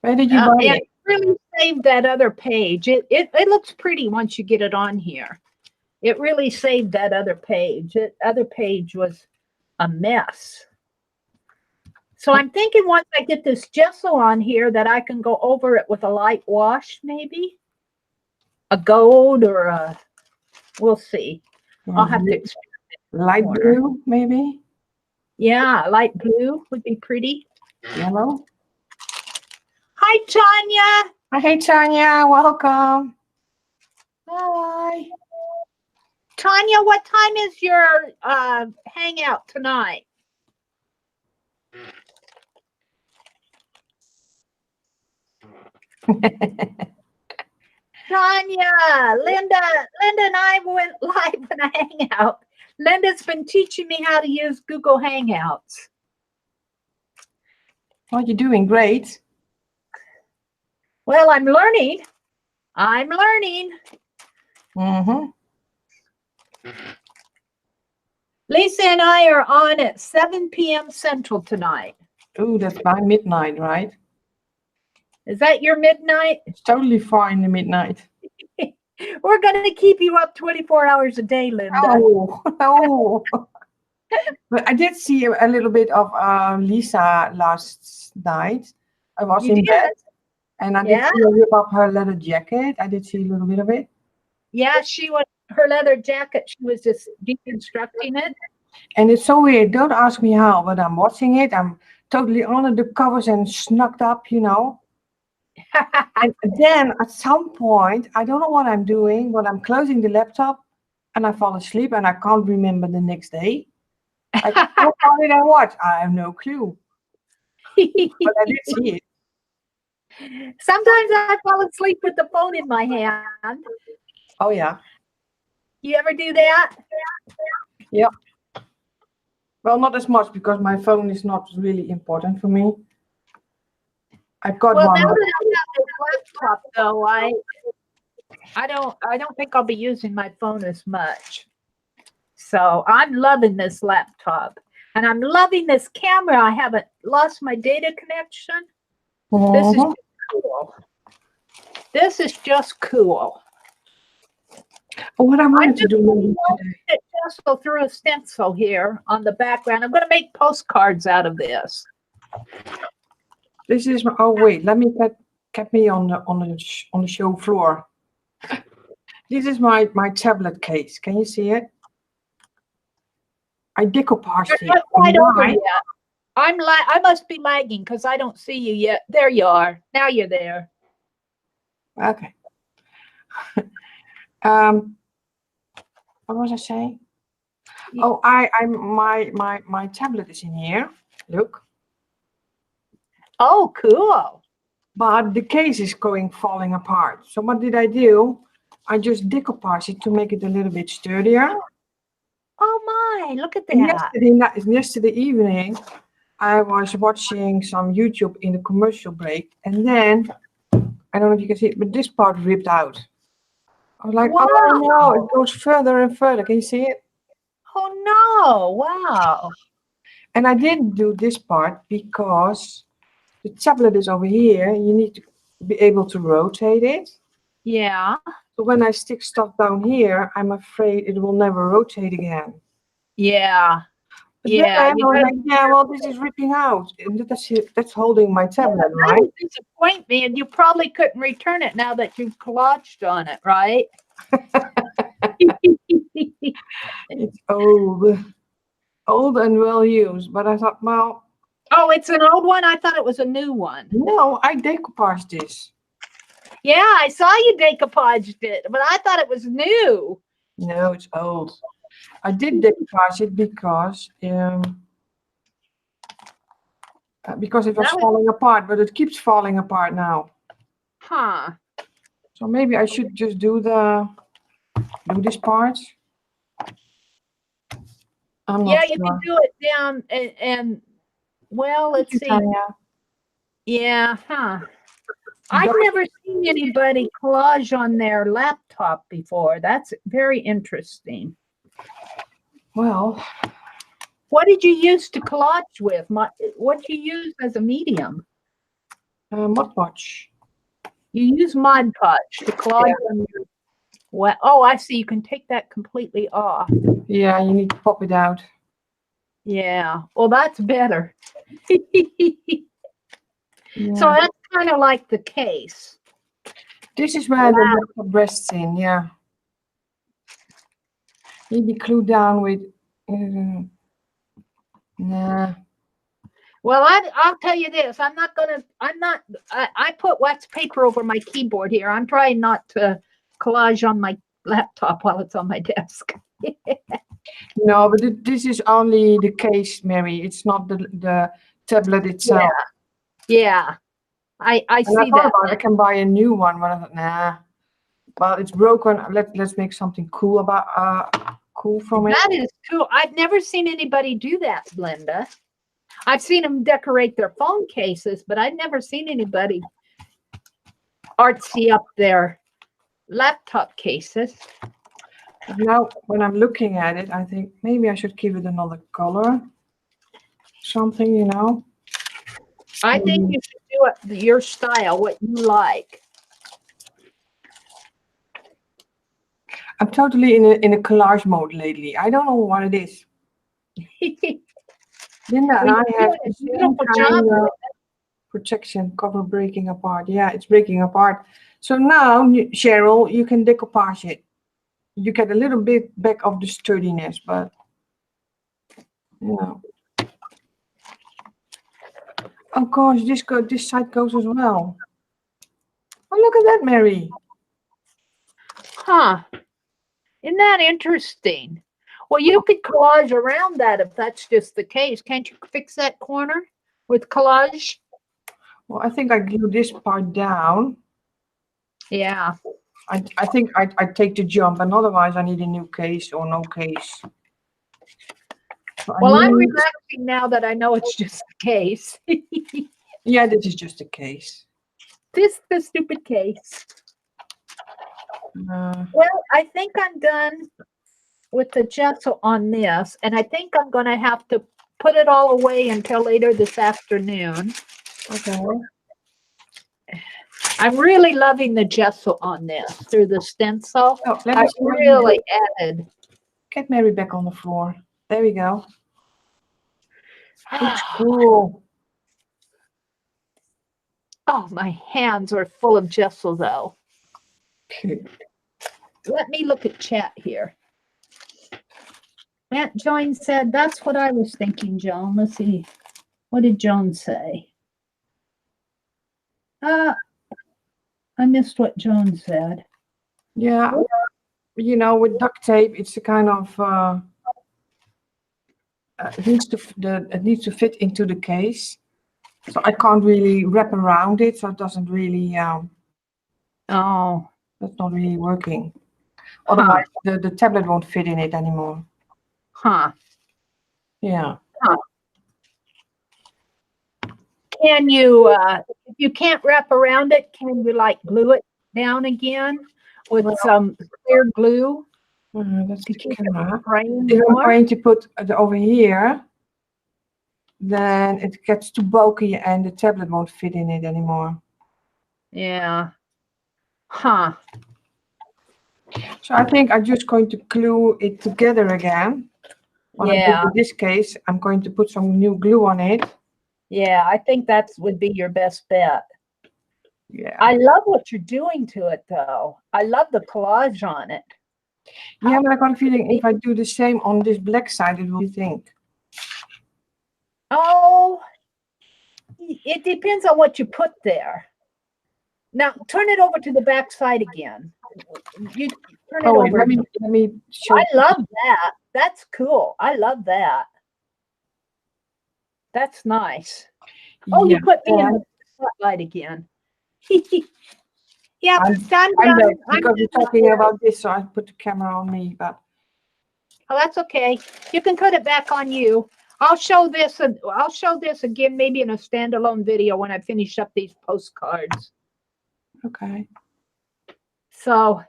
Speaker 1: Where did you buy it?
Speaker 2: It really saved that other page. It looks pretty once you get it on here. It really saved that other page. That other page was a mess. So I'm thinking once I get this gesso on here that I can go over it with a light wash, maybe a gold or a, we'll see. I'll have to experiment.
Speaker 1: Light blue, maybe?
Speaker 2: Yeah, light blue would be pretty.
Speaker 1: Yellow.
Speaker 2: Hi, Tanya.
Speaker 1: Hey, Tanya. Welcome. Hi.
Speaker 2: Tanya, what time is your hangout tonight? Tanya, Linda and I went live in a hangout. Linda's been teaching me how to use Google Hangouts.
Speaker 1: Well, you're doing great.
Speaker 2: Well, I'm learning.
Speaker 1: Mm-hmm.
Speaker 2: Lisa and I are on at 7 p.m. Central tonight.
Speaker 1: Ooh, that's by midnight, right?
Speaker 2: Is that your midnight?
Speaker 1: It's totally fine in the midnight.
Speaker 2: We're going to keep you up 24 hours a day, Linda.
Speaker 1: Oh, oh. But I did see a little bit of Lisa last night. I was
Speaker 2: You
Speaker 1: in
Speaker 2: did?
Speaker 1: bed and I did
Speaker 2: Yeah?
Speaker 1: see her rip up her leather jacket. I did see a little bit of it.
Speaker 2: Yeah, she was, her leather jacket, she was just deconstructing it.
Speaker 1: And it's so weird. Don't ask me how, but I'm watching it. I'm totally under the covers and snugged up, you know. And then at some point, I don't know what I'm doing, but I'm closing the laptop and I fall asleep and I can't remember the next day. Like, what did I watch? I have no clue. But I did see it.
Speaker 2: Sometimes I fall asleep with the phone in my hand.
Speaker 1: Oh, yeah.
Speaker 2: You ever do that?
Speaker 1: Yeah. Well, not as much because my phone is not really important for me. I've got
Speaker 2: Well,
Speaker 1: one.
Speaker 2: now that I have this laptop, though, I don't think I'll be using my phone as much. So I'm loving this laptop, and I'm loving this camera. I haven't lost my data connection. This is just cool. This is just cool.
Speaker 1: What I wanted to do today.
Speaker 2: Just go through a stencil here on the background. I'm going to make postcards out of this.
Speaker 1: This is my, oh wait, let me get me on the show floor. This is my tablet case. Can you see it? I decoupaged it.
Speaker 2: Not quite over yet. I must be lagging because I don't see you yet. There you are. Now you're there.
Speaker 1: Okay. What was I saying? Oh, my tablet is in here. Look.
Speaker 2: Oh, cool.
Speaker 1: But the case is falling apart. So what did I do? I just decoupaged it to make it a little bit sturdier.
Speaker 2: Oh my, look at that.
Speaker 1: And yesterday evening, I was watching some YouTube in the commercial break, and then I don't know if you can see it, but this part ripped out. I was like,
Speaker 2: wow.
Speaker 1: oh no, it goes further and further. Can you see it?
Speaker 2: Oh no, wow.
Speaker 1: And I didn't do this part because the tablet is over here. You need to be able to rotate it.
Speaker 2: Yeah.
Speaker 1: So when I stick stuff down here, I'm afraid it will never rotate again.
Speaker 2: Yeah.
Speaker 1: But
Speaker 2: Yeah.
Speaker 1: then I was like, yeah, well, this is ripping out. And that's holding my tablet, right?
Speaker 2: That would disappoint me, and you probably couldn't return it now that you've collaged on it, right?
Speaker 1: It's old and well used. But I thought, well.
Speaker 2: Oh, it's an old one? I thought it was a new one.
Speaker 1: No, I decoupaged this.
Speaker 2: Yeah, I saw you decoupaged it, but I thought it was new.
Speaker 1: No, it's old. I did decoupage it because it was falling apart, but it keeps falling apart now.
Speaker 2: Huh.
Speaker 1: So maybe I should just do this part.
Speaker 2: Yeah, you can do it down and well, let's see. Yeah, huh. I've never seen anybody collage on their laptop before. That's very interesting.
Speaker 1: Well,
Speaker 2: what did you use to collage with? What did you use as a medium?
Speaker 1: Mod Podge.
Speaker 2: You use Mod Podge to collage on your. Well, oh, I see. You can take that completely off.
Speaker 1: Yeah, you need to pop it out.
Speaker 2: Yeah. Well, that's better. Yeah. So that's kind of like the case.
Speaker 1: This is where the laptop rests in, yeah. Maybe glue down with, nah.
Speaker 2: Well, I'll tell you this. I put wax paper over my keyboard here. I'm trying not to collage on my laptop while it's on my desk.
Speaker 1: No, but this is only the case, Mary. It's not the tablet itself.
Speaker 2: Yeah. I see that.
Speaker 1: I can buy a new one, but I thought, nah. Well, it's broken. Let's make something cool from it.
Speaker 2: That is cool. I've never seen anybody do that, Linda. I've seen them decorate their phone cases, but I've never seen anybody artsy up their laptop cases.
Speaker 1: Now, when I'm looking at it, I think maybe I should give it another color. Something, you know.
Speaker 2: I think you should do it your style, what you like.
Speaker 1: I'm totally in a collage mode lately. I don't know what it is. Linda and
Speaker 2: Well,
Speaker 1: I
Speaker 2: you're
Speaker 1: have
Speaker 2: doing a
Speaker 1: the same
Speaker 2: beautiful
Speaker 1: kind
Speaker 2: job.
Speaker 1: of protection cover breaking apart. Yeah, it's breaking apart. So now, Cheryl, you can decoupage it. You get a little bit back of the sturdiness, but you know. Oh gosh, this side goes as well. Oh, look at that, Mary.
Speaker 2: Huh. Isn't that interesting? Well, you could collage around that if that's just the case. Can't you fix that corner with collage?
Speaker 1: Well, I think I glue this part down.
Speaker 2: Yeah.
Speaker 1: I think I take the jump, and otherwise I need a new case or no case. So
Speaker 2: Well, I'm
Speaker 1: need,
Speaker 2: relaxing now that I know it's just the case.
Speaker 1: yeah, this is just a case.
Speaker 2: This the stupid case.
Speaker 1: Uh,
Speaker 2: Well, I think I'm done with the gesso on this, and I think I'm going to have to put it all away until later this afternoon.
Speaker 1: okay.
Speaker 2: I'm really loving the gesso on this through the stencil.
Speaker 1: Oh,
Speaker 2: I really added.
Speaker 1: get Mary back on the floor. There we go. Looks cool.
Speaker 2: Oh, my hands are full of gesso, though.
Speaker 1: Okay.
Speaker 2: Let me look at chat here. Aunt Joan said, that's what I was thinking, Joan. Let's see. What did Joan say? I missed what Joan said.
Speaker 1: Yeah, you know, with duct tape, it's a kind of it needs to fit into the case, so I can't really wrap around it, so it doesn't really
Speaker 2: Oh,
Speaker 1: that's not really working. Otherwise, the tablet won't fit in it anymore.
Speaker 2: huh.
Speaker 1: Yeah.
Speaker 2: Can you, if you can't wrap around it, can you like glue it down again with some clear glue?
Speaker 1: That's the camera.
Speaker 2: Frame
Speaker 1: If I'm
Speaker 2: more?
Speaker 1: going to put it over here, then it gets too bulky and the tablet won't fit in it anymore.
Speaker 2: Yeah. Huh.
Speaker 1: So I think I'm just going to glue it together again. When I
Speaker 2: Yeah.
Speaker 1: do this case, I'm going to put some new glue on it.
Speaker 2: Yeah, I think that would be your best bet.
Speaker 1: Yeah.
Speaker 2: I love what you're doing to it, though. I love the collage on it.
Speaker 1: Yeah, but I got a feeling if I do the same on this black side, it will be think.
Speaker 2: Oh, it depends on what you put there. Now, turn it over to the back side again. You turn it
Speaker 1: Oh, wait,
Speaker 2: over.
Speaker 1: let me show.
Speaker 2: I love that. That's cool. I love that. That's nice. Oh,
Speaker 1: Yeah.
Speaker 2: you put me in the spotlight again. Yeah,
Speaker 1: I'm
Speaker 2: done.
Speaker 1: back because we're talking about this, so I put the camera on me. But
Speaker 2: oh, that's okay. You can put it back on you. I'll show this. I'll show this again, maybe in a standalone video when I finish up these postcards.
Speaker 1: okay.
Speaker 2: So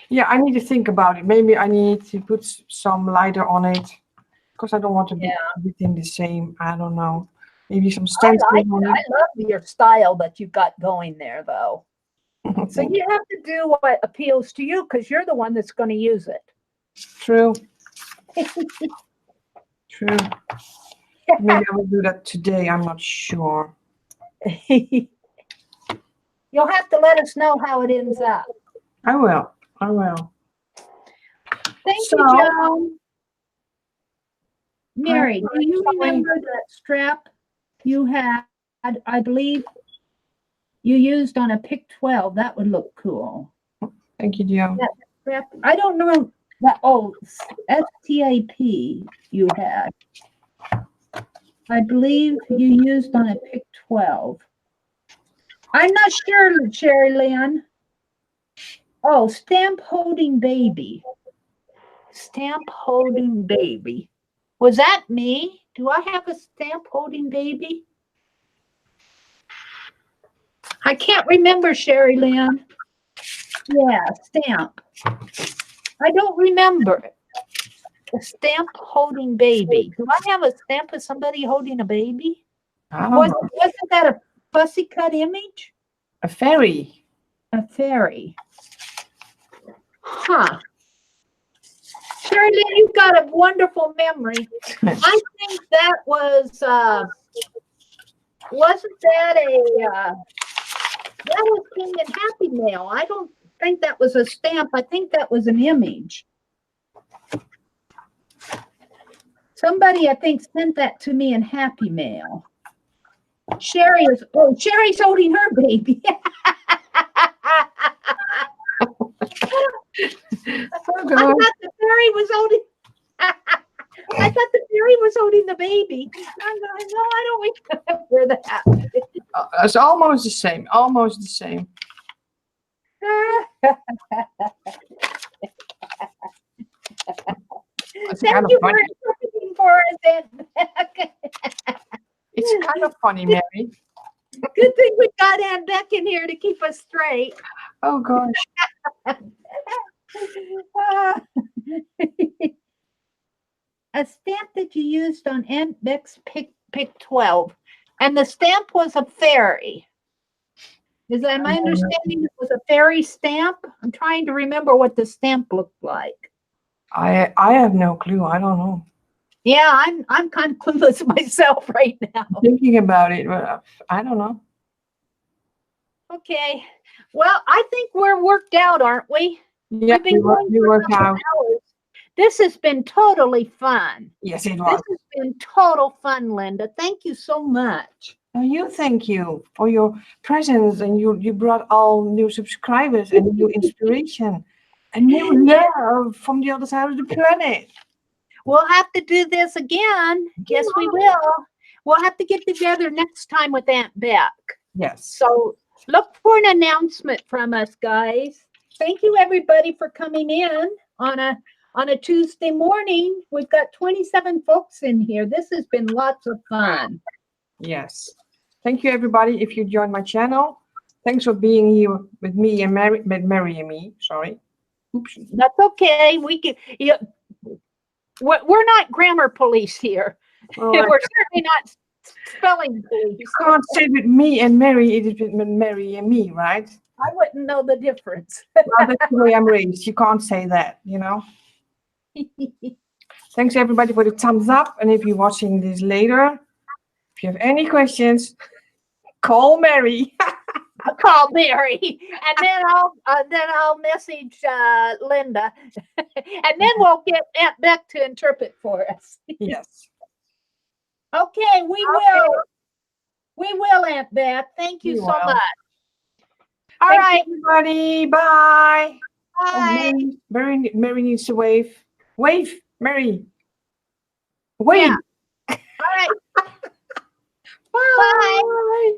Speaker 1: Yeah, I need to think about it. Maybe I need to put some lighter on it because I don't want to be everything the same. I don't know. Maybe some stencil on it.
Speaker 2: I love your style that you've got going there, though. So you have to do what appeals to you because you're the one that's going to use it.
Speaker 1: True. True. Maybe I will do that today. I'm not sure.
Speaker 2: You'll have to let us know how it ends up.
Speaker 1: I will. I will.
Speaker 2: Thank you, Joan. Mary, do you remember that strap you had? I believe you used on a Pick 12. That would look cool.
Speaker 1: Thank you, Joan.
Speaker 2: That strap, I don't know that. Oh, STAP you had. I believe you used on a Pick 12. I'm not sure, Sherry Lynn. Oh, stamp holding baby. Stamp holding baby. Was that me? Do I have a stamp holding baby? I can't remember, Sherry Lynn. Yeah, stamp. I don't remember it. A stamp holding baby. Do I have a stamp of somebody holding a baby?
Speaker 1: I don't know.
Speaker 2: Wasn't that a fussy cut image?
Speaker 1: A fairy.
Speaker 2: A fairy. Huh. Shirley, you've got a wonderful memory. I think that was, wasn't that that was King and Happy Mail. I don't think that was a stamp. I think that was an image. Somebody, I think, sent that to me in Happy Mail. Sherry's holding her baby.
Speaker 1: Oh,
Speaker 2: I thought the fairy was holding. I thought the fairy was holding the baby. I'm going, no, I don't remember that.
Speaker 1: It's almost the same. Almost the same. It's
Speaker 2: Thank
Speaker 1: kind of
Speaker 2: you
Speaker 1: funny.
Speaker 2: for interpreting for us, Aunt.
Speaker 1: It's kind of funny, Mary.
Speaker 2: Good thing we got Aunt Beck in here to keep us straight.
Speaker 1: Oh gosh.
Speaker 2: A stamp that you used on Aunt Beck's pick 12, and the stamp was a fairy. Is that my understanding? It was a fairy stamp. I'm trying to remember what the stamp looked like.
Speaker 1: I have no clue. I don't know.
Speaker 2: Yeah, I'm kind of clueless myself right now.
Speaker 1: Thinking about it, but I don't know.
Speaker 2: Okay. Well, I think we're worked out, aren't we?
Speaker 1: Yeah, we worked out.
Speaker 2: Hours. This has been totally fun.
Speaker 1: Yes, it
Speaker 2: This
Speaker 1: was.
Speaker 2: has been total fun, Linda. Thank you so much.
Speaker 1: Oh, you thank you for your presence, and you brought all new subscribers and new inspiration and new love from the other side of the planet.
Speaker 2: We'll have to do this again. Yes, we will. We'll have to get together next time with Aunt Beck.
Speaker 1: Yes.
Speaker 2: So look for an announcement from us, guys. Thank you, everybody, for coming in on a Tuesday morning. We've got 27 folks in here. This has been lots of fun.
Speaker 1: Yes. Thank you, everybody, if you joined my channel. Thanks for being here with me and Mary and me. Sorry. Oops.
Speaker 2: That's okay. We can. Yeah, we're not grammar police here.
Speaker 1: Well,
Speaker 2: We're certainly not spelling police.
Speaker 1: you can't say with me and Mary, it is with Mary and me, right?
Speaker 2: I wouldn't know the difference.
Speaker 1: Well, that's the way I'm raised. You can't say that, you know. Thanks, everybody, for the thumbs up. And if you're watching this later, if you have any questions, call Mary.
Speaker 2: I'll call Mary, and then I'll message Linda, and then we'll get Aunt Beck to interpret for us.
Speaker 1: Yes.
Speaker 2: Okay, we will, Aunt Beck. Thank you so much. All right,
Speaker 1: everybody. Bye.
Speaker 2: Bye.
Speaker 1: Oh, Mary needs to wave. Wave, Mary. Wave.
Speaker 2: Yeah. All right.
Speaker 1: Bye.
Speaker 2: Bye.